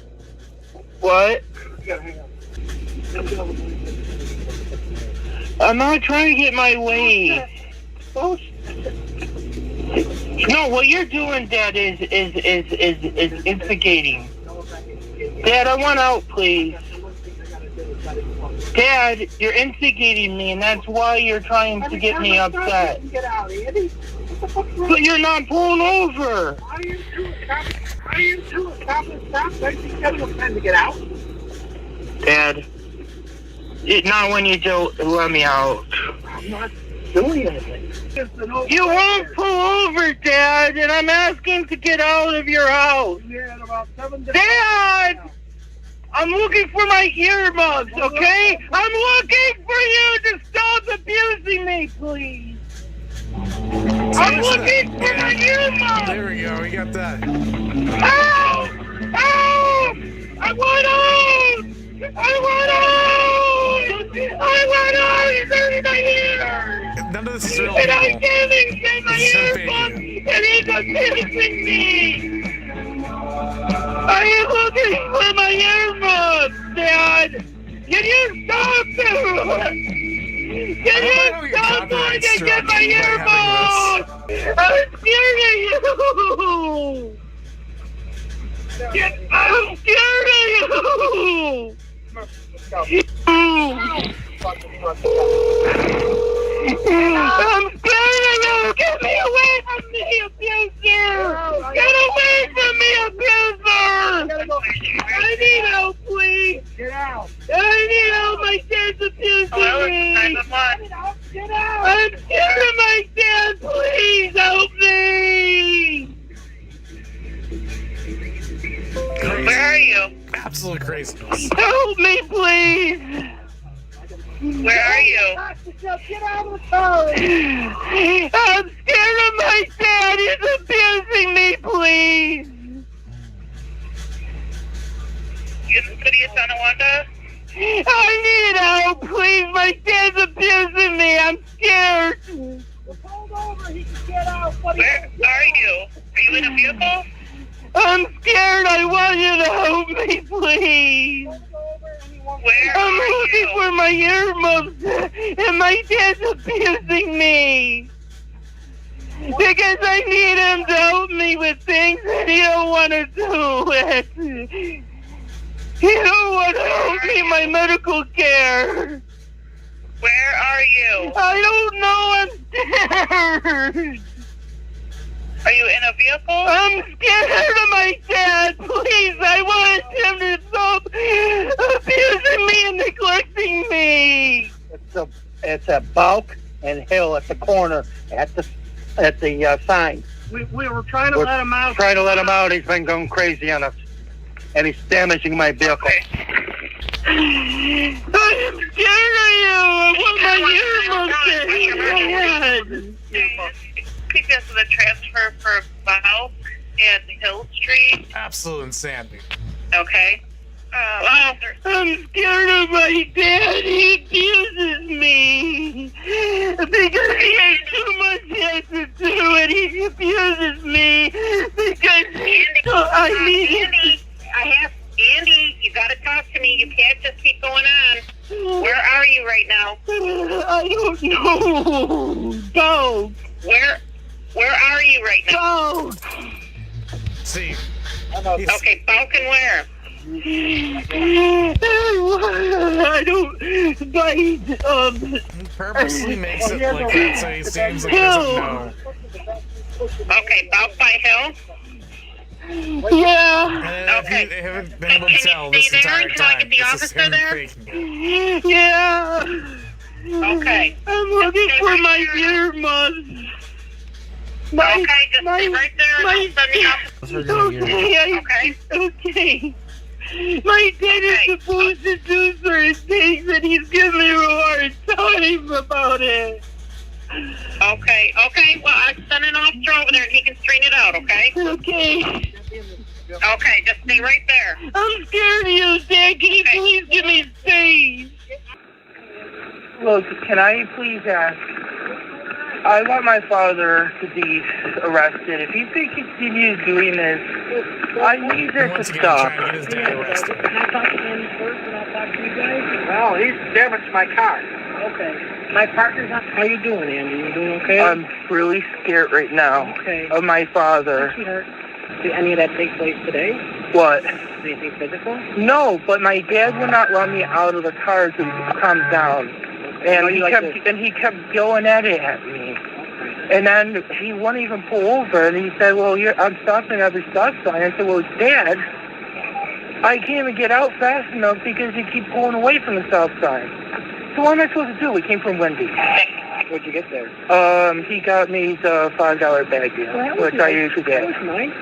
What? I'm not trying to get my way. No, what you're doing, Dad, is instigating. Dad, I want out, please. Dad, you're instigating me, and that's why you're trying to get me upset. But you're not pulling over. How do you do it? Stop and stop. Don't you get enough time to get out? Dad, not when you don't let me out. I'm not doing anything. You won't pull over, Dad, and I'm asking to get out of your house. Dad! I'm looking for my earmuffs, okay? I'm looking for you to stop abusing me, please. I'm looking for my earmuffs. There we go. We got that. Ow! Ow! I want out! I want out! I want out! He's hurting my ear! None of this is real. And I can't even get my earmuffs! And he's abusing me! Are you looking for my earmuffs, Dad? Can you stop them? Can you stop trying to get my earmuffs? I'm scared of you! I'm scared of you! I'm scared of you! Get me away from me, abuser! Get away from me, abuser! I need help, please! Get out! I need help! My dad's abusing me! Get out! I'm scared of my dad! Please help me! Crazy. Where are you? Absolute craziness. Help me, please! Where are you? Get out of the car! I'm scared of my dad! He's abusing me, please! You in the city of Santa Wanda? I need help, please! My dad's abusing me! I'm scared! Pulled over, he can get out. Where are you? Are you in a vehicle? I'm scared. I want you to help me, please. I'm looking for my earmuffs, and my dad's abusing me. Because I need him to help me with things that he don't want to do with. He don't want to help me in my medical care. Where are you? I don't know. I'm scared. Are you in a vehicle? I'm scared of my dad. Please, I want him to stop abusing me and neglecting me. It's a Bulk and Hill at the corner at the sign. We were trying to let him out. Trying to let him out. He's been going crazy on us, and he's damaging my vehicle. I am scared of you. I want my earmuffs in my head. Keep us with a transfer for Bulk and Hill Street. Absolute insanity. Okay. I'm scared of my dad. He abuses me because he has too much yet to do, and he abuses me because I need Andy, Andy, you gotta talk to me. You can't just keep going on. Where are you right now? I don't know. Go. Where are you right now? Go. See. Okay, Bulk and where? I don't bite. He purposely makes it like that so he seems like he doesn't know. Okay, Bulk by Hill? Yeah. And if you haven't been able to tell this entire time, this is him faking it. Yeah. Okay. I'm looking for my earmuffs. Okay, just stay right there and I'll send the officer. Okay. My dad is supposed to do certain things and he's giving me a hard time about it. Okay. Well, I'm sending an officer over there and he can straighten it out, okay? Okay. Okay, just stay right there. I'm scared of you, Dad. Can you please give me space? Look, can I please ask? I want my father to be arrested. If he continues doing this, I need this to stop. Trying to get his dad arrested. Can I talk to him first and I'll talk to you guys? Well, he's damaged my car. Okay. My partner's on. How you doing, Andy? You doing okay? I'm really scared right now of my father. Sweetheart, did any of that take place today? What? Anything physical? No, but my dad would not let me out of the car to calm down. And he kept going at it at me. And then he wouldn't even pull over. And he said, well, I'm stopping every stop sign. I said, well, Dad, I can't even get out fast enough because you keep pulling away from the stop sign. So what am I supposed to do? We came from Wendy's. Where'd you get there? He got me the $5 bag deal, which I usually get. That was nice.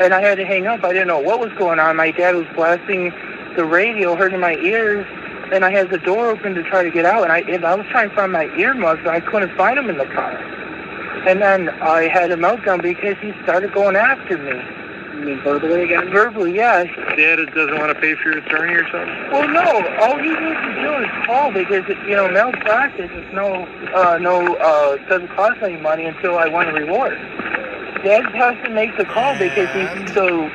And I had to hang up. I didn't know what was going on. My dad was blasting the radio, hurting my ears. And I had the door open to try to get out. And I was trying to find my earmuffs, and I couldn't find them in the car. And then I had a meltdown because he started going after me. You mean verbally again? Verbally, yeah. Dad doesn't want to pay for your attorney or something? Well, no. All he needs to do is call because, malpractice is doesn't cost any money until I win a reward. Dad has to make the call because he's the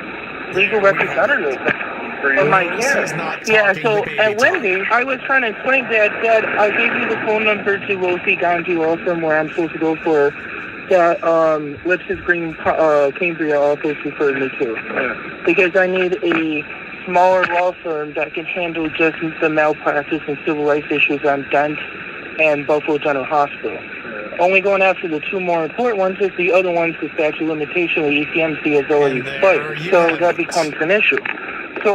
legal representative of my care. Yeah, so at Wendy's, I was trying to explain Dad, I gave you the phone number to Rosie Ganji Law Firm where I'm supposed to go for that Lipsis Green Cambria office referred me to. Because I need a smaller law firm that can handle just the malpractice and civil rights issues on Dent and Buffalo General Hospital. Only going after the two more important ones is the other ones, the statute of limitation, the ECMC has already expired. So that becomes an issue. So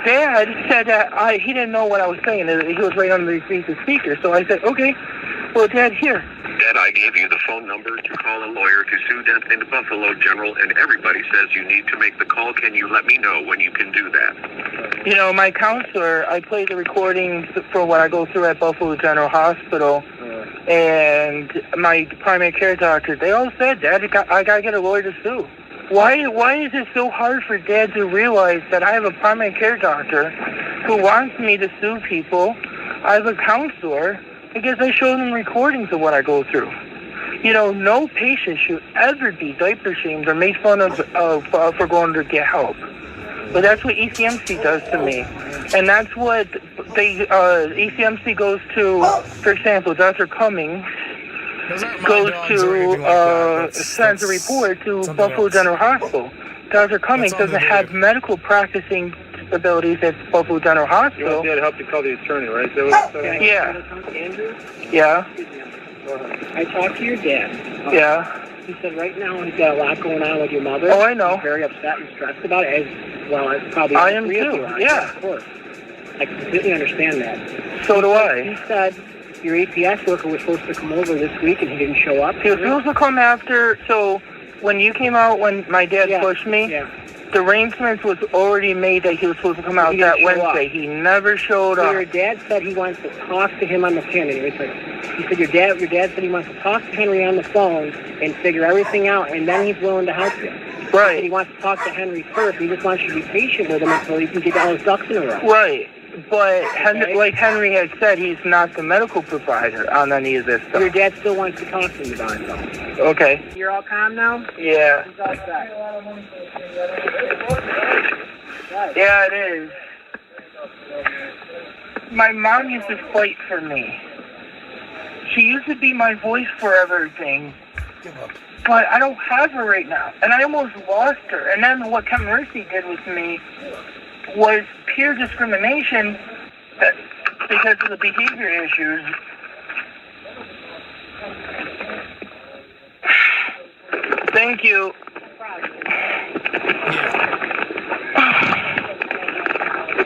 Dad said that he didn't know what I was saying. He was right underneath the speaker. So I said, okay, well, Dad, here. Dad, I gave you the phone number to call a lawyer to sue Dent and Buffalo General, and everybody says you need to make the call. Can you let me know when you can do that? My counselor, I played the recordings for what I go through at Buffalo General Hospital, and my primary care doctor, they all said, Dad, I got to get a lawyer to sue. Why is it so hard for Dad to realize that I have a primary care doctor who wants me to sue people? I have a counselor because I showed him recordings of what I go through. You know, no patient should ever be diaper shamed or made fun of for going to get help. But that's what ECMC does to me. And that's what ECMC goes to, for example, Dr. Cummings goes to, sends a report to Buffalo General Hospital. Dr. Cummings doesn't have medical practicing abilities at Buffalo General Hospital. You had to help to call the attorney, right? Yeah. Andrew? Yeah. I talked to your dad. Yeah. He said right now he's got a lot going on with your mother. Oh, I know. He's very upset and stressed about it, as well as probably I all am three of too, you are. yeah. Of course. I completely understand that. So do I. He said your APS worker was supposed to come over this week and he didn't show up. He was supposed to come after, so when you came out, when my dad pushed me, the arrangements was already made that he was supposed to come out that Wednesday. He never showed up. Your dad said he wants to talk to him on the phone. He said your dad said he wants to talk to Henry on the phone and figure everything out, and then he's willing to help you. Right. He said he wants to talk to Henry first. He just wants you to be patient with him until he can get all his ducks in a row. Right. But like Henry had said, he's not the medical provider on any of this stuff. Your dad still wants to talk to you about it, though. Okay. You're all calm now? Yeah. He's all set. Yeah, it is. My mom used to fight for me. She used to be my voice for everything. But I don't have her right now. And I almost lost her. And then what Ken Mercy did with me was pure discrimination because of the behavior issues. Thank you.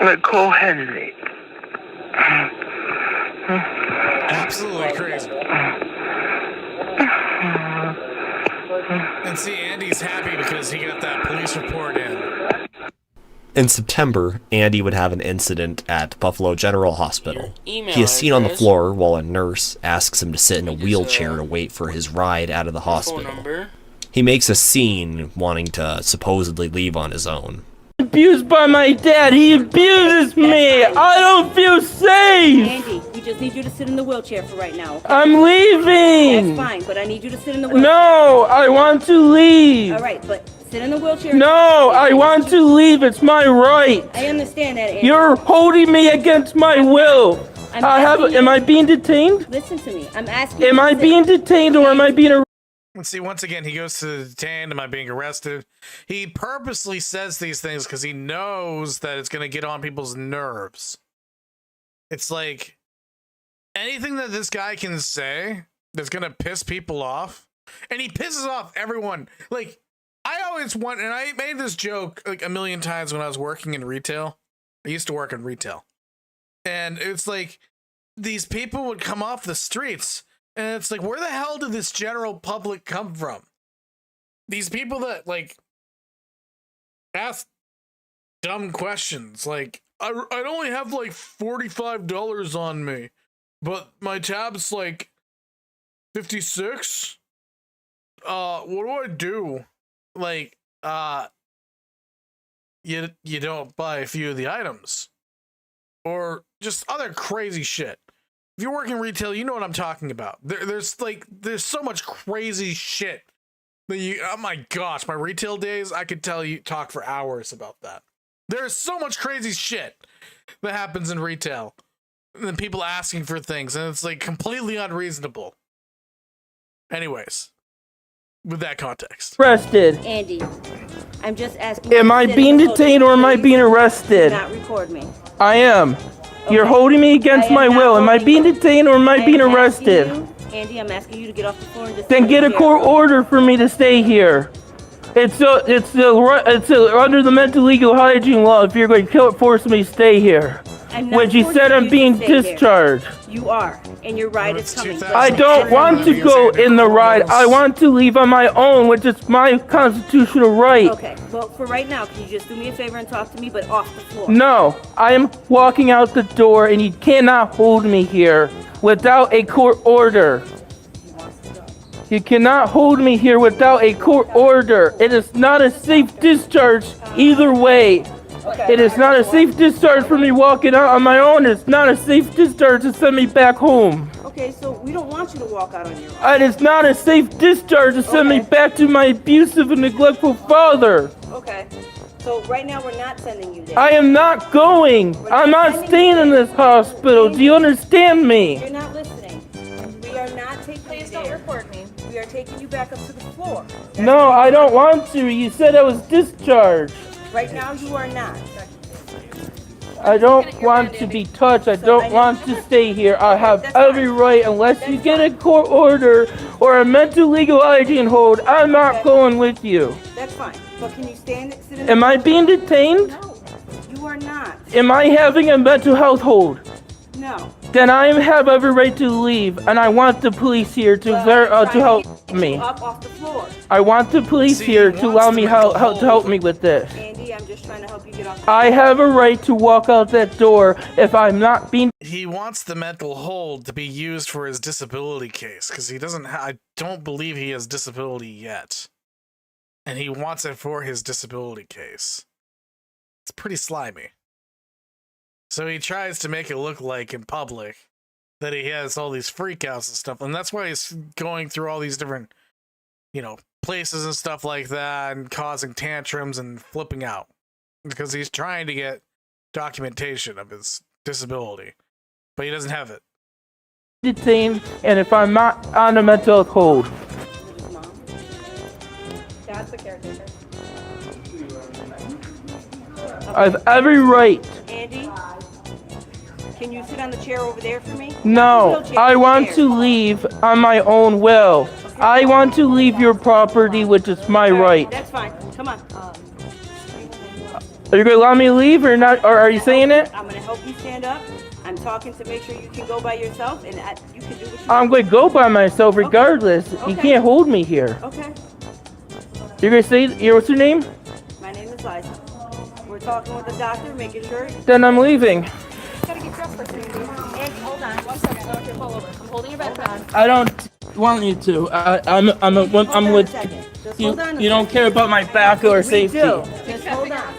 Nicole Henry. Absolutely crazy. And see, Andy's happy because he got that police report in. In September, Andy would have an incident at Buffalo General Hospital. He is seen on the floor while a nurse asks him to sit in a wheelchair to wait for his ride out of the hospital. He makes a scene wanting to supposedly leave on his own. Abused by my dad. He abuses me. I don't feel safe. Andy, we just need you to sit in the wheelchair for right now. Okay? I'm leaving. That's fine, but I need you to sit in the wheelchair. No, I want to leave. All right, but sit in the wheelchair. No, I want to leave. It's my right. I understand that, Andy. You're holding me against my will. Am I being detained? Listen to me. I'm asking. Am I being detained or am I being arrested? Let's see, once again, he goes to detained. Am I being arrested? He purposely says these things because he knows that it's going to get on people's nerves. It's like anything that this guy can say that's going to piss people off. And he pisses off everyone. Like, I always want, and I made this joke like a million times when I was working in retail. I used to work in retail. And it's like these people would come off the streets. And it's like, where the hell did this general public come from? These people that, like, ask dumb questions. Like, I'd only have, like, $45 on me. But my tab's, like, 56? What do I do? Like, you don't buy a few of the items. Or just other crazy shit. If you're working retail, you know what I'm talking about. There's so much crazy shit that oh my gosh, my retail days, I could talk for hours about that. There's so much crazy shit that happens in retail. And then people asking for things, and it's like completely unreasonable. Anyways, with that context. Arrested. Andy, I'm just asking. Am I being detained or am I being arrested? Do not record me. I am. Okay. You're holding me against my will. Am I being detained or am I being arrested? Andy, I'm asking you to get off the floor and just then get a court order for me to stay here. It's under the mental legal hygiene law if you're going to force me to stay here. When she said I'm being discharged. You are, and your ride is coming. I don't want to go in the ride. I want to leave on my own, which is my constitutional right. Okay, well, for right now, can you just do me a favor and talk to me, but off the floor? No, I am walking out the door, and you cannot hold me here without a court order. You cannot hold me here without a court order. It is not a safe discharge either way. It is not a safe discharge for me walking out on my own. It's not a safe discharge to send me back home. Okay, so we don't want you to walk out on your own. And it's not a safe discharge to send me back to my abusive and neglectful father. Okay. So right now we're not sending you there. I am not going. I'm not staying in this hospital. Do you understand me? You're not listening. We are not taking you there. Please don't record me. We are taking you back up to the floor. No, I don't want to. You said I was discharged. Right now you are not. I don't want to be touched. I don't want to stay here. I have every right unless you get a court order or a mental legal ID hold. I'm not going with you. That's fine. But can you stand sit in Am I being detained? No, you are not. Am I having a mental health hold? No. Then I have every right to leave, and I want the police here to help me. Up off the floor. I want the police here to allow me to help me with this. Andy, I'm just trying to help you get off. I have a right to walk out that door if I'm not being. He wants the mental hold to be used for his disability case because he doesn't. I don't believe he has disability yet, and he wants it for his disability case. It's pretty slimy. So he tries to make it look like in public that he has all these freakouts and stuff, and that's why he's going through all these different, places and stuff like that, and causing tantrums and flipping out because he's trying to get documentation of his disability, but he doesn't have it. Detained, and if I'm not on a mental health hold. That's the caretaker. I have every right. Andy, can you sit on the chair over there for me? No, I want to leave on my own will. I want to leave your property, which is my right. That's fine. Come on. Are you going to allow me to leave or not? Or are you saying it? I'm going to help you stand up. I'm talking to make sure you can go by yourself, and you can do what you I'm going to go by myself regardless. Okay. You can't hold me here. Okay. You're going to say, what's your name? My name is Liza. We're talking with the doctor, making sure. Then I'm leaving. Gotta get dressed first, Andy. Andy, hold on. 1 second. I don't care. Fall over. I'm holding your backpack. I don't want you to. I'm with you. You don't care about my back or safety. Just hold on.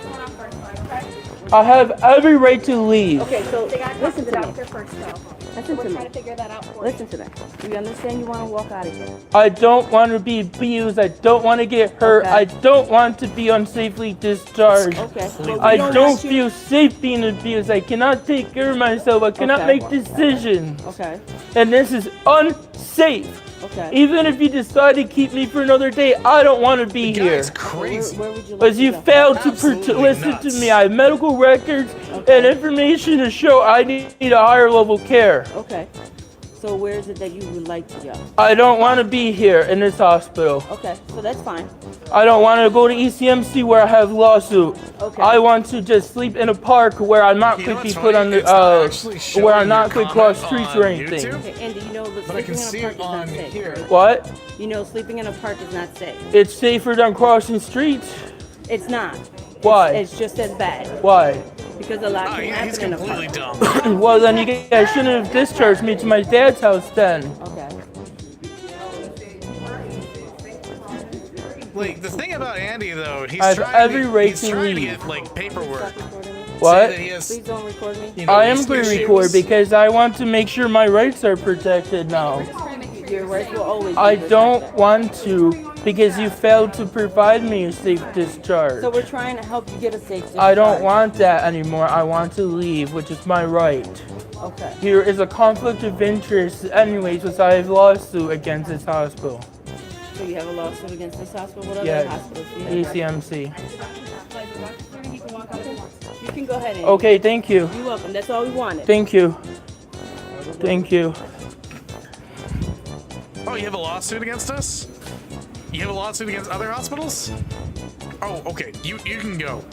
I have every right to leave. Okay, so listen to me. Doctor first, though. Listen We're to trying me. to figure that out for Listen to me. Do you understand you want to walk out of here? I don't want to be abused. I don't want to get hurt. Okay. I don't want to be unsafely discharged. Okay. I don't feel safe being abused. I cannot take care of myself. I cannot make decisions. Okay. And this is unsafe. Okay. Even if you decide to keep me for another day, I don't want to be here. That's crazy. Where would you like Because you to go? failed to Absolutely listen nuts. to me. I have medical records and information to show I need a higher level care. Okay. So where is it that you would like to go? I don't want to be here in this hospital. Okay, so that's fine. I don't want to go to ECMC where I have lawsuit. Okay. I want to just sleep in a park where I'm not going to be put on the where I'm not going to cross streets or anything. Okay, Andy, you know that But I can sleeping in see a it park on is not safe. here. What? You know sleeping in a park is not safe. It's safer than crossing streets. It's not. Why? It's just as bad. Why? Because a lot Oh, can yeah, he's happen in a completely park. dumb. Well, then you guys shouldn't have discharged me to my dad's house then. Okay. Like, the thing about Andy, though, he's I have trying every right he's to trying to leave. get, like, paperwork. What? Say that he has, Please don't record me. I am these going to issues. record because I want to make sure my rights are protected now. Your rights will always be I protected. don't want to because you failed to provide me a safe discharge. So we're trying to help you get a safe discharge. I don't want that anymore. I want to leave, which is my right. Okay. Here is a conflict of interest anyways, because I have a lawsuit against this hospital. So you have a lawsuit against this hospital? What other Yeah, hospitals do you have? ECMC. You can go ahead, Andy. Okay, thank you. You're welcome. That's all we wanted. Thank you. Thank you. Oh, you have a lawsuit against us? You have a lawsuit against other hospitals? Oh, okay. You can go.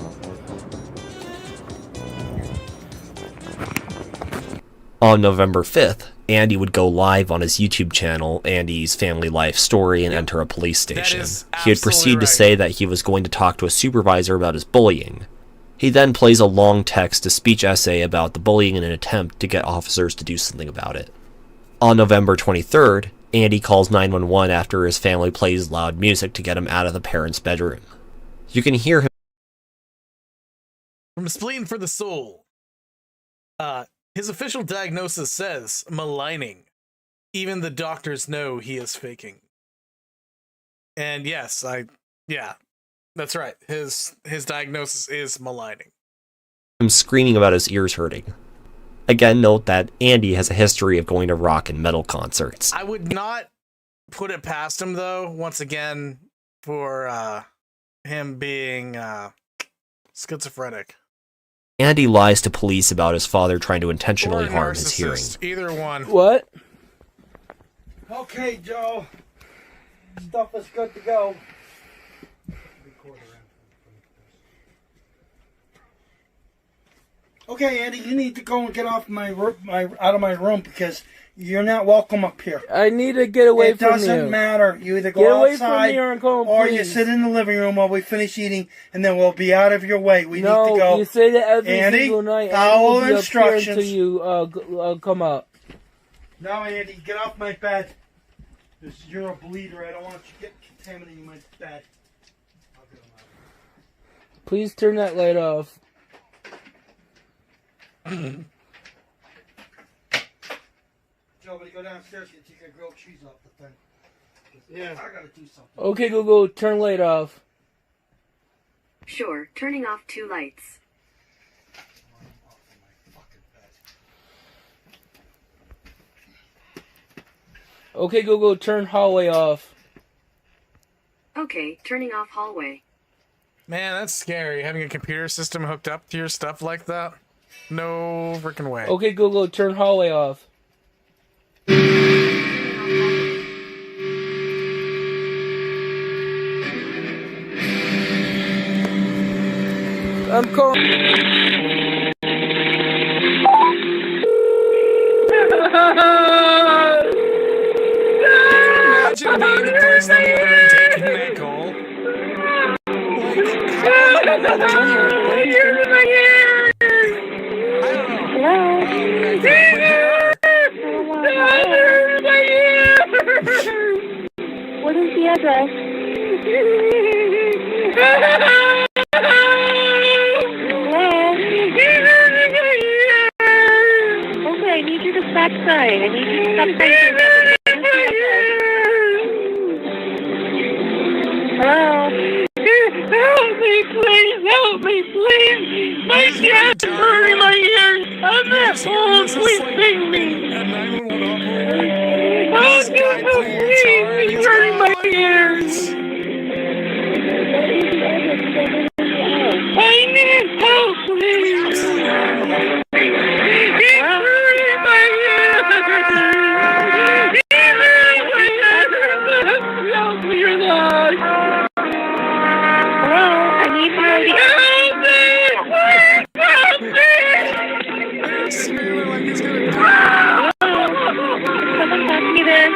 On November 5th, Andy would go live on his YouTube channel, Andy's Family Life Story, and enter a police station. He would proceed to say that he was going to talk to a supervisor about his bullying. He then plays a long text-to-speech essay about the bullying in an attempt to get officers to do something about it. On November 23rd, Andy calls 911 after his family plays loud music to get him out of the parents' bedroom. You can hear him From Spleen for the Soul. His official diagnosis says maligning. even the doctors know he is faking. And yes, that's right. His diagnosis is maligning. I'm screaming about his ears hurting. Again, note that Andy has a history of going to rock and metal concerts. I would not put it past him, though, once again, for him being schizophrenic. Andy lies to police about his father trying to intentionally Or a harm his hearing. narcissist, either one. What? Okay, Joe. Stuff is good to go. Okay, Andy, you need to go and get off out of my room because you're not welcome up here. I need to get away from you. It doesn't matter. You either go Get away outside from me or I'm going, or you please. sit in the living room while we finish eating, and then we'll be out of your way. We No, need to go. you say that every Andy, single night. follow I will be instructions. up here until you come up. No, Andy, get off my bed. You're a bleeder. I don't want you to get contaminated in my bed. Please turn that light off. Joe, when you go downstairs, you take a grilled cheese off the thing. Yeah. I gotta do something. Okay, Google, turn light off. Sure, turning off 2 lights. Okay, Google, turn hallway off. Okay, turning off hallway. Man, that's scary, having a computer system hooked up to your stuff like that. No freaking way. Okay, Google, turn hallway off. I'm calling. Imagine being the person on the other end taking that call. What is the address? Okay, I need you to stop crying. I need you to stop crying. Hello? Help me, please! Help me, please! My dad's hurting my ears! I'm at home! Please save me! Oh, God, please! He's hurting my ears! I need help, please! He's hurting my ears! He's hurting my ears! Help me, you're not! Hello? I need you to help me! Help me! He's screaming like he's gonna die. Someone talk to me there.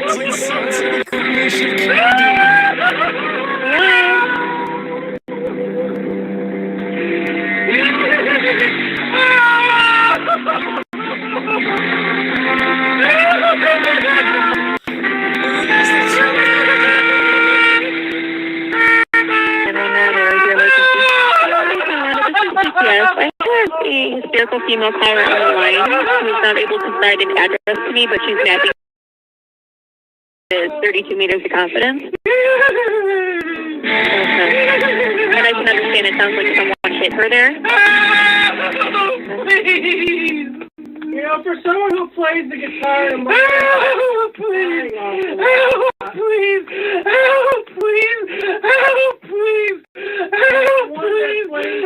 It's like sensory cremation candy. Yes, I have a hysterical female caller on the line who's not able to provide an address to me, but she's mapping is 32 meters of confidence. And I can understand it sounds like someone hit her there. Please! You know, for someone who plays the guitar and please! Help, please! Help, please! Help, please! Help, please!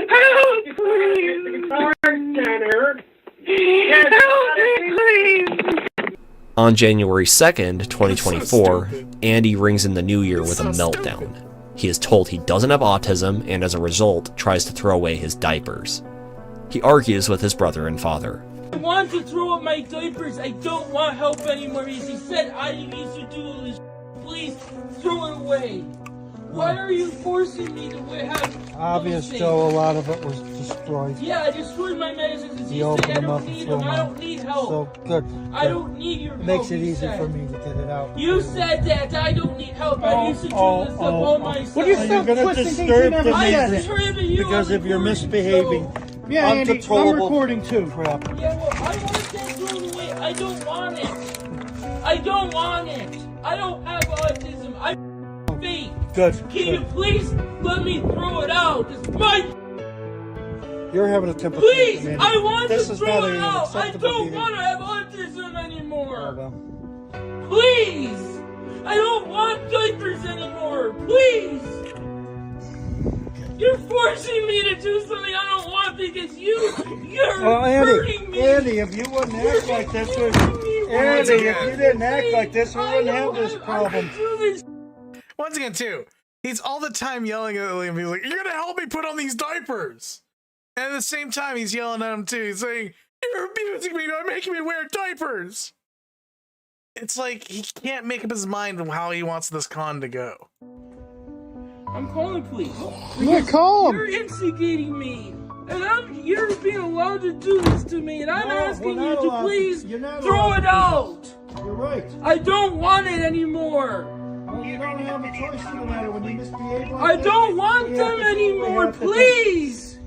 Help, please! The guitar center. Help me, please! On January 2nd, 2024, Andy rings in the new year with a meltdown. He is told he doesn't have autism and as a result tries to throw away his diapers. He argues with his brother and father. I want to throw up my diapers. I don't want help anymore. He said I used to do all this. Please throw it away. Why are you forcing me to have Obvious, things? Joe, a lot of it was destroyed. Yeah, I destroyed my medicines. You opened I them don't up and need threw them. them I out. don't need help. So, good. I don't need your help. It makes it you easy said. for me to get it out. You said that I don't need help. I used to do this stuff all myself. What are you so You're gonna twisting things? disturb You never the said I'm it. disturbing you. Because I'm if you're recording, misbehaving, so- Yeah, Andy, I'm uncontrollable recording too. crap. Yeah, well, I want that thrown away. I don't want it. I don't want it. I don't have autism. I'm fake. Good. Can you please let me throw it out? It's my. You're having a temper Please, tantrum, I Andy. want This to is throw not it an out. I acceptable don't behavior. want to have autism anymore. Oh, well. Please, I don't want diapers anymore. Please. You're forcing me to do something I don't want because you're hurting me. Andy, if you wouldn't act like this, Andy, if you didn't act like this, we wouldn't have this problem. Once again, too, he's all the time yelling at Liam. He's like, "You're gonna help me put on these diapers," and at the same time, he's yelling at him too. He's saying, "You're abusing me by making me wear diapers." It's like he can't make up his mind on how he wants this con to go. I'm calling police. Yeah, call him. You're instigating me. And you're being allowed to do this to me. And I'm asking you to please throw it out. You're right. I don't want it anymore. Well, you don't have a choice in the matter when you misbehave like I this, don't want you them have to- you anymore. have to- Please.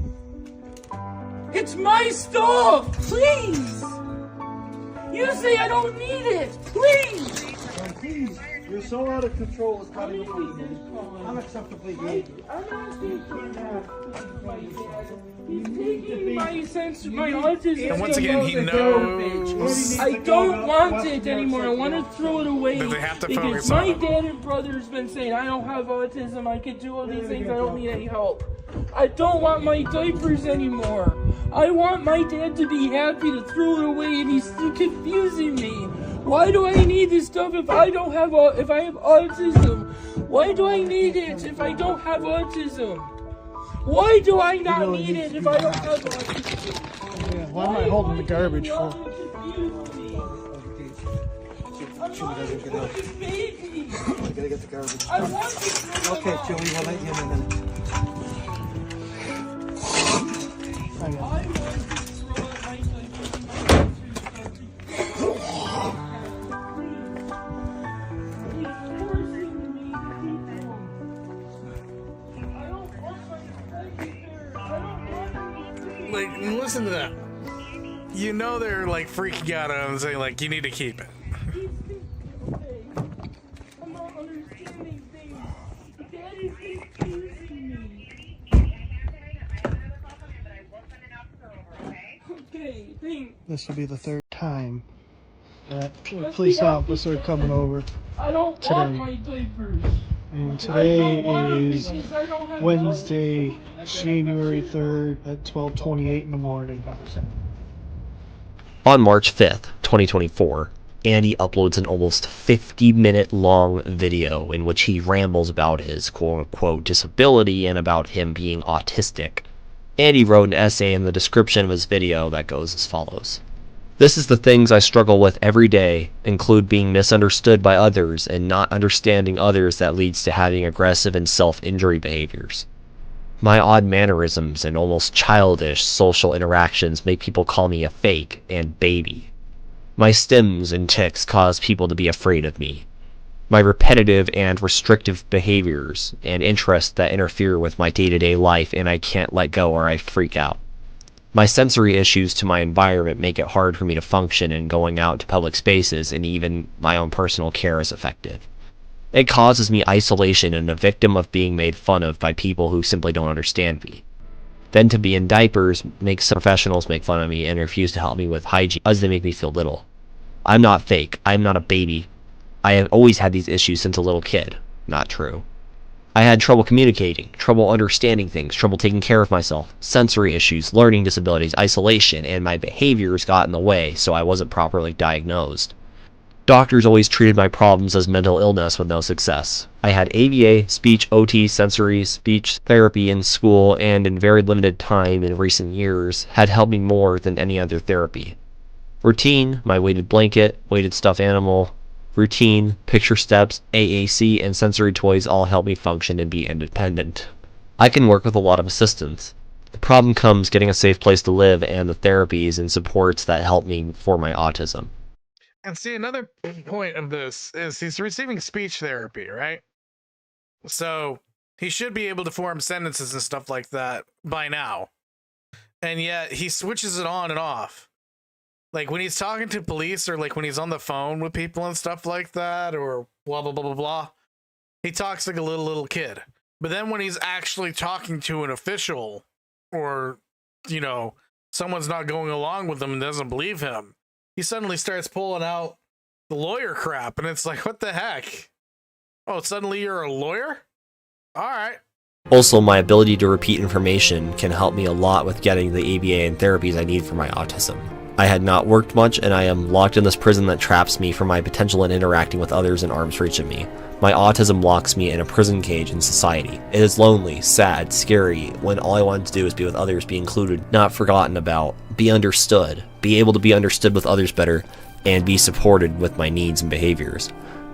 It's my stuff. Please. You say I don't need it. Please. Please, you're so out of control with cutting the food. Unacceptably behavior. I'm asking for that. My dad. He's taking my sense, my autism. And once again, he knows. I don't want it anymore. I want to throw it away. That they have to because focus my on. dad and brother's been saying I don't have autism. I can do all these things. I don't need any help. I don't want my diapers anymore. I want my dad to be happy to throw it away, and he's still confusing me. Why do I need this stuff if I don't have if I have autism? Why do I need it if I don't have autism? Why do I not need it if I don't have autism? Yeah, why am I holding the garbage for? Baby. I gotta get the garbage. I want to. Okay, Joey, we'll let you in a minute. Like, listen to that. You know they're like freaking out on him, saying like, "You need to keep it." I'm not understanding things. Dad is confusing me. Okay, thanks. This will be the third time that a police officer coming over I don't want today. my diapers. And today is Wednesday, January 3rd at 12:28 in the morning. On March 5th, 2024, Andy uploads an almost 50-minute long video in which he rambles about his quote-unquote disability and about him being autistic. Andy wrote an essay in the description of his video that goes as follows. This is the things I struggle with every day, include being misunderstood by others and not understanding others that leads to having aggressive and self-injury behaviors. My odd mannerisms and almost childish social interactions make people call me a fake and baby. My stims and tics cause people to be afraid of me. My repetitive and restrictive behaviors and interests that interfere with my day-to-day life and I can't let go or I freak out. My sensory issues to my environment make it hard for me to function in going out to public spaces, and even my own personal care is affected. It causes me isolation and a victim of being made fun of by people who simply don't understand me. Then to be in diapers makes some professionals make fun of me and refuse to help me with hygiene as they make me feel little. I'm not fake. I'm not a baby. I have always had these issues since a little kid. Not true. I had trouble communicating, trouble understanding things, trouble taking care of myself, sensory issues, learning disabilities, isolation, and my behaviors got in the way, so I wasn't properly diagnosed. Doctors always treated my problems as mental illness with no success. I had ABA, speech, OT, sensory, speech therapy in school, and in very limited time in recent years, had helped me more than any other therapy. Routine, my weighted blanket, weighted stuffed animal, routine, picture steps, AAC, and sensory toys all help me function and be independent. I can work with a lot of assistance. The problem comes getting a safe place to live and the therapies and supports that help me for my autism. And see, another point of this is he's receiving speech therapy, right? So he should be able to form sentences and stuff like that by now. and yet he switches it on and off. Like when he's talking to police or like when he's on the phone with people and stuff like that, or blah, blah, blah, blah, blah, he talks like a little kid. But then when he's actually talking to an official or, you know, someone's not going along with him and doesn't believe him, he suddenly starts pulling out the lawyer crap. And it's like, what the heck? Oh, suddenly you're a lawyer? All right. Also, my ability to repeat information can help me a lot with getting the ABA and therapies I need for my autism. I had not worked much, and I am locked in this prison that traps me from my potential in interacting with others in arm's reach of me. My autism locks me in a prison cage in society. It is lonely, sad, scary, when all I want to do is be with others, be included, not forgotten about, be understood, be able to be understood with others better, and be supported with my needs and behaviors.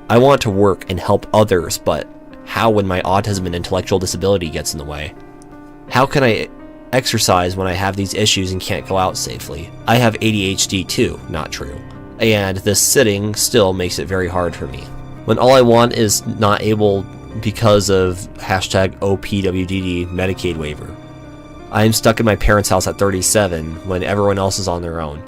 I want to work and help others, but how when my autism and intellectual disability gets in the way? How can I exercise when I have these issues and can't go out safely? I have ADHD too, not true. And this sitting still makes it very hard for me. When all I want is not able because of hashtag OPWDD Medicaid waiver. I am stuck in my parents' house at 37 when everyone else is on their own.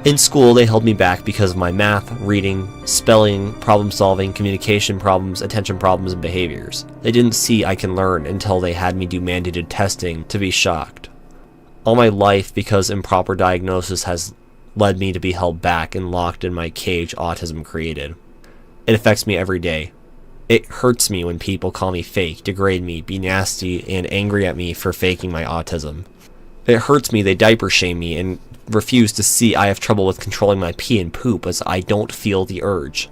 In school, they held me back because of my math, reading, spelling, problem solving, communication problems, attention problems, and behaviors. They didn't see I can learn until they had me do mandated testing to be shocked. All my life, because improper diagnosis has led me to be held back and locked in my cage autism created. It affects me every day. It hurts me when people call me fake, degrade me, be nasty, and angry at me for faking my autism. It hurts me they diaper shame me and refuse to see I have trouble with controlling my pee and poop as I don't feel the urge.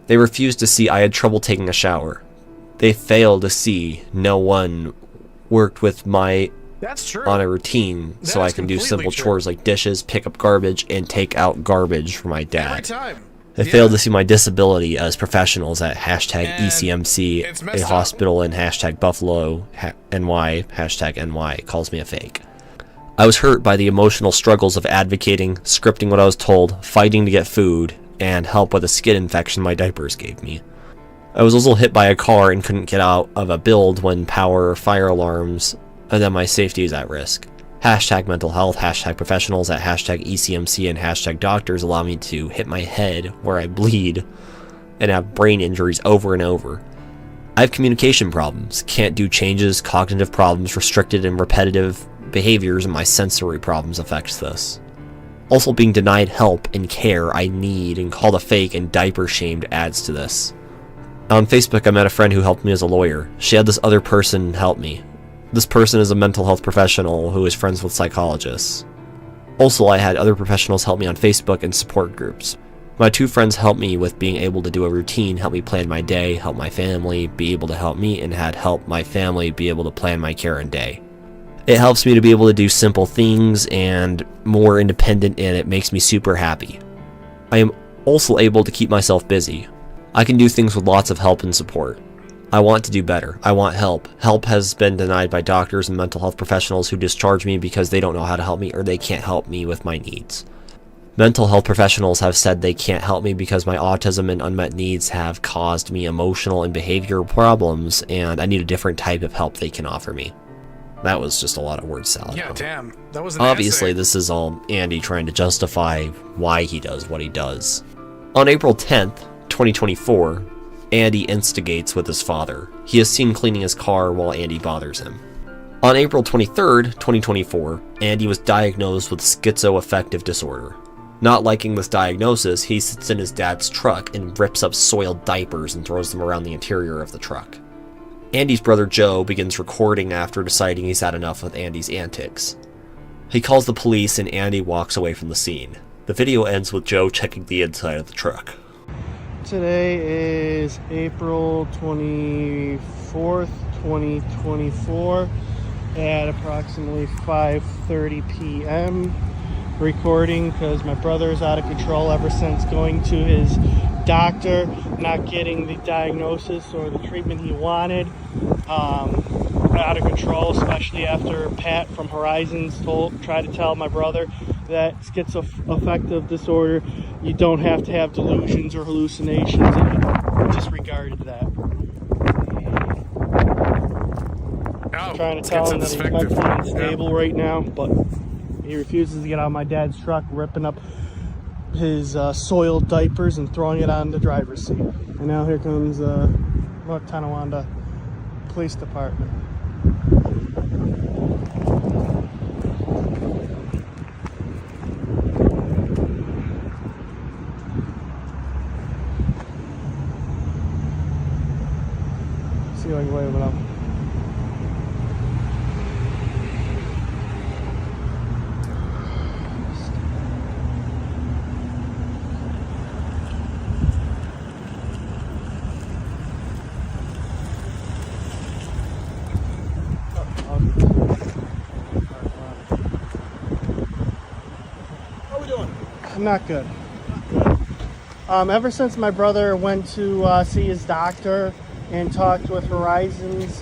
They refuse to see I had trouble taking a shower. They fail to see no one worked with my That's true. on a routine so I can do simple chores like dishes, pick up garbage, and take out garbage for my dad. Every time. They failed to see my disability as professionals at hashtag ECMC, a hospital in hashtag Buffalo, NY, hashtag NY, calls me a fake. I was hurt by the emotional struggles of advocating, scripting what I was told, fighting to get food, and help with a skin infection my diapers gave me. I was also hit by a car and couldn't get out of a build when power or fire alarms, and then my safety is at risk. Hashtag mental health, hashtag professionals at hashtag ECMC, and hashtag doctors allow me to hit my head where I bleed and have brain injuries over and over. I have communication problems, can't do changes, cognitive problems, restricted and repetitive behaviors, and my sensory problems affects this. Also, being denied help and care I need and called a fake and diaper shamed adds to this. On Facebook, I met a friend who helped me as a lawyer. She had this other person help me. This person is a mental health professional who is friends with psychologists. Also, I had other professionals help me on Facebook and support groups. My two friends helped me with being able to do a routine, help me plan my day, help my family be able to help me, and had helped my family be able to plan my care and day. It helps me to be able to do simple things and more independent, and it makes me super happy. I am also able to keep myself busy. I can do things with lots of help and support. I want to do better. I want help. Help has been denied by doctors and mental health professionals who discharge me because they don't know how to help me or they can't help me with my needs. Mental health professionals have said they can't help me because my autism and unmet needs have caused me emotional and behavioral problems, and I need a different type of help they can offer me. That was just a lot of word salad. Yeah, damn. That was an Obviously, essay. this is all Andy trying to justify why he does what he does. On April 10th, 2024, Andy instigates with his father. He is seen cleaning his car while Andy bothers him. On April 23rd, 2024, Andy was diagnosed with schizoaffective disorder. Not liking this diagnosis, he sits in his dad's truck and rips up soiled diapers and throws them around the interior of the truck. Andy's brother Joe begins recording after deciding he's had enough with Andy's antics. He calls the police and Andy walks away from the scene. The video ends with Joe checking the inside of the truck. Today is April 24th, 2024 at approximately 5:30 p.m. Recording because my brother is out of control ever since going to his doctor, not getting the diagnosis or the treatment he wanted. Out of control, especially after Pat from Horizons tried to tell my brother that schizoaffective disorder, you don't have to have delusions or hallucinations, and he disregarded that. I'm trying to tell him that he's mentally unstable right now, but He refuses to get out of my dad's truck, ripping up his soiled diapers and throwing it on the driver's seat. And now here comes North Tonawanda Police Department. See if I can wave it up. Not good. Ever since my brother went to see his doctor and talked with Horizon's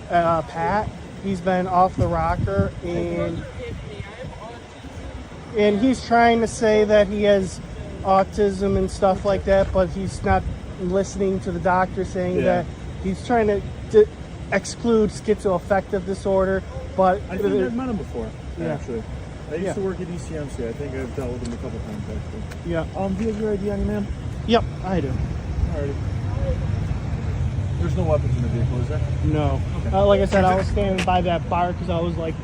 Pat, he's been off the rocker, and he's trying to say that he has autism and stuff like that, but he's not listening to the doctor saying that he's trying to exclude schizoaffective disorder. But I think I've met him before, Yeah. actually. I used to work at ECMC. I think I've dealt with him a couple times, actually. Yeah. Do you have your ID on you, man? Yep, I do. Alrighty. There's no weapons in the vehicle, is there? No. Like I said, I was standing by that bar because I was like,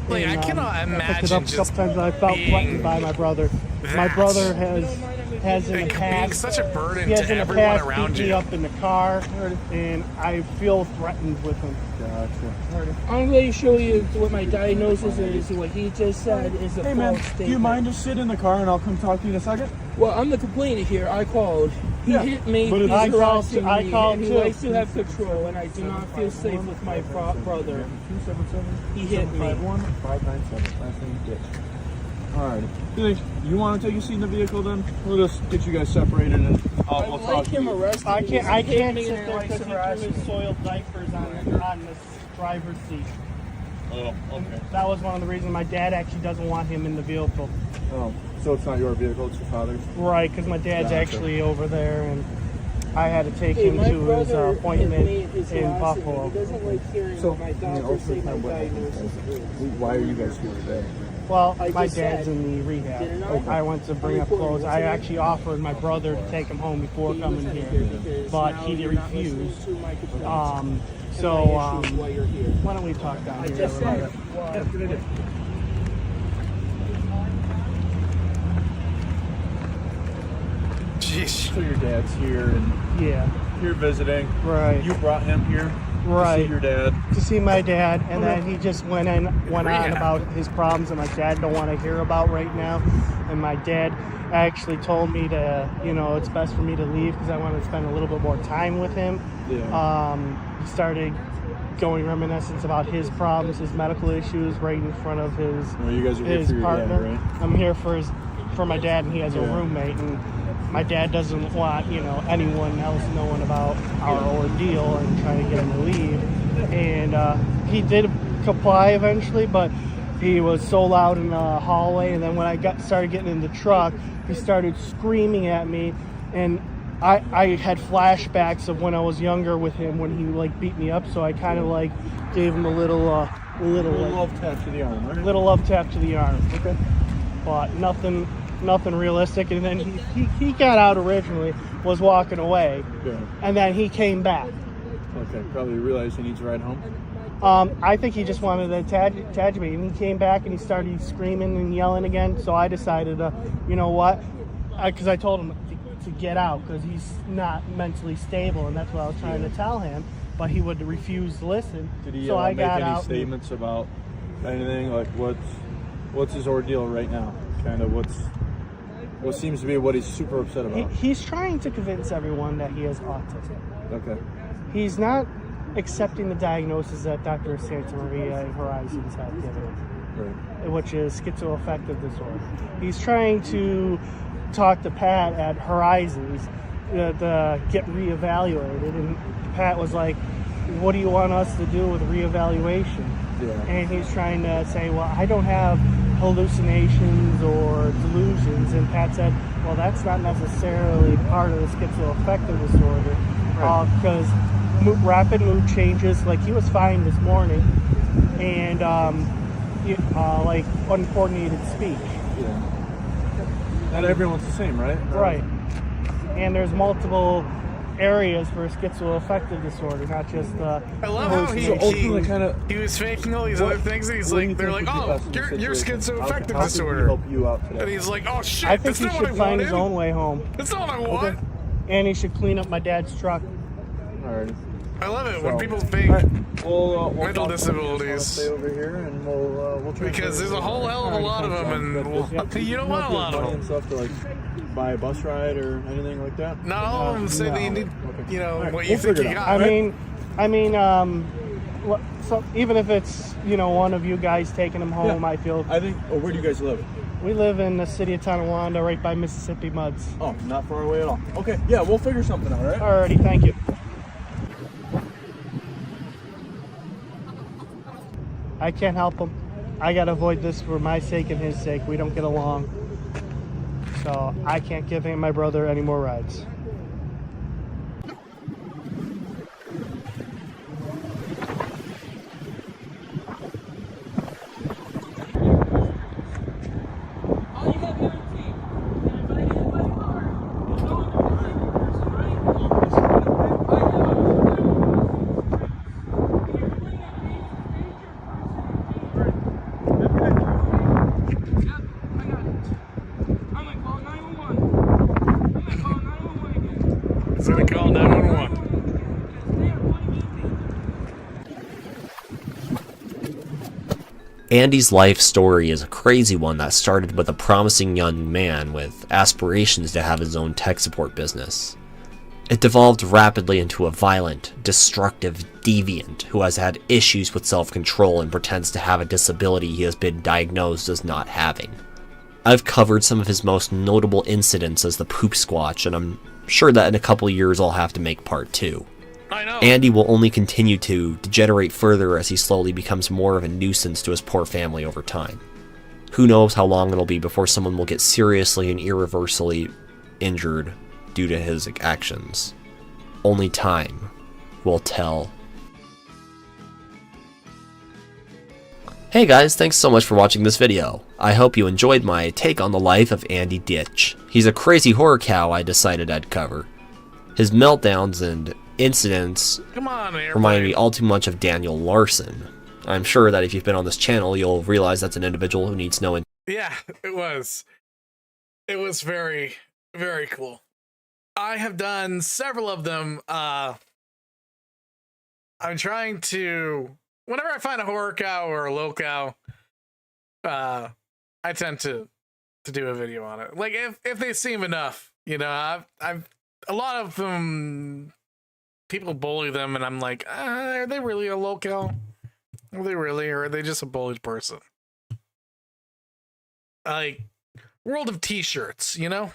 Like, I cannot I picked it imagine up a just couple times and I felt threatened by my brother. My that. brother has in the Being past, such a burden he has to in the everyone past around beat me you. up in the car, and I feel threatened with him. Gotcha. I'm going to show you what my diagnosis is. What he just said is a Hey, man, false statement. do you mind just sit in the car and I'll come talk to you in a second? Well, I'm the complainant here. I called. He hit me. But He's I called harassing too. I me, called and he too. likes to have control, and I do not feel safe with my brother. 277. He hit me. 597. Last name Jayce. Alright. You want to take a seat in the vehicle then? We'll just get you guys separated and we'll talk to you. arrested. I can't He hit sit me and there likes because to he harass threw his me. soiled diapers on the driver's seat. Oh, okay. That was one of the reasons my dad actually doesn't want him in the vehicle. Oh, so it's not your vehicle, it's your father's? Right, because my dad's Gotcha. actually over there, and I had to take Hey, him my to his brother appointment is in harassing me. Buffalo. He doesn't like hearing So, what my doctor say my diagnosis is. Why are you guys here today? Well, I my just dad's said, in the rehab. didn't I? I went to bring up clothes. I actually offered my brother to take him home before coming here, but he refused. So, why don't we talk down here? just said, Jeez. So your dad's here and you're visiting. Right. You brought him here Right. to see your dad. To see my dad, and then he just went on about his problems that my dad don't want to hear about right now. And my dad actually told me to, it's best for me to leave because I want to spend a little bit more time with him. Yeah. He started going reminiscence about his problems, his medical issues, right in front of his Well, you guys are here his for your dad, partner. right? I'm here for my dad, and he has a Yeah. roommate, and my dad doesn't want anyone else knowing about our ordeal and trying to get him to leave. And he did comply eventually, but he was so loud in the hallway, and then when I started getting in the truck, he started screaming at me, and I had flashbacks of when I was younger with him when he beat me up, so I kind of gave him a little love tap to the arm, right? Little love tap to the arm. Okay. But nothing realistic. And then he got out originally, was walking away, Yeah. and then he came back. Okay. Probably realized he needs a ride home. I think he just wanted to attach me, and he came back and he started screaming and yelling again. So I decided, you know what? Because I told him to get out because he's not mentally stable, and that's what I was trying to tell him. But he would refuse to listen. Did he so I make got any out. statements about anything? Like what's his ordeal right now? Kind of what seems to be what he's super upset about. He's trying to convince everyone that he has autism. Okay. He's not accepting the diagnosis that Dr. Santa Maria and Horizons have given him, Right. which is schizoaffective disorder. He's trying to talk to Pat at Horizons to get reevaluated, and Pat was like, what do you want us to do with reevaluation? Yeah. And he's trying to say, well, I don't have hallucinations or delusions. And Pat said, well, that's not necessarily part of the schizoaffective disorder, because rapid mood changes, like he was fine this morning, and like uncoordinated speech. Yeah. Not everyone's the same, right? Right. And there's multiple areas for schizoaffective disorder, not just I love how he was faking all these other things, and he's like, they're like, oh, you're schizoaffective disorder. Help you out today? And he's like, oh shit, I think that's he not what I should find his wanted. own way home. That's not what I want. And he should clean up my dad's truck. Alright. I love it when people fake mental disabilities. Stay over here and we'll try because there's a whole hell of a lot of them, and you don't want a lot of them. And stuff to like buy a bus ride or anything like that. Not all of them say that you need, you know, Right, what we'll you think figure you it got. I mean, so even if it's, you know, one of you guys taking him home, I feel. I think. Oh, where do you guys live? We live in the city of Tonawanda, right by Mississippi Muds. Oh, not far away at all. Okay, yeah, we'll figure something out, right? Alrighty, thank you. I can't help him. I gotta avoid this for my sake and his sake. We don't get along. So I can't give him and my brother any more rides. He's gonna call 911. Andy's life story is a crazy one that started with a promising young man with aspirations to have his own tech support business. It devolved rapidly into a violent, destructive deviant who has had issues with self-control and pretends to have a disability he has been diagnosed as not having. I've covered some of his most notable incidents as the Poop Squatch, and I'm sure that in a couple years I'll have to make part 2. I know. Andy will only continue to degenerate further as he slowly becomes more of a nuisance to his poor family over time. Who knows how long it'll be before someone will get seriously and irreversibly injured due to his actions. Only time will tell. Hey guys, thanks so much for watching this video. I hope you enjoyed my take on the life of Andy Ditch. He's a crazy horror cow I decided I'd cover. His meltdowns and incidents remind me all too much of Daniel Larson. I'm sure that if you've been on this channel, you'll realize that's an individual who needs no... Yeah, it was. It was very, very cool. I have done several of them. I'm trying to... Whenever I find a horror cow or a low cow, I tend to do a video on it. Like, if they seem enough, you know, I've a lot of them... People bully them, and I'm like, are they really a low cow? Are they really, or are they just a bullied person? Like, world of t-shirts, you know?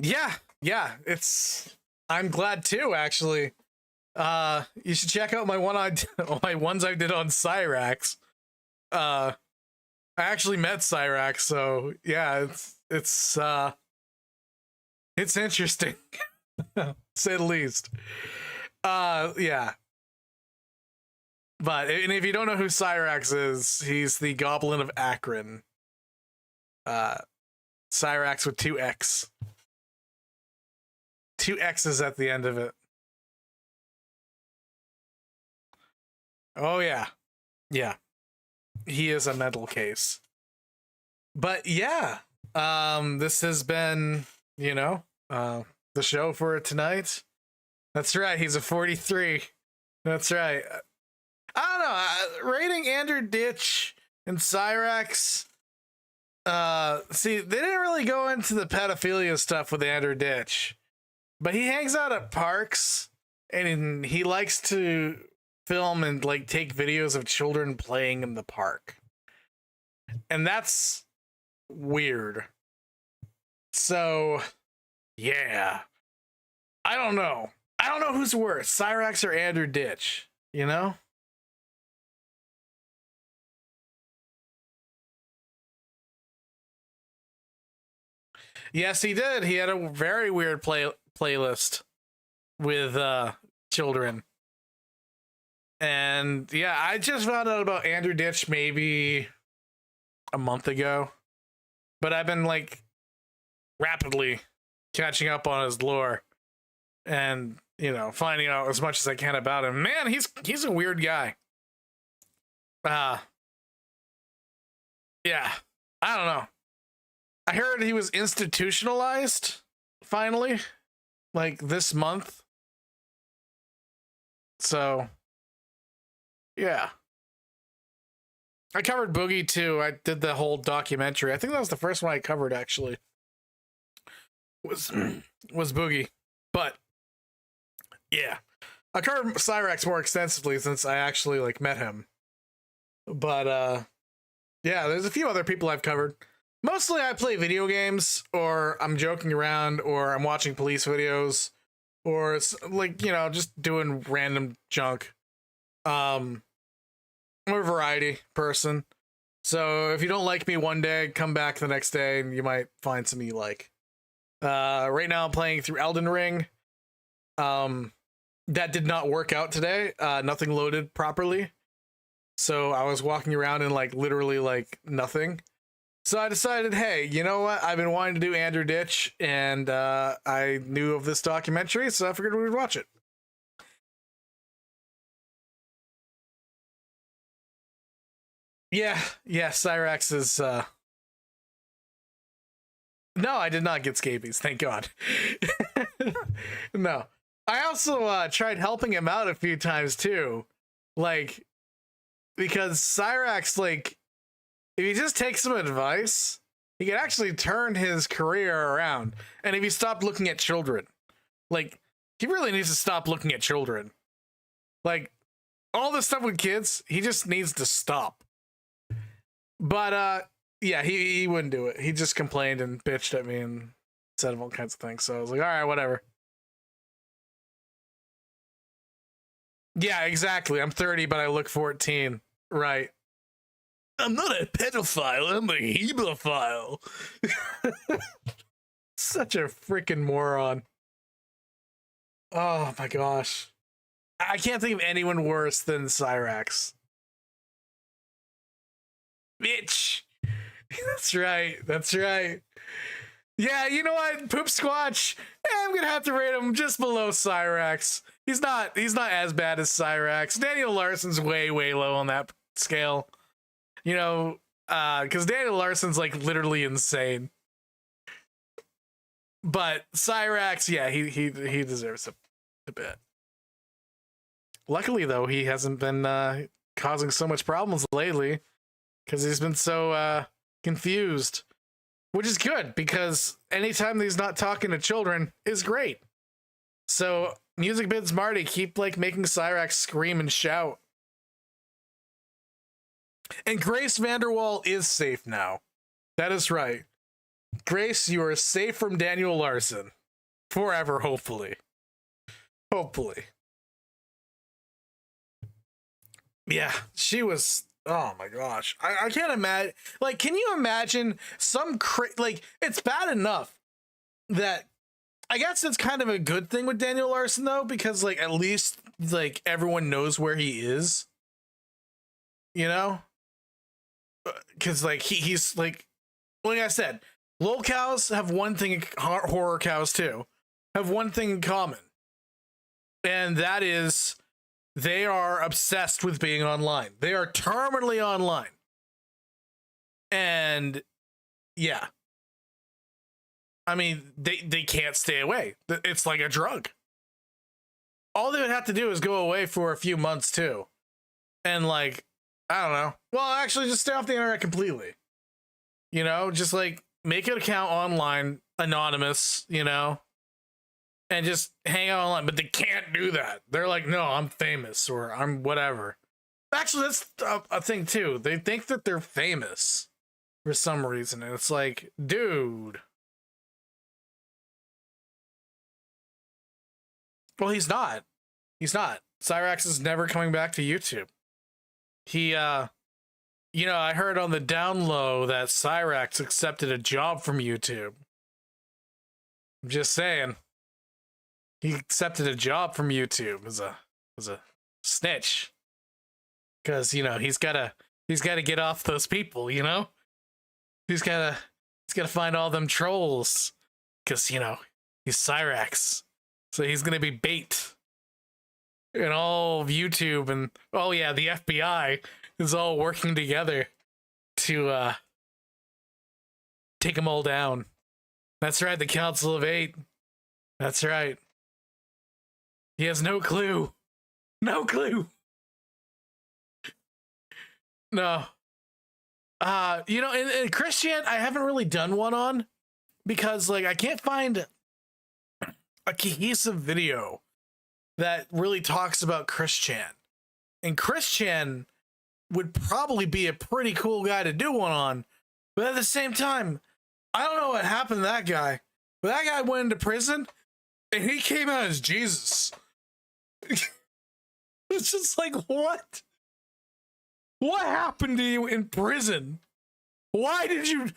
Yeah, I'm glad too, actually. You should check out my ones I did on Cyrax. I actually met Cyrax, so yeah, it's interesting, to say the least. Yeah. But, and if you don't know who Cyrax is, he's the Goblin of Akron. Cyrax with 2 X. 2 X's at the end of it. Oh, yeah. Yeah. He is a mental case. But, yeah. This has been, you know, the show for tonight. That's right. He's a 43. That's right. I don't know. Rating Andrew Ditch and Cyrax. See, they didn't really go into the pedophilia stuff with Andrew Ditch. But he hangs out at parks, and he likes to film and like take videos of children playing in the park. And that's weird. So, yeah. I don't know. I don't know who's worse, Cyrax or Andrew Ditch, you know? Yes, he did. He had a very weird playlist with children. And yeah, I just found out about Andrew Ditch maybe a month ago, but I've been like rapidly catching up on his lore and, you know, finding out as much as I can about him. Man, he's a weird guy. Yeah, I don't know. I heard he was institutionalized finally, like this month. So, yeah. I covered Boogie too. I did the whole documentary. I think that was the first one I covered actually. Was Boogie. But yeah. I covered Cyrax more extensively since I actually like met him. But yeah, there's a few other people I've covered. Mostly I play video games, or I'm joking around, or I'm watching police videos, or it's like, you know, just doing random junk. I'm a variety person. So if you don't like me one day, come back the next day and you might find something you like. Right now I'm playing through Elden Ring. That did not work out today. Nothing loaded properly. So I was walking around in like literally like nothing. So I decided, hey, you know what? I've been wanting to do Andrew Ditch, and I knew of this documentary, so I figured we would watch it. Yeah, Cyrax is No, I did not get scabies, thank God. No. I also tried helping him out a few times too. Like, because Cyrax, like, if he just takes some advice, he could actually turn his career around. And if he stopped looking at children, like, he really needs to stop looking at children. Like, all this stuff with kids, he just needs to stop. But, yeah, he wouldn't do it. He just complained and bitched at me and said all kinds of things. So I was like, all right, whatever. Yeah, exactly. I'm 30, but I look 14. Right. I'm not a pedophile, I'm a hemophile. Such a freaking moron. Oh my gosh. I can't think of anyone worse than Cyrax. Bitch. That's right. Yeah, you know what? Poop Squatch. I'm gonna have to rate him just below Cyrax. He's not as bad as Cyrax. Daniel Larson's way low on that scale. You know, because Daniel Larson's like literally insane. But Cyrax, yeah, he deserves a bit. Luckily, though, he hasn't been causing so much problems lately because he's been so confused, which is good because anytime he's not talking to children is great. So Music Bids Marty, keep like making Cyrax scream and shout. And Grace Vanderwall is safe now. That is right. Grace, you are safe from Daniel Larson. Forever, hopefully. Hopefully. Yeah, she was... Oh my gosh. I can't imagine... Like, can you imagine some... Like, it's bad enough that... I guess it's kind of a good thing with Daniel Larson, though, because, like, at least, like, everyone knows where he is. You know? Because, like, he's, like I said, lol cows have one thing, horror cows, too, have one thing in common. And that is, they are obsessed with being online. They are terminally online. And, yeah. I mean, they can't stay away. It's like a drug. All they would have to do is go away for a few months, too. And, like, I don't know. Well, actually, just stay off the internet completely. You know, just like make an account online, anonymous, you know, and just hang out online. But they can't do that. They're like, no, I'm famous or I'm whatever. Actually, that's a thing too. They think that they're famous for some reason. And it's like, dude. Well, he's not. He's not. Cyrax is never coming back to YouTube. He, you know, I heard on the down low that Cyrax accepted a job from YouTube. I'm just saying. he accepted a job from YouTube as a snitch. Because, you know, he's gotta get off those people, you know? He's gotta find all them trolls. Because, you know, he's Cyrax. So he's gonna be bait. And all of YouTube and, oh yeah, the FBI is all working together to take them all down. That's right, the Council of Eight. That's right. He has no clue. No clue. No. You know, and Christian, I haven't really done one on because, like, I can't find a cohesive video that really talks about Christian. And Christian would probably be a pretty cool guy to do one on. But at the same time, I don't know what happened to that guy. But that guy went into prison and he came out as Jesus. It's just like, what? What happened to you in prison? Why did you...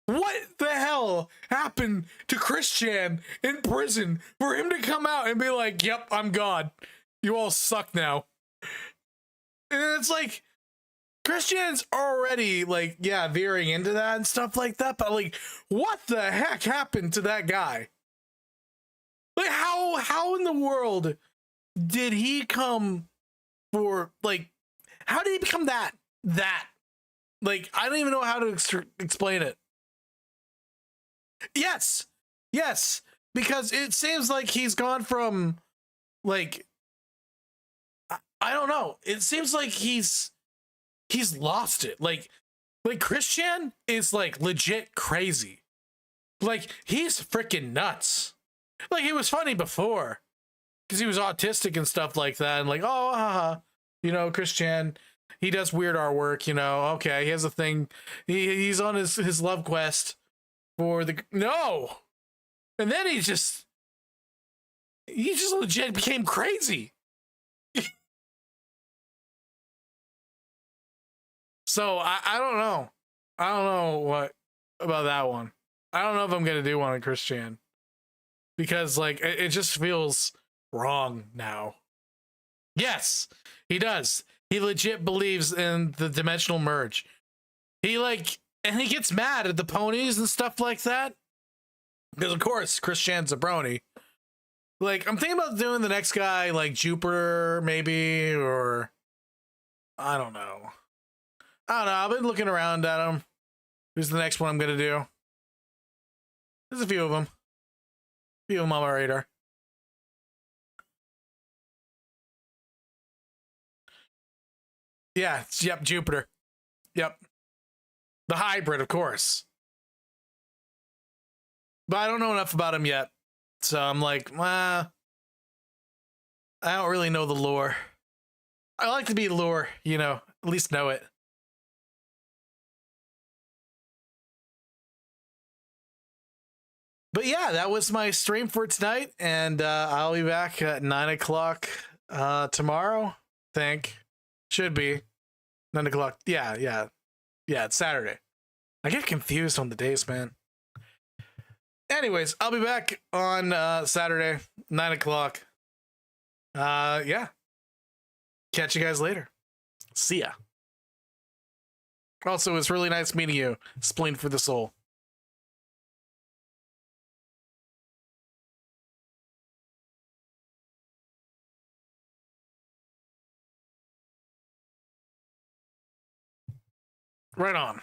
What the hell happened to Christian in prison for him to come out and be like, yep, I'm God. You all suck now. And it's like, Christian's already, like, yeah, veering into that and stuff like that, but, like, what the heck happened to that guy? Like, how in the world did he come for, like, how did he become that? Like, I don't even know how to explain it. Yes, because it seems like he's gone from, like, I don't know. It seems like he's lost it. Like Christian is, like, legit crazy. Like, he's freaking nuts. Like, he was funny before because he was autistic and stuff like that. And like, oh, haha, you know, Christian, he does weird artwork, you know. Okay, he has a thing. He's on his love quest for the no. And then he just legit became crazy. So I don't know. I don't know what about that one. I don't know if I'm gonna do one on Christian. Because, like, it just feels wrong now. Yes, he does. He legit believes in the dimensional merge. And he gets mad at the ponies and stuff like that. Because, of course, Christian's a brony. Like, I'm thinking about doing the next guy, like, Jupiter, maybe, or... I don't know. I've been looking around at him. Who's the next one I'm going to do? There's a few of them. A few of them on my radar. Yeah, yep, Jupiter. Yep. The hybrid, of course. But I don't know enough about him yet. So I'm like, I don't really know the lore. I like to be lore, you know, at least know it. But yeah, that was my stream for tonight, and I'll be back at 9 o'clock tomorrow, I think. Should be. 9 o'clock. Yeah, it's Saturday. I get confused on the days, man. Anyways, I'll be back on Saturday, 9 o'clock. Yeah. Catch you guys later. See ya. Also, it's really nice meeting you. Spleen for the soul. Right on.